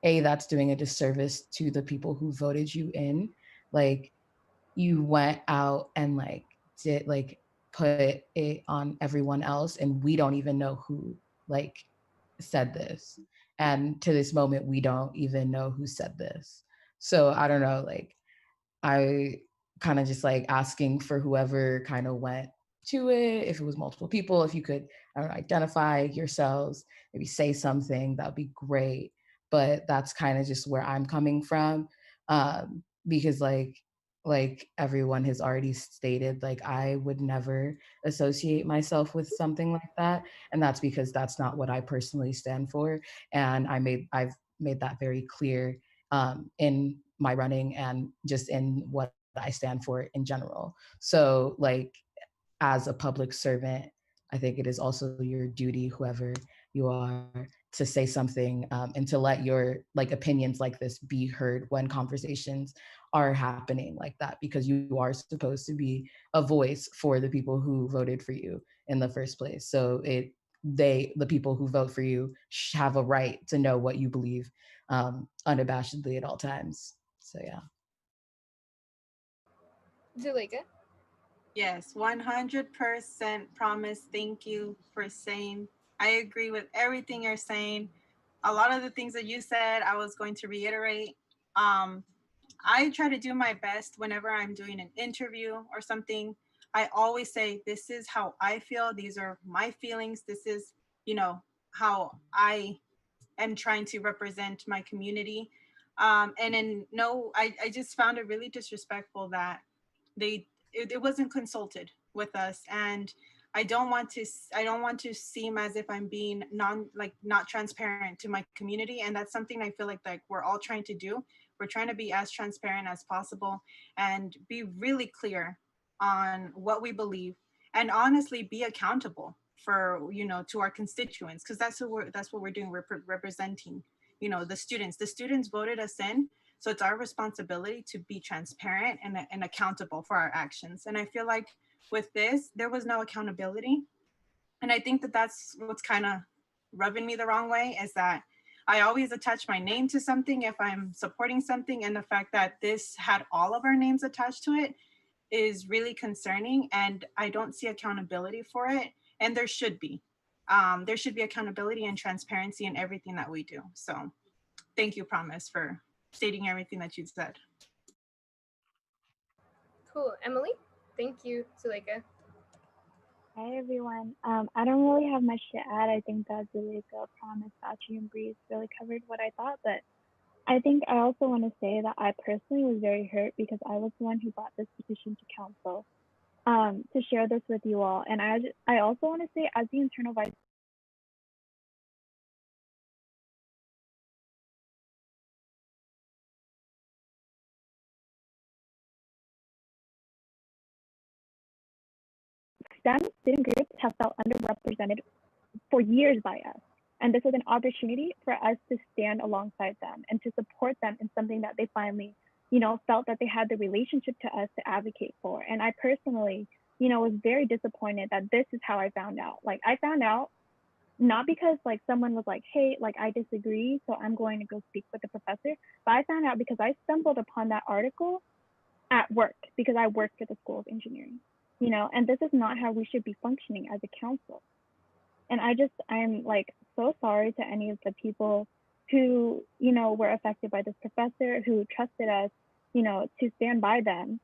that's doing a disservice to the people who voted you in. Like you went out and like did like put it on everyone else and we don't even know who like said this, and to this moment we don't even know who said this. So I don't know, like I kind of just like asking for whoever kind of went to it, if it was multiple people, if you could, I don't know, identify yourselves, maybe say something, that would be great. But that's kind of just where I'm coming from, because like like everyone has already stated, like I would never associate myself with something like that, and that's because that's not what I personally stand for. And I've made that very clear in my running and just in what I stand for in general. So like as a public servant, I think it is also your duty, whoever you are, to say something and to let your like opinions like this be heard when conversations are happening like that, because you are supposed to be a voice for the people who voted for you in the first place. So the people who vote for you have a right to know what you believe unabashedly at all times. So yeah. Zuleika? Yes, 100% promise. Thank you for saying. I agree with everything you're saying. A lot of the things that you said, I was going to reiterate. I try to do my best whenever I'm doing an interview or something. I always say, this is how I feel. These are my feelings. This is, how I am trying to represent my community. And then, no, I just found it really disrespectful that it wasn't consulted with us. And I don't want to seem as if I'm being not transparent to my community. And that's something I feel like we're all trying to do. We're trying to be as transparent as possible and be really clear on what we believe, and honestly be accountable for to our constituents, because that's what we're doing. We're representing the students voted us in, so it's our responsibility to be transparent and accountable for our actions. And I feel like with this, there was no accountability. And I think that that's what's kind of rubbing me the wrong way, is that I always attach my name to something if I'm supporting something. And the fact that this had all of our names attached to it is really concerning. And I don't see accountability for it. And there should be. There should be accountability and transparency in everything that we do. So thank you, Promise, for stating everything that you said. Cool. Emily? Thank you, Zuleika. Hi everyone. I don't really have much to add. I think that Zuleika, Promise, Sachi, and Breeze really covered what I thought, but I think I also want to say that I personally was very hurt because I was the one who brought this petition to council to share this with you all. And I also want to say, as the internal vice STEM student groups have felt underrepresented for years by us. And this was an opportunity for us to stand alongside them and to support them in something that they finally, felt that they had the relationship to us to advocate for. And I personally, was very disappointed that this is how I found out. Like I found out not because like someone was like, hey, like I disagree, so I'm going to go speak with the professor. But I found out because I stumbled upon that article at work because I work for the School of Engineering, and this is not how we should be functioning as a council. And I'm like so sorry to any of the people who, were affected by this professor, who trusted us, to stand by them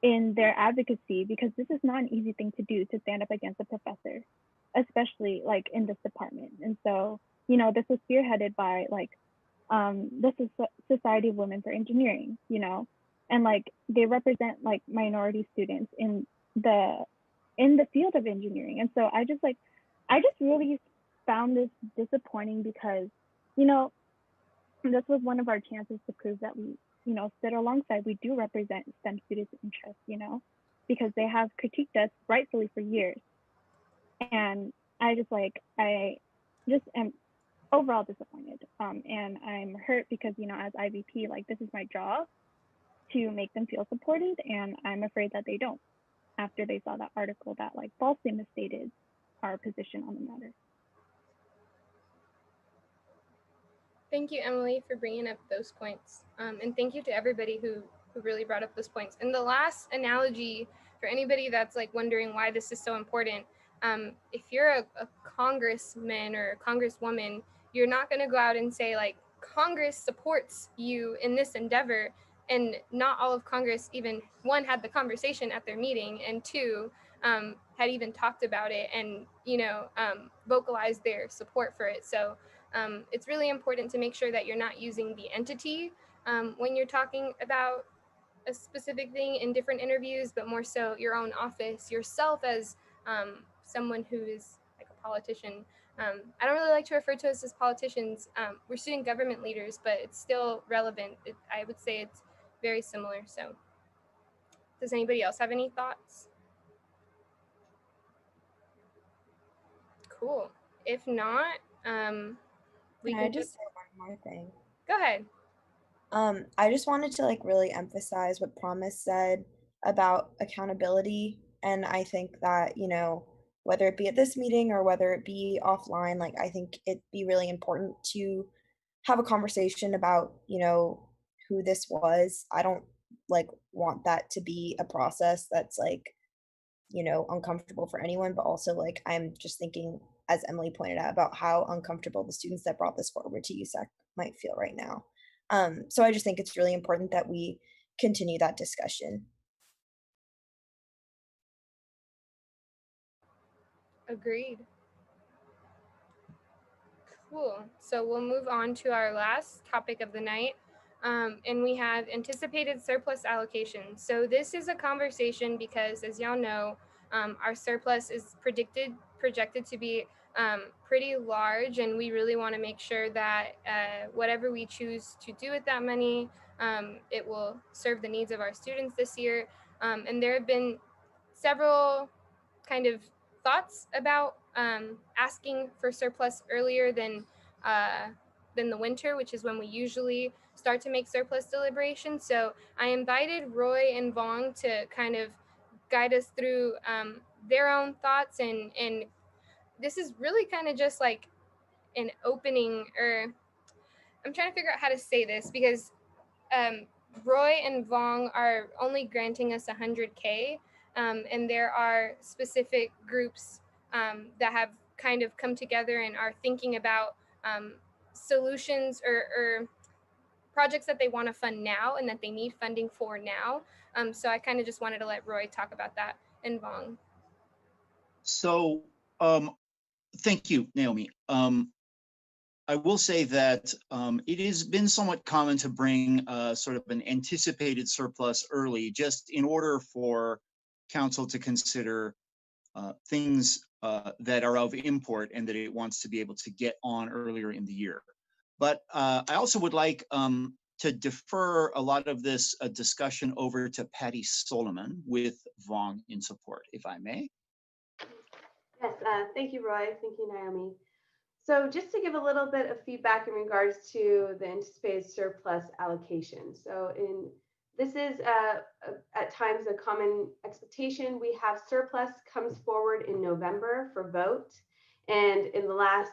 in their advocacy, because this is not an easy thing to do, to stand up against a professor, especially like in this department. And so, this was spearheaded by like this is Society of Women for Engineering, and like they represent like minority students in the field of engineering. And so I just really found this disappointing because, this was one of our chances to prove that we, stood alongside. We do represent STEM students' interests, because they have critiqued us rightfully for years. And I just am overall disappointed. And I'm hurt because, as IVP, like this is my job to make them feel supported. And I'm afraid that they don't after they saw that article that like falsely misstated our position on the matter. Thank you, Emily, for bringing up those points. And thank you to everybody who really brought up those points. And the last analogy for anybody that's like wondering why this is so important, if you're a congressman or a congresswoman, you're not going to go out and say like, Congress supports you in this endeavor. And not all of Congress even, one, had the conversation at their meeting, and two, had even talked about it and, vocalized their support for it. So it's really important to make sure that you're not using the entity when you're talking about a specific thing in different interviews, but more so your own office, yourself as someone who is like a politician. I don't really like to refer to us as politicians. We're student government leaders, but it's still relevant. I would say it's very similar. So does anybody else have any thoughts? Cool. If not, we Can can I just say one more thing? Go ahead. I just wanted to like really emphasize what Promise said about accountability. And I think that, you know, whether it be at this meeting or whether it be offline, like I think it'd be really important to have a conversation about, you know, who this was. I don't like want that to be a process that's like, you know, uncomfortable for anyone, but also like I'm just thinking, as Emily pointed out, about how uncomfortable the students that brought this forward to USAC might feel right now. So I just think it's really important that we continue that discussion. Agreed. Cool. So we'll move on to our last topic of the night. And we have anticipated surplus allocation. So this is a conversation because, as y'all know, our surplus is projected to be pretty large, and we really want to make sure that whatever we choose to do with that money, it will serve the needs of our students this year. And there have been several kind of thoughts about asking for surplus earlier than the winter, which is when we usually start to make surplus deliberations. So I invited Roy and Vong to kind of guide us through their own thoughts, and this is really kind of just like an opening, or I'm trying to figure out how to say this because Roy and Vong are only granting us 100K, and there are specific groups that have kind of come together and are thinking about solutions or projects that they want to fund now and that they need funding for now. So I kind of just wanted to let Roy talk about that, and Vong. So thank you, Naomi. I will say that it has been somewhat common to bring sort of an anticipated surplus early, just in order for council to consider things that are of import and that it wants to be able to get on earlier in the year. But I also would like to defer a lot of this discussion over to Patty Solomon with Vong in support, if I may. Yes, thank you, Roy. Thank you, Naomi. So just to give a little bit of feedback in regards to the anticipated surplus allocation. So this is at times a common expectation. We have surplus comes forward in November for vote. And in the last,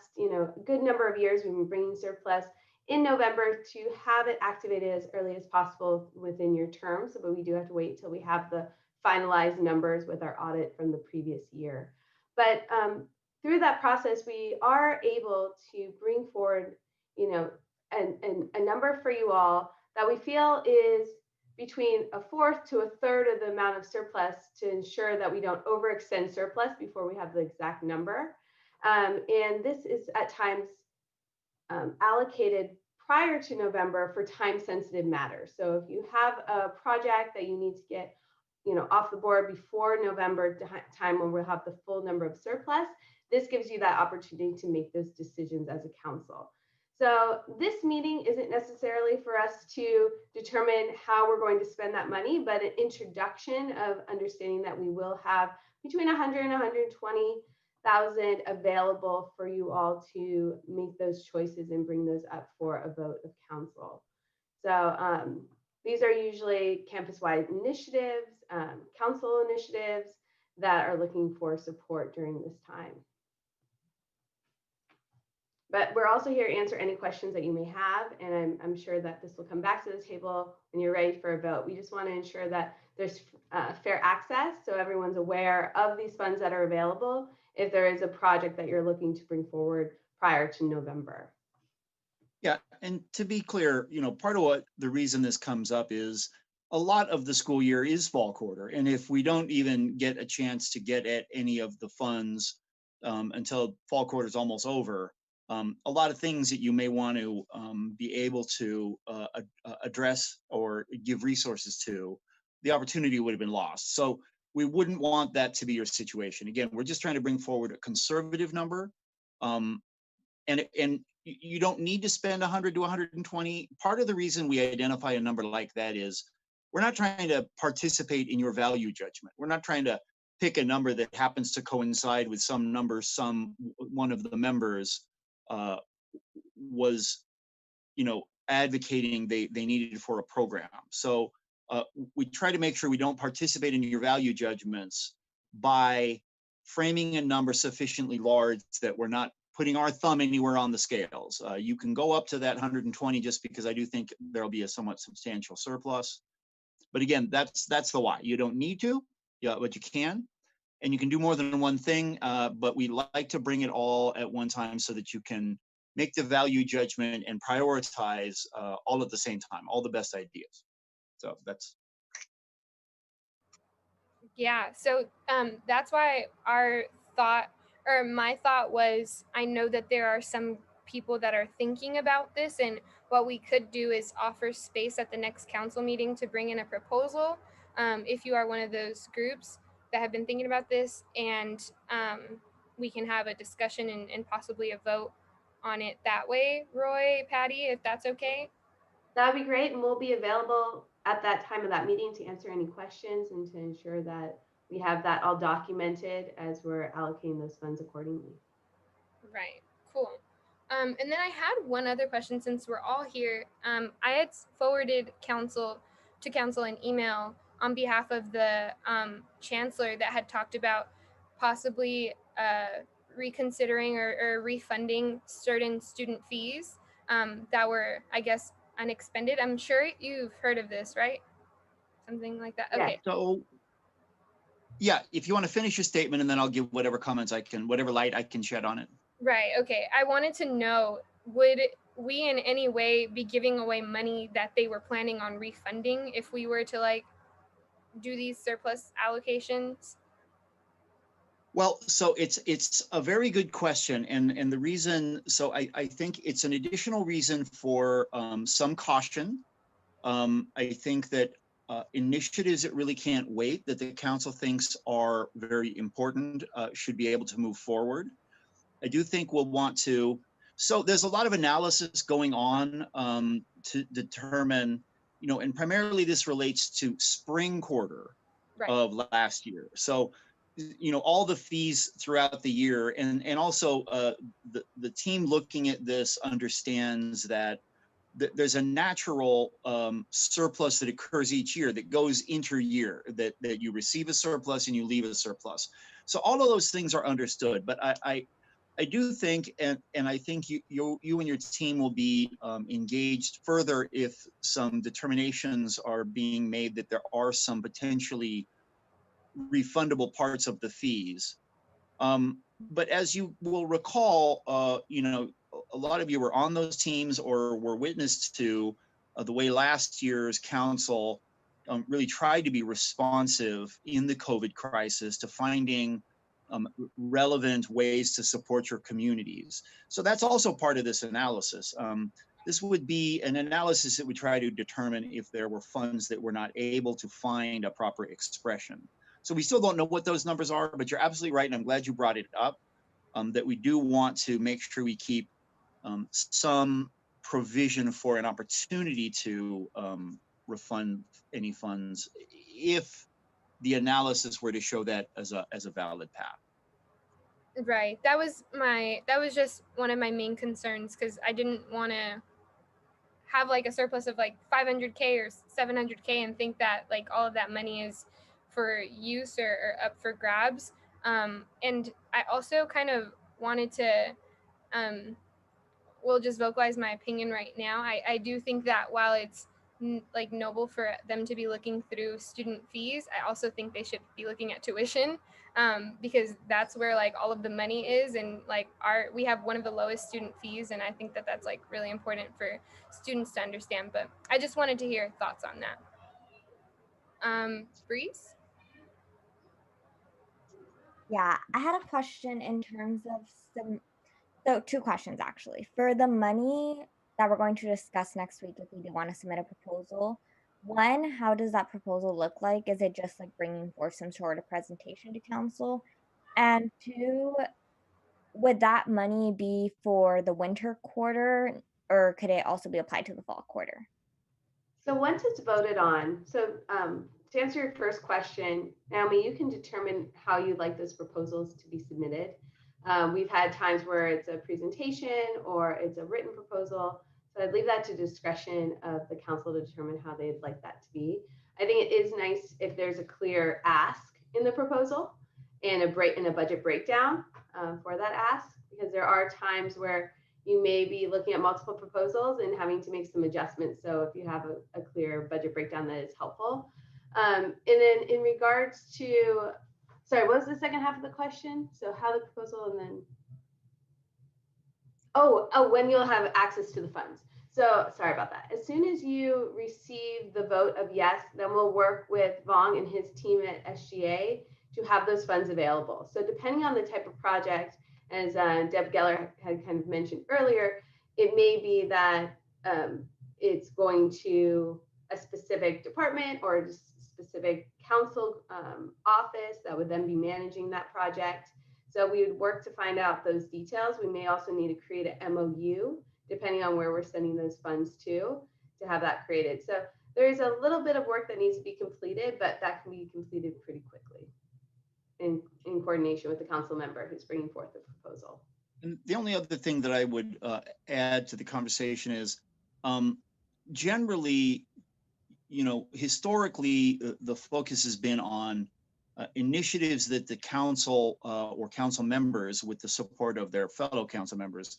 good number of years, we've been bringing surplus in November to have it activated as early as possible within your term. So, but we do have to wait until we have the finalized numbers with our audit from the previous year. But through that process, we are able to bring forward, a number for you all that we feel is between a fourth to a third of the amount of surplus to ensure that we don't overextend surplus before we have the exact number. And this is at times allocated prior to November for time-sensitive matters. So if you have a project that you need to get off the board before November time when we'll have the full number of surplus, this gives you that opportunity to make those decisions as a council. So this meeting isn't necessarily for us to determine how we're going to spend that money, but an introduction of understanding that we will have between 100 and 120,000 available for you all to make those choices and bring those up for a vote of council. So these are usually campus-wide initiatives, council initiatives that are looking for support during this time. But we're also here to answer any questions that you may have, and I'm sure that this will come back to the table when you're ready for a vote. We just want to ensure that there's fair access, so everyone's aware of these funds that are available if there is a project that you're looking to bring forward prior to November. Yeah, and to be clear, part of what the reason this comes up is a lot of the school year is fall quarter. And if we don't even get a chance to get at any of the funds until fall quarter is almost over, a lot of things that you may want to be able to address or give resources to the opportunity would have been lost. So we wouldn't want that to be your situation. Again, we're just trying to bring forward a conservative number. And you don't need to spend 100 to 120. Part of the reason we identify a number like that is we're not trying to participate in your value judgment. We're not trying to pick a number that happens to coincide with some number one of the members was, advocating they needed for a program. So we try to make sure we don't participate in your value judgments by framing a number sufficiently large that we're not putting our thumb anywhere on the scales. You can go up to that 120 just because I do think there'll be a somewhat substantial surplus. But again, that's the why. You don't need to, but you can. And you can do more than one thing, but we like to bring it all at one time so that you can make the value judgment and prioritize all at the same time, all the best ideas. So that's. Yeah, so that's why my thought was, I know that there are some people that are thinking about this, and what we could do is offer space at the next council meeting to bring in a proposal, if you are one of those groups that have been thinking about this, and we can have a discussion and possibly a vote on it that way. Roy, Patty, if that's okay. That'd be great, and we'll be available at that time of that meeting to answer any questions and to ensure that we have that all documented as we're allocating those funds accordingly. Right, cool. And then I had one other question since we're all here. I had forwarded council an email on behalf of the chancellor that had talked about possibly reconsidering or refunding certain student fees that were, I guess, unexpended. I'm sure you've heard of this, right? Something like that. Okay. So, yeah, if you want to finish your statement, and then I'll give whatever comments whatever light I can shed on it. Right. Okay. I wanted to know, would we in any way be giving away money that they were planning on refunding if we were to do these surplus allocations? Well, so it's a very good question, and the reason, so I think it's an additional reason for some caution. I think that initiatives that really can't wait, that the council thinks are very important, should be able to move forward. I do think we'll want to, so there's a lot of analysis going on to determine, and primarily this relates to spring quarter of last year. So, all the fees throughout the year, and also the team looking at this understands that there's a natural surplus that occurs each year that goes inter-year, that you receive a surplus and you leave a surplus. So all of those things are understood, but I do think, and I think you and your team will be engaged further if some determinations are being made that there are some potentially refundable parts of the fees. But as you will recall, a lot of you were on those teams or were witness to the way last year's council really tried to be responsive in the COVID crisis to finding relevant ways to support your communities. So that's also part of this analysis. This would be an analysis that would try to determine if there were funds that were not able to find a proper expression. So we still don't know what those numbers are, but you're absolutely right, and I'm glad you brought it up, that we do want to make sure we keep some provision for an opportunity to refund any funds if the analysis were to show that as a valid path. Right. That was just one of my main concerns, because I didn't want to have a surplus of 500K or 700K and think that all of that money is for use or up for grabs. And I also kind of wanted to just vocalize my opinion right now. I do think that while it's noble for them to be looking through student fees, I also think they should be looking at tuition, because that's where all of the money is, and we have one of the lowest student fees, and I think that that's really important for students to understand. But I just wanted to hear thoughts on that. Breeze? Yeah, I had a question in terms of two questions actually. For the money that we're going to discuss next week, if we do want to submit a proposal, one, how does that proposal look like? Is it just like bringing forth some sort of presentation to council? And two, would that money be for the winter quarter, or could it also be applied to the fall quarter? So once it's voted on, to answer your first question, Naomi, you can determine how you'd like those proposals to be submitted. We've had times where it's a presentation or it's a written proposal. So I'd leave that to discretion of the council to determine how they'd like that to be. I think it is nice if there's a clear ask in the proposal and a budget breakdown for that ask, because there are times where you may be looking at multiple proposals and having to make some adjustments. So if you have a clear budget breakdown, that is helpful. And then in regards to, sorry, what was the second half of the question? So how the proposal and then, when you'll have access to the funds. So sorry about that. As soon as you receive the vote of yes, then we'll work with Vong and his team at SGA to have those funds available. So depending on the type of project, as Deb Geller had kind of mentioned earlier, it may be that it's going to a specific department or a specific council office that would then be managing that project. So we would work to find out those details. We may also need to create an MOU, depending on where we're sending those funds to have that created. So there's a little bit of work that needs to be completed, but that can be completed pretty quickly in coordination with the council member who's bringing forth the proposal. And the only other thing that I would add to the conversation is generally, historically, the focus has been on initiatives that the council or council members, with the support of their fellow council members,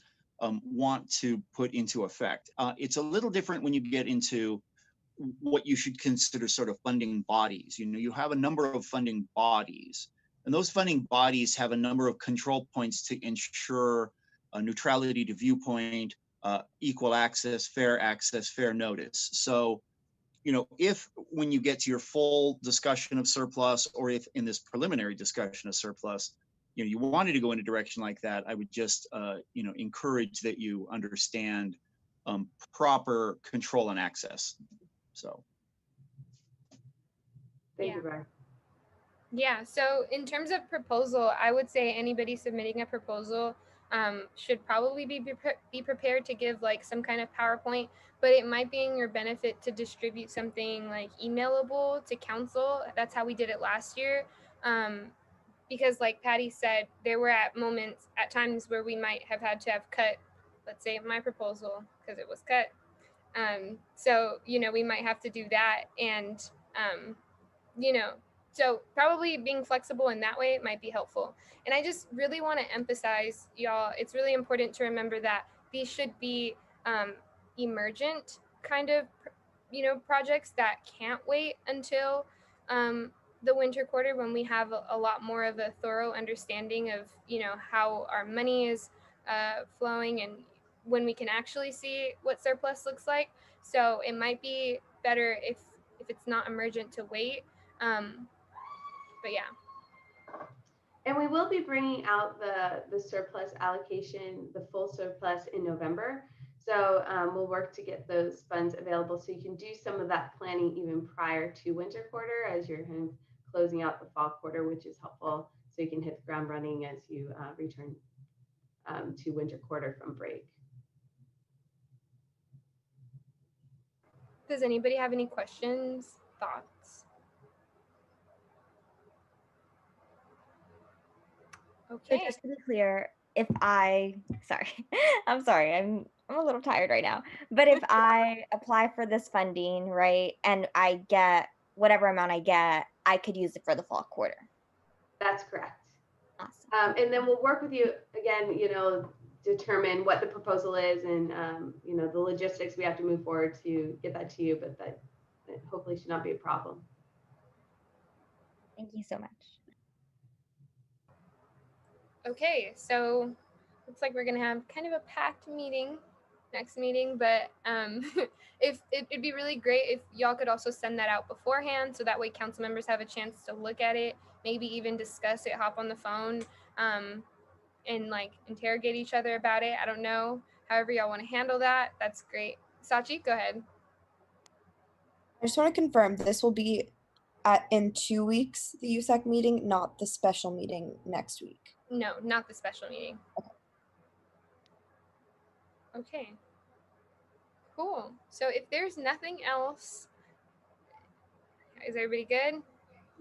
want to put into effect. It's a little different when you get into what you should consider sort of funding bodies. You have a number of funding bodies, and those funding bodies have a number of control points to ensure neutrality to viewpoint, equal access, fair notice. So, if when you get to your full discussion of surplus, or if in this preliminary discussion of surplus, you wanted to go in a direction like that, I would just, encourage that you understand proper control and access. So. Thank you, Brian. Yeah, so in terms of proposal, I would say anybody submitting a proposal should probably be prepared to give like some kind of PowerPoint, but it might be in your benefit to distribute something like emailable to council. That's how we did it last year. Because like Patty said, there were at times where we might have had to have cut, let's say, my proposal because it was cut. So, we might have to do that. And, so probably being flexible in that way might be helpful. And I just really want to emphasize, y'all, it's really important to remember that these should be emergent kind of, projects that can't wait until the winter quarter, when we have a lot more of a thorough understanding of, how our money is flowing and when we can actually see what surplus looks like. So it might be better if it's not emergent to wait. But yeah. And we will be bringing out the surplus allocation, the full surplus in November. So we'll work to get those funds available so you can do some of that planning even prior to winter quarter as you're kind of closing out the fall quarter, which is helpful. So you can hit the ground running as you return to winter quarter from break. Does anybody have any questions, thoughts? Okay. So just to be clear, I'm sorry, I'm a little tired right now. But if I apply for this funding, right, and I get whatever amount I get, I could use it for the fall quarter. That's correct. Awesome. And then we'll work with you again, determine what the proposal is and, the logistics we have to move forward to get that to you, but that hopefully should not be a problem. Thank you so much. Okay, so looks like we're gonna have kind of a packed next meeting, but if it'd be really great if y'all could also send that out beforehand, so that way council members have a chance to look at it, maybe even discuss it, hop on the phone, and like interrogate each other about it. I don't know, however y'all want to handle that, that's great. Sachi, go ahead. I just want to confirm this will be in 2 weeks, the USAC meeting, not the special meeting next week. No, not the special meeting. Okay. Cool. So if there's nothing else, is everybody good?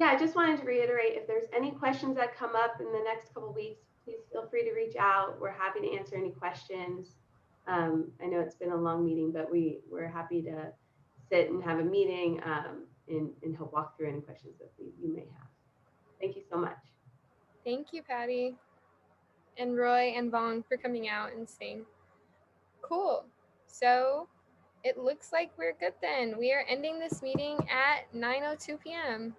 Yeah, I just wanted to reiterate, if there's any questions that come up in the next couple of weeks, please feel free to reach out. We're happy to answer any questions. I know it's been a long meeting, but we're happy to sit and have a meeting and help walk through any questions that you may have. Thank you so much. Thank you, Patty. And Roy and Vaughn for coming out and staying. Cool. So it looks like we're good then. We are ending this meeting at 9:02 p.m.